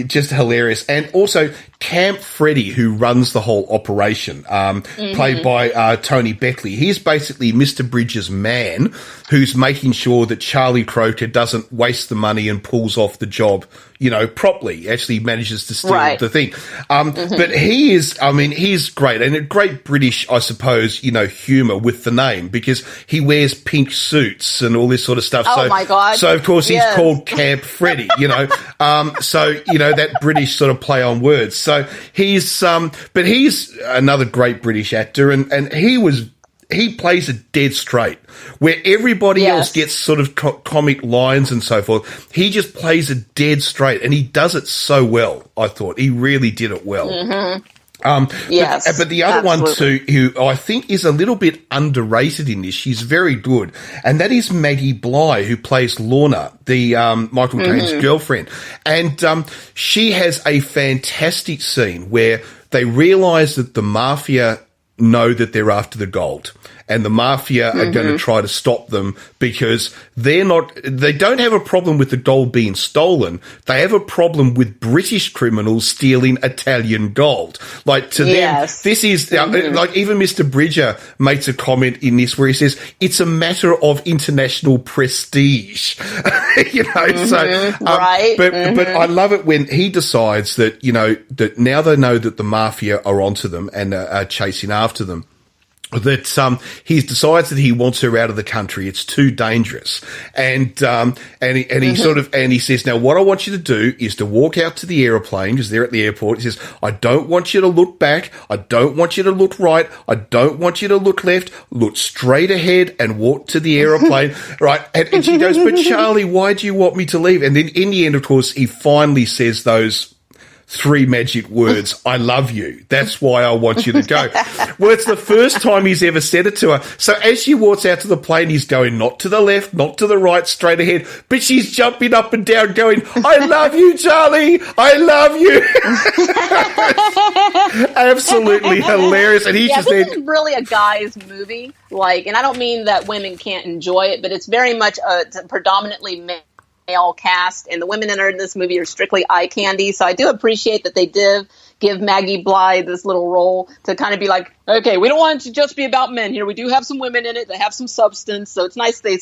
just hilarious. And also Camp Freddy, who runs the whole operation, played by Tony Beckley. He's basically Mr. Bridges' man who's making sure that Charlie Croker doesn't waste the money and pulls off the job, properly, actually manages to steal the thing. But he's great, and a great British, I suppose, humour with the name, because he wears pink suits and all this sort of stuff. Oh, my God. So, of course, he's called Camp Freddy, that British sort of play on words. So he's another great British actor, and he plays it dead straight. Where everybody else gets sort of comic lines and so forth, he just plays it dead straight, and he does it so well. I thought he really did it well. But the other one too, who I think is a little bit underrated in this, she's very good, and that is Maggie Bly, who plays Lorna, the Michael Caine's girlfriend, and she has a fantastic scene where they realise that the mafia know that they're after the gold, and the mafia are going to try to stop them because they don't have a problem with the gold being stolen. They have a problem with British criminals stealing Italian gold. Like, to them, this is, like, even Mr. Bridger makes a comment in this where he says, it's a matter of international prestige. But I love it when he decides that, that now they know that the mafia are onto them and are chasing after them, that he decides that he wants her out of the country. It's too dangerous. And he says, now what I want you to do is to walk out to the aeroplane, because they're at the airport. He says, I don't want you to look back. I don't want you to look right. I don't want you to look left. Look straight ahead and walk to the aeroplane. Right. And she goes, but Charlie, why do you want me to leave? And then in the end, of course, he finally says those 3 magic words, I love you. That's why I want you to go. Well, it's the first time he's ever said it to her. So as she walks out to the plane, he's going not to the left, not to the right, straight ahead. But she's jumping up and down going, I love you, Charlie. I love you. Absolutely hilarious. And he's just this is really a guy's movie. Like, and I don't mean that women can't enjoy it, but it's very much a predominantly male cast, and the women that are in this movie are strictly eye candy. So I do appreciate that they did give Maggie Bly this little role to kind of be like, okay, we don't want it to just be about men here. We do have some women in it that have some substance. So it's nice they,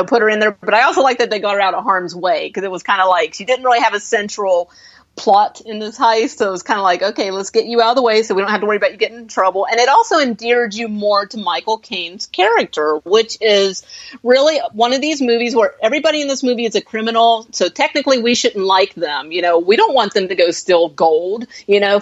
put her in there. But I also like that they got her out of harm's way, because it was kind of like she didn't really have a central plot in this heist, so it was kind of like, okay, let's get you out of the way so we don't have to worry about you getting in trouble. And it also endeared you more to Michael Caine's character, which is really one of these movies where everybody in this movie is a criminal, so technically we shouldn't like them. We don't want them to go steal gold,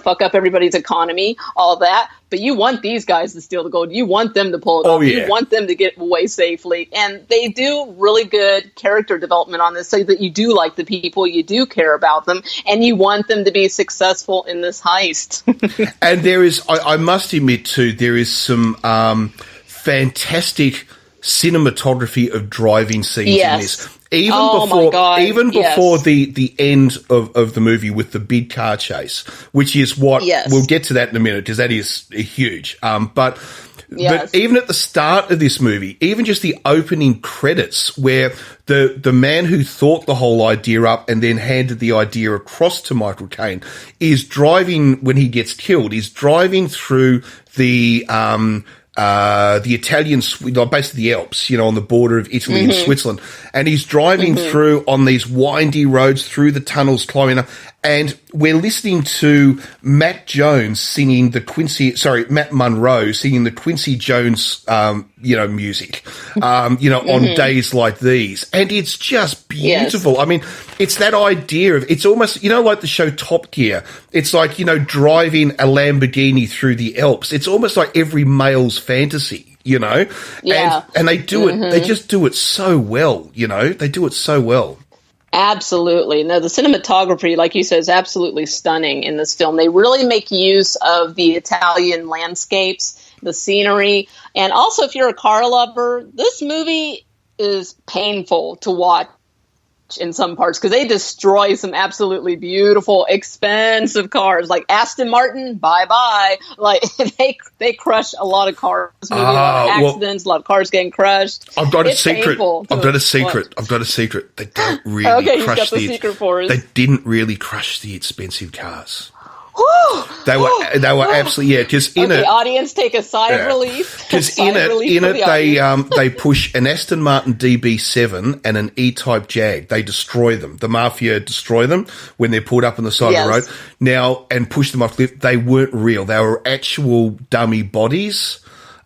fuck up everybody's economy, all that. But you want these guys to steal the gold. You want them to pull it off. You want them to get away safely. And they do really good character development on this, so that you do like the people, you do care about them, and you want them to be successful in this heist. And there is, I must admit too, there is some fantastic cinematography of driving scenes in this. Even before the end of the movie with the big car chase, which is what we'll get to that in a minute, because that is huge. But even at the start of this movie, even just the opening credits, where the man who thought the whole idea up and then handed the idea across to Michael Caine is driving, when he gets killed, is driving through the Italian, basically the Alps, on the border of Italy and Switzerland. And he's driving through on these windy roads, through the tunnels, climbing up. And we're listening to Matt Monroe singing the Quincy Jones, music, on days like these. And it's just beautiful. Yes. I mean, it's that idea of, it's almost, like the show Top Gear. It's like, driving a Lamborghini through the Alps. It's almost like every male's fantasy, Yeah. And they do it, they just do it so well, they do it so well. Absolutely. No, the cinematography, like you said, is absolutely stunning in this film. They really make use of the Italian landscapes, the scenery. And also, if you're a car lover, this movie is painful to watch in some parts because they destroy some absolutely beautiful, expensive cars. Like Aston Martin, bye-bye. Like, they crush a lot of cars. A lot of accidents, a lot of cars getting crushed. I've got a secret. I've got a secret. They don't really crush the secret for us. They didn't really crush the expensive cars. They were absolutely because in it, audience take a sigh of relief because in it they push an Aston Martin DB7 and an E-Type Jag. They destroy them. The mafia destroy them when they're pulled up on the side of the road now and push them off cliff. They weren't real. They were actual dummy bodies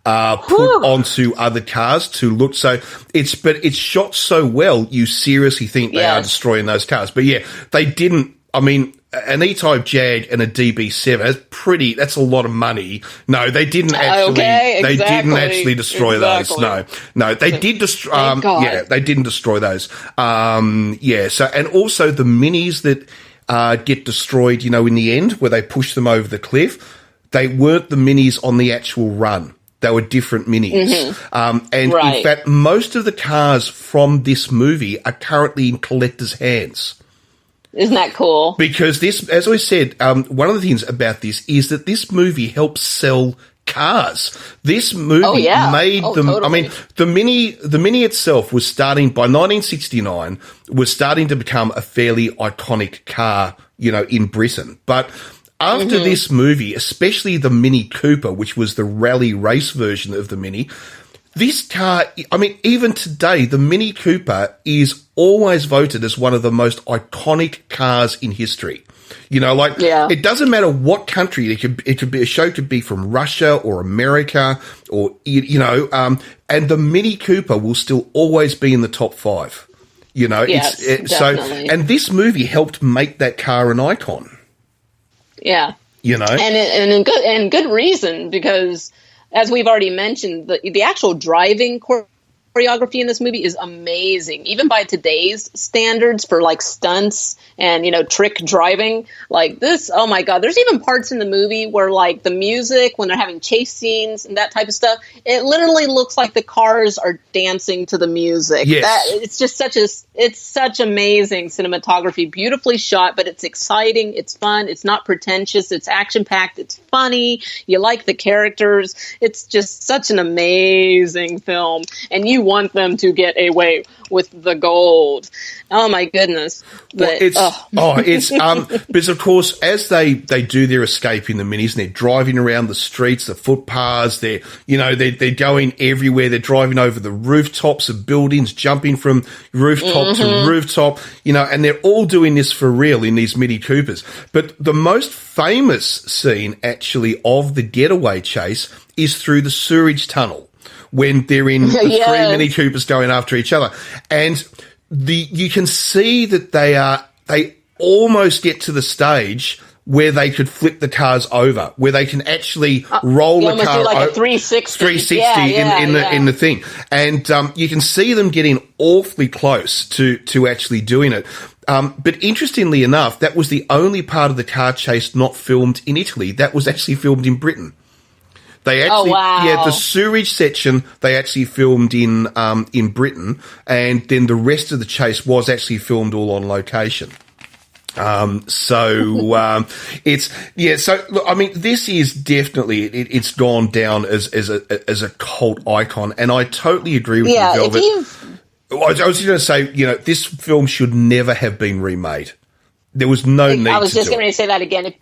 put onto other cars to look. So it's shot so well you seriously think they are destroying those cars. But they didn't. I mean, an E-Type Jag and a DB7, that's a lot of money. No, they didn't actually, they didn't actually destroy those. No, they did destroy, they didn't destroy those. So, and also the minis that, get destroyed, in the end, where they push them over the cliff, they weren't the minis on the actual run. They were different minis. In fact, most of the cars from this movie are currently in collectors' hands. Isn't that cool? Because this, as I said, one of the things about this is that this movie helps sell cars. This movie made them. Totally. I mean, the Mini itself was starting by 1969 was starting to become a fairly iconic car, in Britain. But after this movie, especially the Mini Cooper, which was the rally race version of the Mini. This car, I mean, even today, the Mini Cooper is always voted as one of the most iconic cars in history. It doesn't matter what country, it could be, a show could be from Russia or America or, and the Mini Cooper will still always be in the top 5. Definitely. And this movie helped make that car an icon. Yeah. And in good reason, because as we've already mentioned, the actual driving choreography in this movie is amazing, even by today's standards for like stunts and, trick driving like this. Oh my God. There's even parts in the movie where like the music, when they're having chase scenes and that type of stuff, it literally looks like the cars are dancing to the music. Yes. It's such amazing cinematography, beautifully shot, but it's exciting. It's fun. It's not pretentious. It's action packed. It's funny. You like the characters. It's just such an amazing film. And you want them to get away with the gold. Oh my goodness. But, because of course, as they do their escape in the minis and they're driving around the streets, the footpaths, they're going everywhere. They're driving over the rooftops of buildings, jumping from rooftop to rooftop, and they're all doing this for real in these Mini Coopers. But the most famous scene actually of the getaway chase is through the sewerage tunnel, when they're in the 3 Mini Coopers going after each other. And you can see that they almost get to the stage where they could flip the cars over, where they can actually roll the car do like a 360. 360 in the thing. And you can see them getting awfully close to actually doing it. But interestingly enough, that was the only part of the car chase not filmed in Italy. That was actually filmed in Britain. They actually, the sewerage section they actually filmed in Britain, and then the rest of the chase was actually filmed all on location. So look, I mean, this is definitely it's gone down as a cult icon, and I totally agree with you, Velvet. I was going to say, this film should never have been remade. There was no need. I was just going to say that again.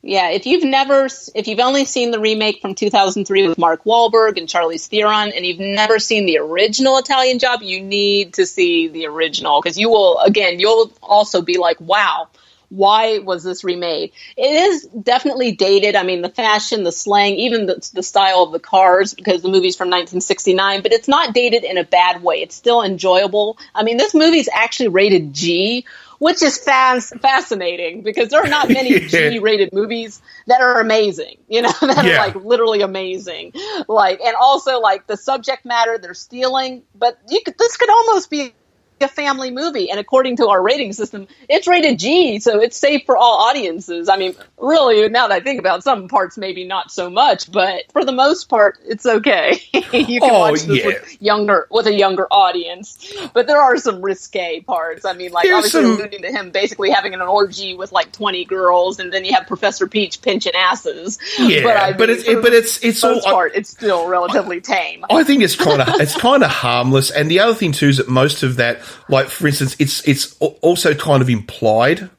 Yeah, if you've only seen the remake from 2003 with Mark Wahlberg and Charlize Theron, and you've never seen the original Italian Job, you need to see the original, because you'll also be like, wow, why was this remade? It is definitely dated. I mean, the fashion, the slang, even the style of the cars, because the movie's from 1969, but it's not dated in a bad way. It's still enjoyable. I mean, this movie's actually rated G, which is fascinating, because there are not many G-rated movies that are amazing, that are like literally amazing. Like, and also like the subject matter they're stealing, but this could almost be a family movie, and according to our rating system, it's rated G, so it's safe for all audiences. I mean, really, now that I think about it, some parts maybe not so much, but for the most part, it's okay. You can watch this with a younger audience, but there are some risque parts. I mean, like obviously alluding to him basically having an orgy with like 20 girls, and then you have Professor Peach pinching asses. Yeah, but it's still relatively tame. I think it's kind of harmless, and the other thing too is that most of that, like for instance, it's also kind of implied,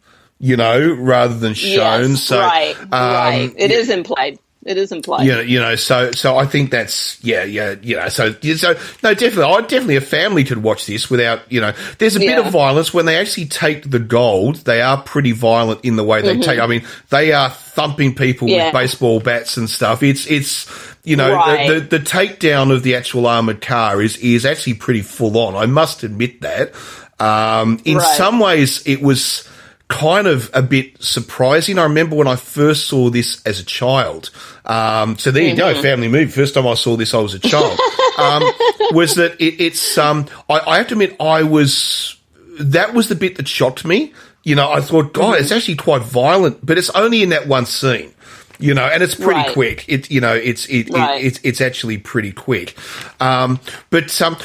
rather than shown. Yes, so right. It is implied. It is implied. So I think that's so no, definitely a family could watch this without, there's a bit of violence when they actually take the gold. They are pretty violent in the way they take. I mean, they are thumping people with baseball bats and stuff. It's the takedown of the actual armored car is actually pretty full on. I must admit that. In some ways, it was kind of a bit surprising. I remember when I first saw this as a child. So there you go, family movie. First time I saw this, I was a child. Was that it's? I have to admit, that was the bit that shocked me. I thought, God, it's actually quite violent, but it's only in that one scene. And it's pretty quick. It's actually pretty quick. But some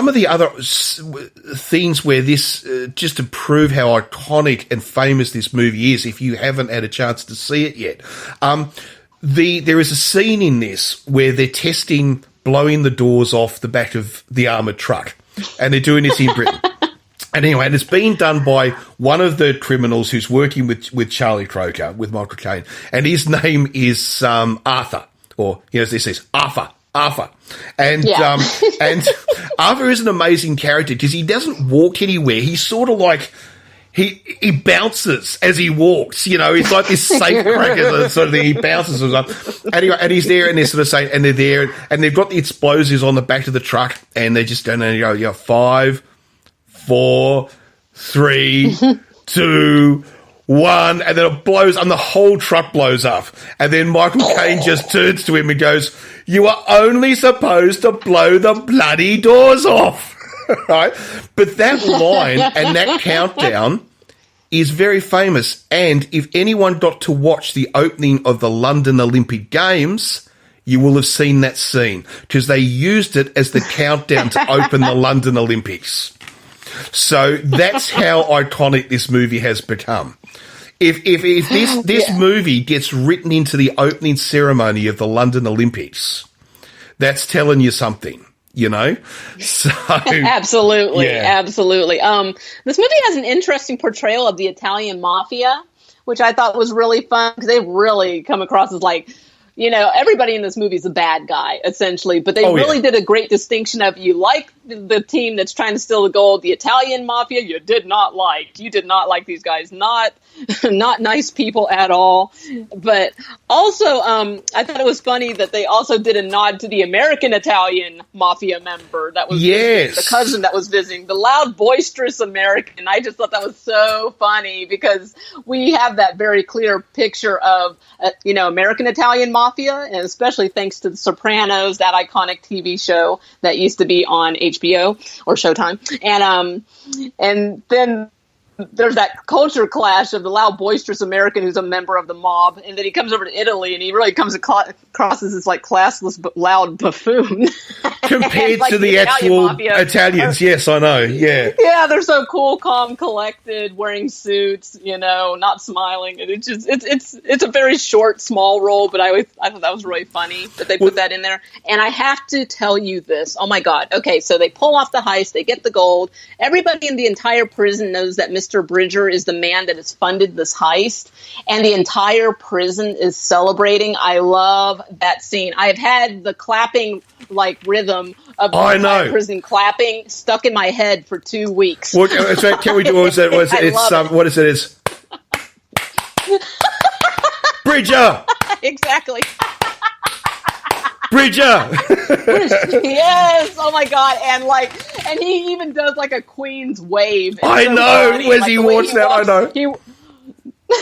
of the other things where this, just to prove how iconic and famous this movie is, if you haven't had a chance to see it yet, there is a scene in this where they're testing blowing the doors off the back of the armoured truck, and they're doing this in Britain. And anyway, and it's been done by one of the criminals who's working with Charlie Croker, with Michael Caine, and his name is Arthur, or this is Arthur. And and Arthur is an amazing character because he doesn't walk anywhere. He's sort of like he bounces as he walks. He's like this safe cracker sort of thing. He bounces and he's there, and they're sort of saying, and they're there, and they've got the explosives on the back of the truck, and they're just going, 5, 4, 3, 2, 1, and then it blows, and the whole truck blows up. And then Michael Caine just turns to him and goes, "You are only supposed to blow the bloody doors off." Right? But that line and that countdown is very famous. And if anyone got to watch the opening of the London Olympic Games, you will have seen that scene, because they used it as the countdown to open the London Olympics. So that's how iconic this movie has become. If this movie gets written into the opening ceremony of the London Olympics, that's telling you something, So absolutely. This movie has an interesting portrayal of the Italian mafia, which I thought was really fun, because they really come across as like, everybody in this movie is a bad guy, essentially. But they really did a great distinction of, you like the team that's trying to steal the gold, the Italian mafia, you did not like. You did not like these guys. Not nice people at all. But also, I thought it was funny that they also did a nod to the American Italian mafia member that was visiting, the cousin that was visiting, the loud, boisterous American. I just thought that was so funny, because we have that very clear picture of, American Italian mafia, and especially thanks to The Sopranos, that iconic TV show that used to be on HBO or Showtime. And then there's that culture clash of the loud, boisterous American who's a member of the mob, and then he comes over to Italy, and he really comes across as this like classless but loud buffoon. compared like to the actual Italians. Yes, I know. Yeah. Yeah, they're so cool, calm, collected, wearing suits, not smiling. And it's a very short, small role, but I thought that was really funny that they put that in there. And I have to tell you this. Oh my God. Okay, so they pull off the heist, they get the gold. Everybody in the entire prison knows that Mr. Bridger is the man that has funded this heist, and the entire prison is celebrating. I love that scene. I've had the clapping rhythm of the entire prison clapping stuck in my head for 2 weeks. What can we do? What is it? What is it? It's Bridger. Exactly. Bridger. Yes. Oh my God. And he even does a Queen's wave. I know. As he walks out, I know. He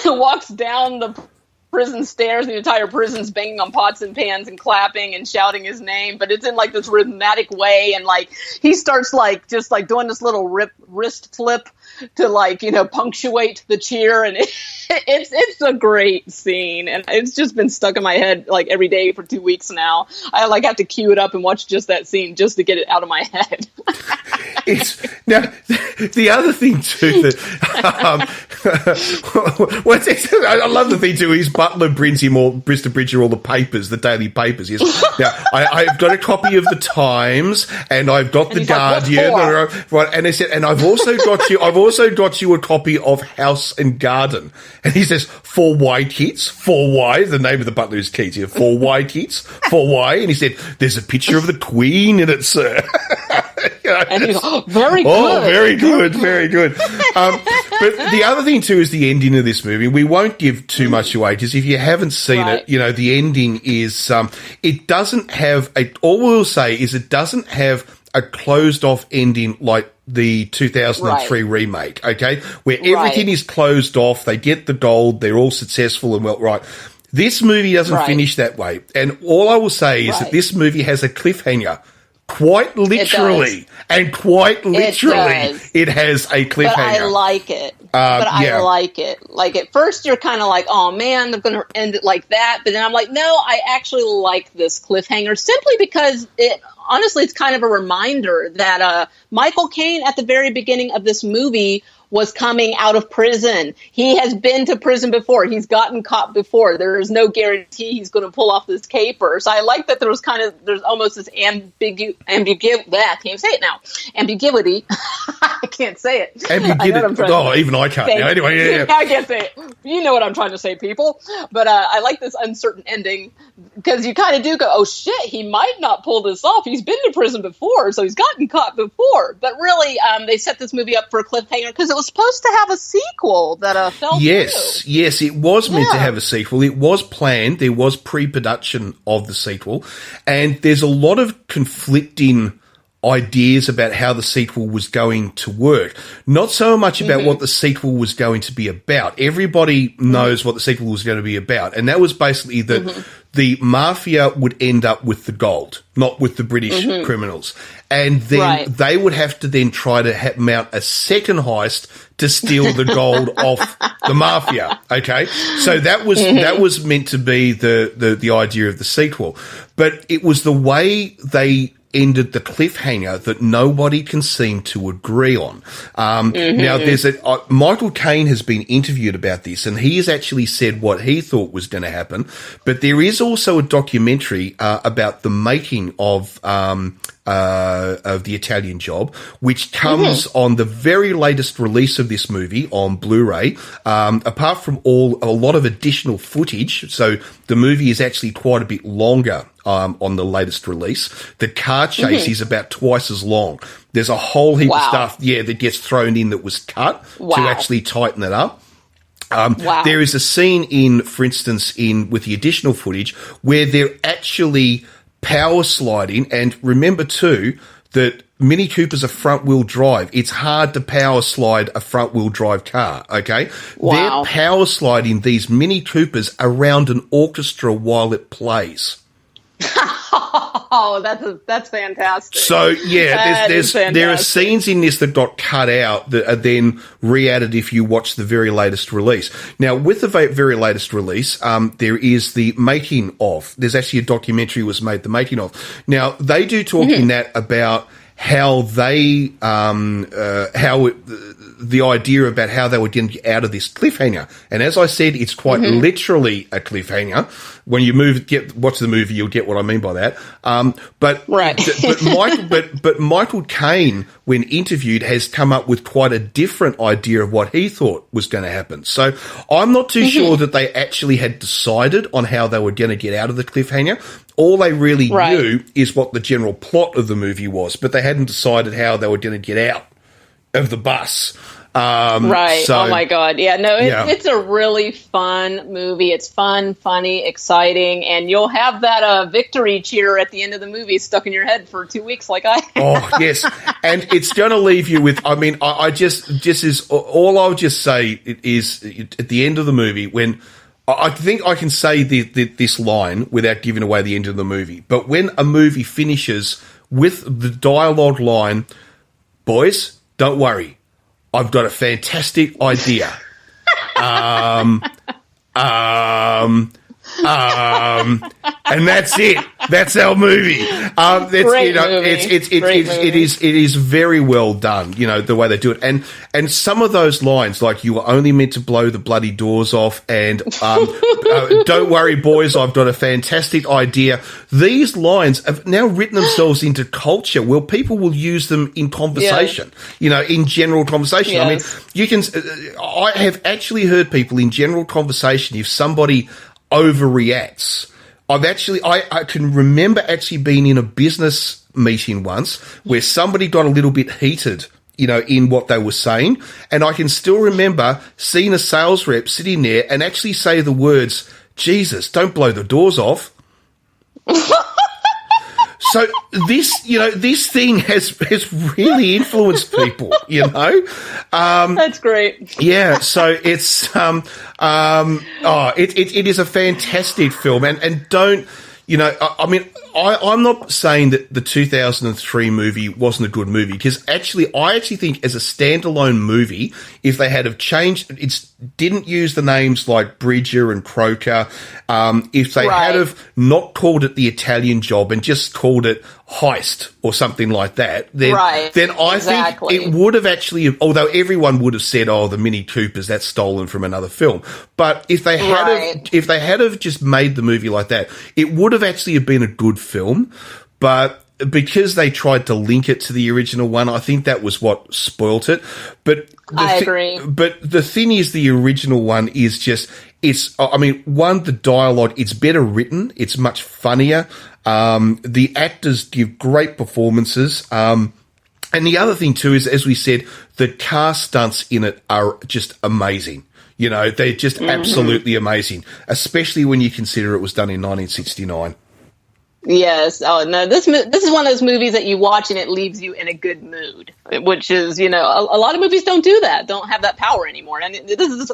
walks down the prison stairs, and the entire prison's banging on pots and pans and clapping and shouting his name, but it's in this rhythmic way, and he starts just doing this little wrist flip to punctuate the cheer, and it's a great scene, and it's just been stuck in my head every day for 2 weeks now. I have to cue it up and watch just that scene just to get it out of my head. Now the other thing too that I love the thing too. His butler brings Mr. Bridger all the papers, the daily papers. Yes. Now I've got a copy of the Times, and I've got the Guardian, right? And he said, and I've also got you a copy of House and Garden. And he says, for why, kids? For why? The name of the butler is Keats here. For why, kids? For why? And he said, there's a picture of the Queen in it, sir. And he goes, very good. Oh, very good, very good. But the other thing too is the ending of this movie. We won't give too much away, because if you haven't seen it, the ending is it doesn't have all we'll say is it doesn't have a closed off ending like the 2003 remake, okay, where everything is closed off. They get the gold, they're all successful and well, right. This movie doesn't finish that way, and all I will say is that this movie has a cliffhanger. Quite literally, it has a cliffhanger. But I like it. I like it. At first, you're kind of oh man, they're going to end it like that. But then I'm no, I actually like this cliffhanger simply because honestly, it's kind of a reminder that Michael Caine at the very beginning of this movie was coming out of prison. He has been to prison before. He's gotten caught before. There is no guarantee he's going to pull off this caper. So I like that there's almost this ambiguity. I can't say it now. Ambiguity. I can't say it. Ambiguity. Even I can't. Anyway, yeah. I can't say it. You know what I'm trying to say, people. But I like this uncertain ending, because you kind of do go, oh shit, he might not pull this off. He's been to prison before, so he's gotten caught before. But really, they set this movie up for a cliffhanger because it was supposed to have a sequel that fell through. Yes, it was meant to have a sequel. It was planned. There was pre-production of the sequel, and there's a lot of conflicting ideas about how the sequel was going to work. Not so much about what the sequel was going to be about. Everybody knows what the sequel was going to be about, and that was basically that the mafia would end up with the gold, not with the British criminals. And then they would have to then try to mount a second heist to steal the gold off the mafia. Okay, so that was meant to be the idea of the sequel, but it was the way they ended the cliffhanger that nobody can seem to agree on. Now, there's Michael Caine has been interviewed about this, and he has actually said what he thought was going to happen. But there is also a documentary about the making of the Italian Job, which comes on the very latest release of this movie on Blu-ray. Apart from a lot of additional footage, so the movie is actually quite a bit longer on the latest release. The car chase is about twice as long. There's a whole heap of stuff, that gets thrown in that was cut to actually tighten it up. There is a scene for instance, with the additional footage where they're actually power sliding, and remember too that Mini Coopers are front-wheel drive. It's hard to power slide a front-wheel drive car, okay? They're power sliding these Mini Coopers around an orchestra while it plays. Oh, that's fantastic. So yeah, there are scenes in this that got cut out that are then re-added if you watch the very latest release. Now, with the very latest release, there is the making of. There's actually a documentary was made, the making of. Now, they do talk in that about how they, the idea about how they were going to get out of this cliffhanger. And as I said, it's quite literally a cliffhanger. When you watch the movie, you'll get what I mean by that. But Michael Caine, when interviewed, has come up with quite a different idea of what he thought was going to happen. So I'm not too sure that they actually had decided on how they were going to get out of the cliffhanger. All they really knew is what the general plot of the movie was, but they hadn't decided how they were going to get out of the bus. So, oh my God. Yeah, no, it's a really fun movie. It's fun, funny, exciting, and you'll have that victory cheer at the end of the movie stuck in your head for 2 weeks like I have. Oh, yes. And it's going to leave you with, I mean, I just is all I'll just say is at the end of the movie when I think I can say this line without giving away the end of the movie, but when a movie finishes with the dialogue line, boys, don't worry. I've got a fantastic idea. And that's it. That's our movie. Great movie. It is very well done, the way they do it. And some of those lines, like you were only meant to blow the bloody doors off and, don't worry boys, I've got a fantastic idea. These lines have now written themselves into culture where people will use them in conversation, in general conversation. Yes. I mean, I have actually heard people in general conversation, if somebody overreacts. I can remember actually being in a business meeting once where somebody got a little bit heated, in what they were saying. And I can still remember seeing a sales rep sitting there and actually say the words, Jesus, don't blow the doors off. So this thing has really influenced people, That's great. Yeah, so it's it is a fantastic film, and don't I mean I'm not saying that the 2003 movie wasn't a good movie, because I actually think as a standalone movie, if they had have changed, didn't use the names like Bridger and Croker, if they had have not called it The Italian Job and just called it Heist or something like that, then I think it would have actually, although everyone would have said, oh, the Mini Coopers, that's stolen from another film. But if they had have just made the movie like that, it would have actually been a good film. But because they tried to link it to the original one, I think that was what spoilt it. But I agree. But the thing is, the original one is just, the dialogue, it's better written. It's much funnier. The actors give great performances. And the other thing too is, as we said, the car stunts in it are just amazing. They're just absolutely amazing, especially when you consider it was done in 1969. Yes. Oh no. This is one of those movies that you watch and it leaves you in a good mood, which is, a lot of movies don't do that, don't have that power anymore. And this is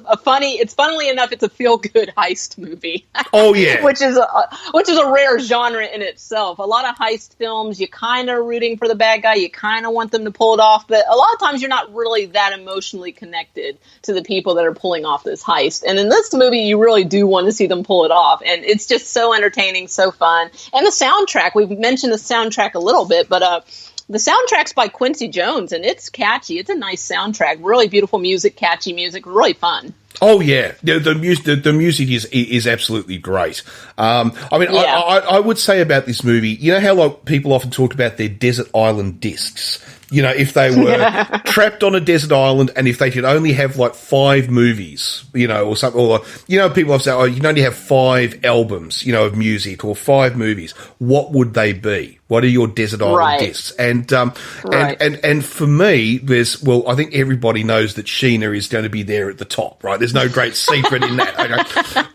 funnily enough, it's a feel good heist movie. Oh yeah. which is a rare genre in itself. A lot of heist films, you kind of rooting for the bad guy, you kind of want them to pull it off, but a lot of times you're not really that emotionally connected to the people that are pulling off this heist. And in this movie, you really do want to see them pull it off, and it's just so entertaining, so fun. And the soundtrack, we've mentioned the soundtrack a little bit, but the soundtrack's by Quincy Jones, and it's catchy. It's a nice soundtrack, really beautiful music, catchy music, really fun. Oh yeah, the music is absolutely great. I would say about this movie, how people often talk about their desert island discs. If they were trapped on a desert island, and if they could only have like 5 movies, or something, or people have said, oh, you can only have 5 albums, of music, or 5 movies. What would they be? What are your desert island discs? And and for me, I think everybody knows that Sheena is going to be there at the top, right? There's no great secret in that.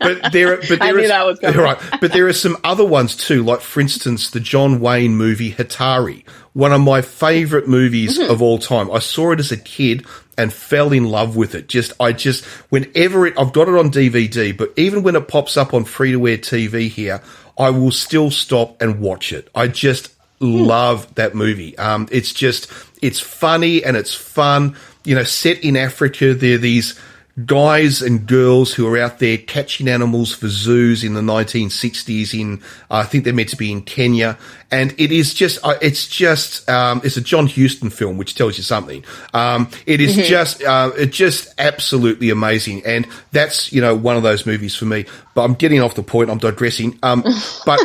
Okay? But there are some other ones too, like for instance, the John Wayne movie Hatari, one of my favourite movies of all time. I saw it as a kid and fell in love with it. I've got it on DVD, but even when it pops up on free-to-air TV here, I will still stop and watch it. I just love that movie. It's funny and it's fun. You know, set in Africa, there are these guys and girls who are out there catching animals for zoos in the 1960s in, I think they're meant to be in Kenya. And it is just, it's a John Huston film, which tells you something. It is just absolutely amazing. And that's, you know, one of those movies for me. But I'm getting off the point. I'm digressing. But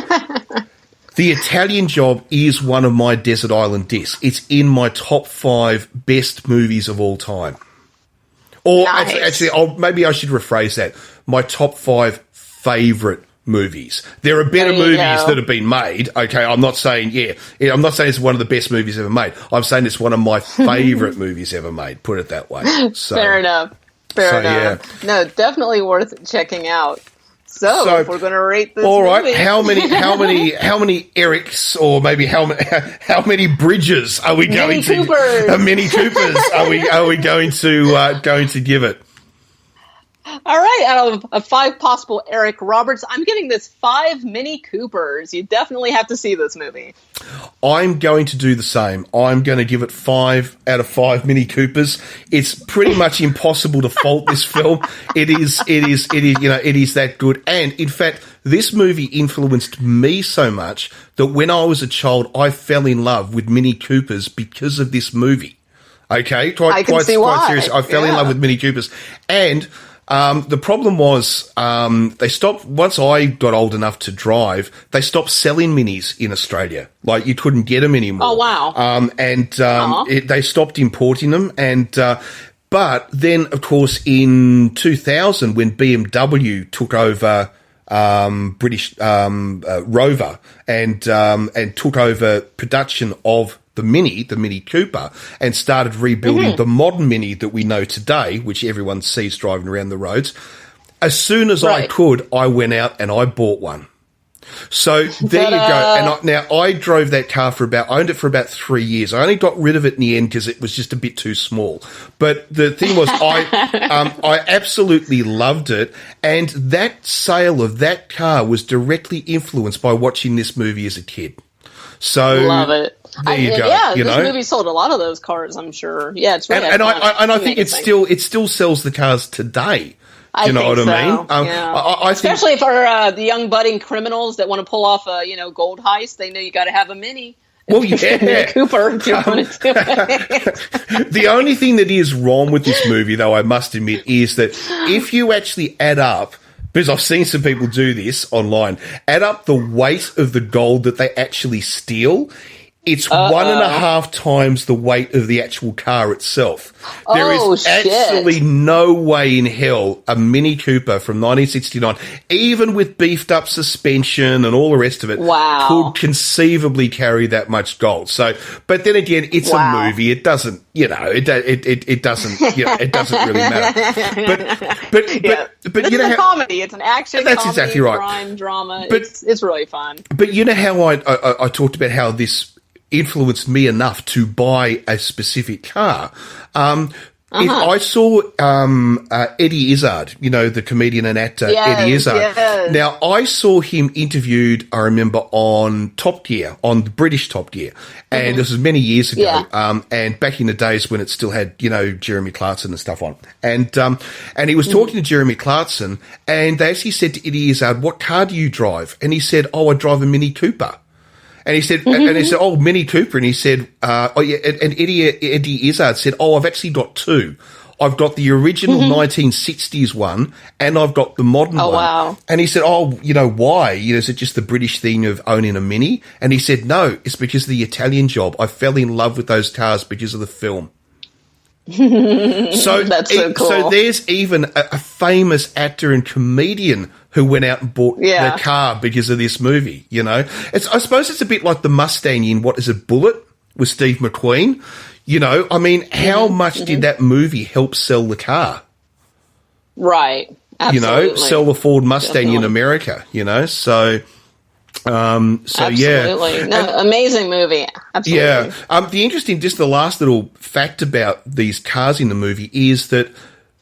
The Italian Job is one of my Desert Island discs. It's in my top 5 best movies of all time. Or nice. Maybe I should rephrase that. My top 5 favourite movies. There are better movies that have been made. Okay, I'm not saying it's one of the best movies ever made. I'm saying it's one of my favourite movies ever made. Put it that way. So, Fair enough. Yeah. No, definitely worth checking out. So if we're going to rate this all right, movie. how many Erics, or maybe how many Bridges are we going to? Mini Coopers are we going to give it? All right, out of 5 possible Eric Roberts, I'm giving this 5 Mini Coopers. You definitely have to see this movie. I'm going to do the same. I'm going to give it 5 out of 5 Mini Coopers. It's pretty much impossible to fault this film. It is that good. And in fact, this movie influenced me so much that when I was a child, I fell in love with Mini Coopers because of this movie. Okay, quite seriously. I fell in love with Mini Coopers. And the problem was, they stopped, once I got old enough to drive, they stopped selling minis in Australia. Like, you couldn't get them anymore. Oh, wow. They stopped importing them. And, but then, of course, in 2000, when BMW took over, British, Rover and took over production of the Mini Cooper, and started rebuilding the modern Mini that we know today, which everyone sees driving around the roads. As soon as I could, I went out and I bought one. So there you go. And I drove that car I owned it for about 3 years. I only got rid of it in the end because it was just a bit too small. But the thing was, I absolutely loved it. And that sale of that car was directly influenced by watching this movie as a kid. So love it. There you go. Yeah, this movie sold a lot of those cars, I'm sure. Yeah, it's really I think it still sells the cars today. Do you know what I mean? I especially for the young budding criminals that want to pull off a gold heist, they know you got to have a Mini. Well, yeah, Cooper. If you're going to do it. The only thing that is wrong with this movie, though, I must admit, is that if you actually add up, because I've seen some people do this online, add up the weight of the gold that they actually steal, it's 1.5 times the weight of the actual car itself. There is absolutely no way in hell a Mini Cooper from 1969, even with beefed up suspension and all the rest of it, could conceivably carry that much gold. So, but then again, it's a movie. It doesn't, it doesn't, it doesn't really matter. But it's a comedy. It's an action. That's comedy, exactly right. Crime drama. But it's really fun. But you know how I talked about how this influenced me enough to buy a specific car. I saw Eddie Izzard, the comedian and actor Eddie Izzard. Yes. Now, I saw him interviewed, I remember, on Top Gear, on the British Top Gear. And this was many years ago. And back in the days when it still had, Jeremy Clarkson and stuff on. And he was talking to Jeremy Clarkson, and they actually said to Eddie Izzard, "What car do you drive?" And he said, "Oh, I drive a Mini Cooper." And he said, "Oh, Mini Cooper." And he said, and Eddie Izzard said, "Oh, I've actually got 2. I've got the original 1960s one, and I've got the modern one." Wow. And he said, "Oh, why? Is it just the British thing of owning a Mini?" And he said, "No, it's because of The Italian Job. I fell in love with those cars because of the film." So that's so cool. So there's even a famous actor and comedian who went out and bought the car because of this movie. I suppose it's a bit like the Mustang in What Is It, Bullet with Steve McQueen. How much did that movie help sell the car? Right. Absolutely. Sell the Ford Mustang in America. So. Absolutely. Amazing movie. Absolutely. Yeah. The last little fact about these cars in the movie is that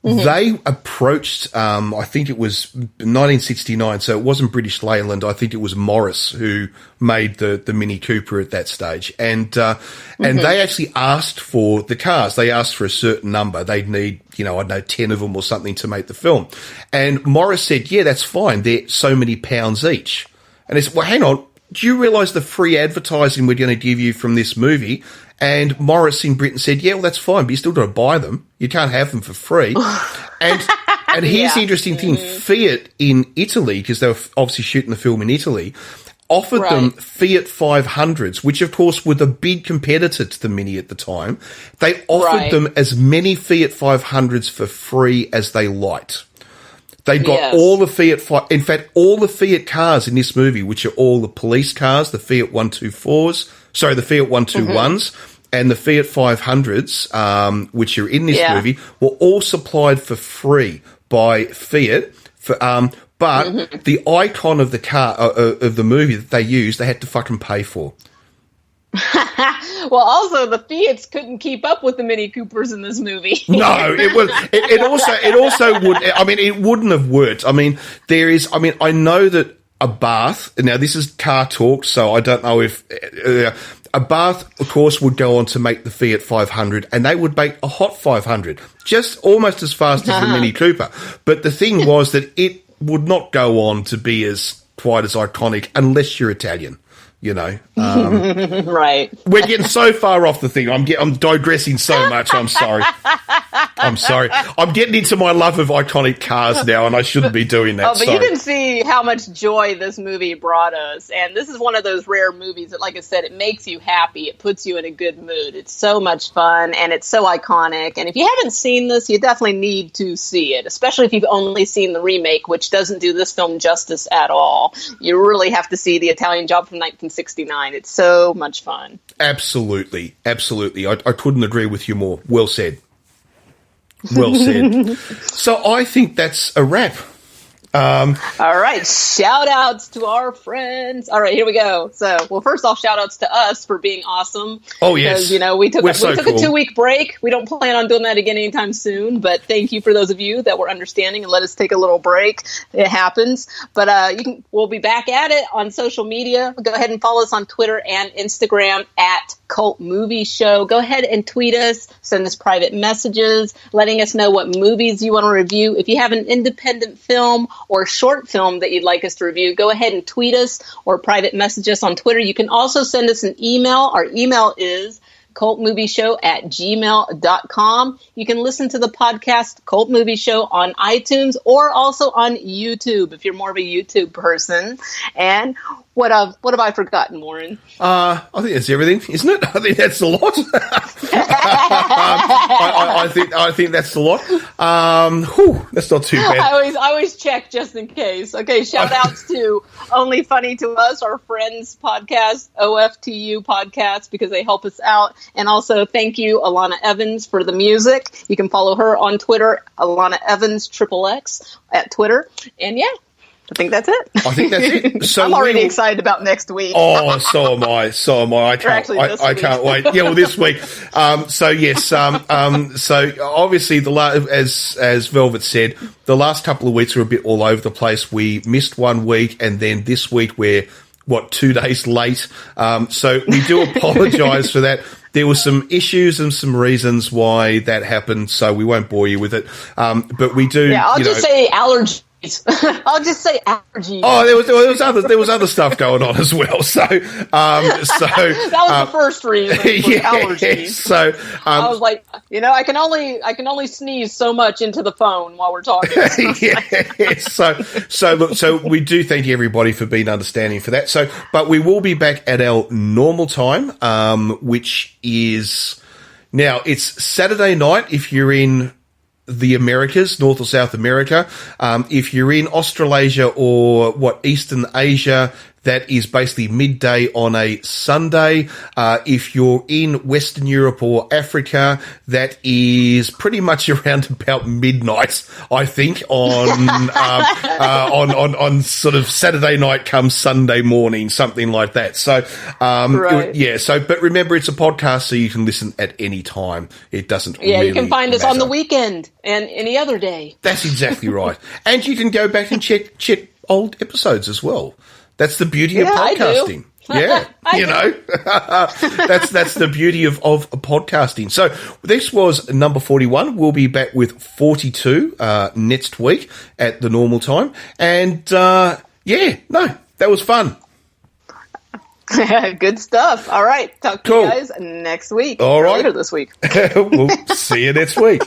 They approached, I think it was 1969, so it wasn't British Leyland. I think it was Morris who made the Mini Cooper at that stage. And they actually asked for the cars. They asked for a certain number. They'd need, I don't know, 10 of them or something to make the film. And Morris said, yeah, that's fine. They're so many pounds each. And they said, well, hang on. Do you realise the free advertising we're going to give you from this movie? And Morris in Britain said, yeah, well, that's fine, but you still got to buy them. You can't have them for free. And here's the interesting thing. Fiat in Italy, because they were obviously shooting the film in Italy, offered them Fiat 500s, which, of course, were the big competitor to the Mini at the time. They offered them as many Fiat 500s for free as they liked. They got all the in fact, all the Fiat cars in this movie, which are all the police cars, the Fiat 124s, the Fiat 121s, and the Fiat 500s, which are in this movie, were all supplied for free by Fiat. But the icon of the car, of the movie that they used, they had to fucking pay for. Well, also the Fiats couldn't keep up with the Mini Coopers in this movie. No, it was. It also would. I mean, it wouldn't have worked. I mean, I know that a Bath. Now, this is car talk, so I don't know if a Bath, of course, would go on to make the Fiat 500, and they would make a hot 500, just almost as fast as the Mini Cooper. But the thing was that it would not go on to be quite as iconic unless you're Italian. Right. We're getting so far off the thing. I'm digressing so much. I'm sorry. I'm getting into my love of iconic cars now, and I shouldn't be doing that. But you can see how much joy this movie brought us. And this is one of those rare movies that, like I said, it makes you happy. It puts you in a good mood. It's so much fun, and it's so iconic. And if you haven't seen this, you definitely need to see it, especially if you've only seen the remake, which doesn't do this film justice at all. You really have to see the Italian Job from 1969. It's so much fun. Absolutely. I couldn't agree with you more. Well said. So I think that's a wrap. All right, shout outs to our friends. All right, here we go. So, well, first off, shout outs to us for being awesome. Oh, yes. Because, we took a 2-week break. We don't plan on doing that again anytime soon, but thank you for those of you that were understanding and let us take a little break. It happens. But we'll be back at it on social media. Go ahead and follow us on Twitter and Instagram at Cult Movie Show. Go ahead and tweet us, send us private messages, letting us know what movies you want to review. If you have an independent film or short film that you'd like us to review, go ahead and tweet us or private message us on Twitter. You can also send us an email. Our email is cultmovieshow@gmail.com. You can listen to the podcast Cult Movie Show on iTunes or also on YouTube if you're more of a YouTube person. And what have I forgotten, Warren? I think that's everything, isn't it? I think that's a lot. I think that's a lot. That's not too bad. I always check just in case. Okay, shout outs to Only Funny to Us, our friends podcast, OFTU podcast, because they help us out. And also thank you, Alana Evans, for the music. You can follow her on Twitter, Alana Evans XXX at Twitter. And yeah, I think that's it. So I'm already excited about next week. Oh, so am I. I can't wait. Yeah, well, this week. So yes. So obviously, as Velvet said, the last couple of weeks were a bit all over the place. We missed 1 week, and then this week we're 2 days late. So we do apologise for that. There were some issues and some reasons why that happened, so we won't bore you with it. But we do. Yeah, I'll just say allergies. I'll just say allergies. Oh, there was other stuff going on as well. So that was the first reason. Allergies. So I was like, I can only sneeze so much into the phone while we're talking. So we do thank everybody for being understanding for that. So, but we will be back at our normal time, which is now it's Saturday night if you're in the Americas, North or South America. If you're in Australasia or Eastern Asia, that is basically midday on a Sunday. If you're in Western Europe or Africa, that is pretty much around about midnight, I think, on sort of Saturday night come Sunday morning, something like that. So, but remember, it's a podcast, so you can listen at any time. It doesn't really you can find us matter. on the weekend and any other day. That's exactly right. And you can go back and check old episodes as well. That's the beauty of podcasting. Yeah, that's the beauty of podcasting. So this was number 41. We'll be back with 42 next week at the normal time. And that was fun. Good stuff. All right. Talk to you guys next week. All right. Later this week. We'll see you next week.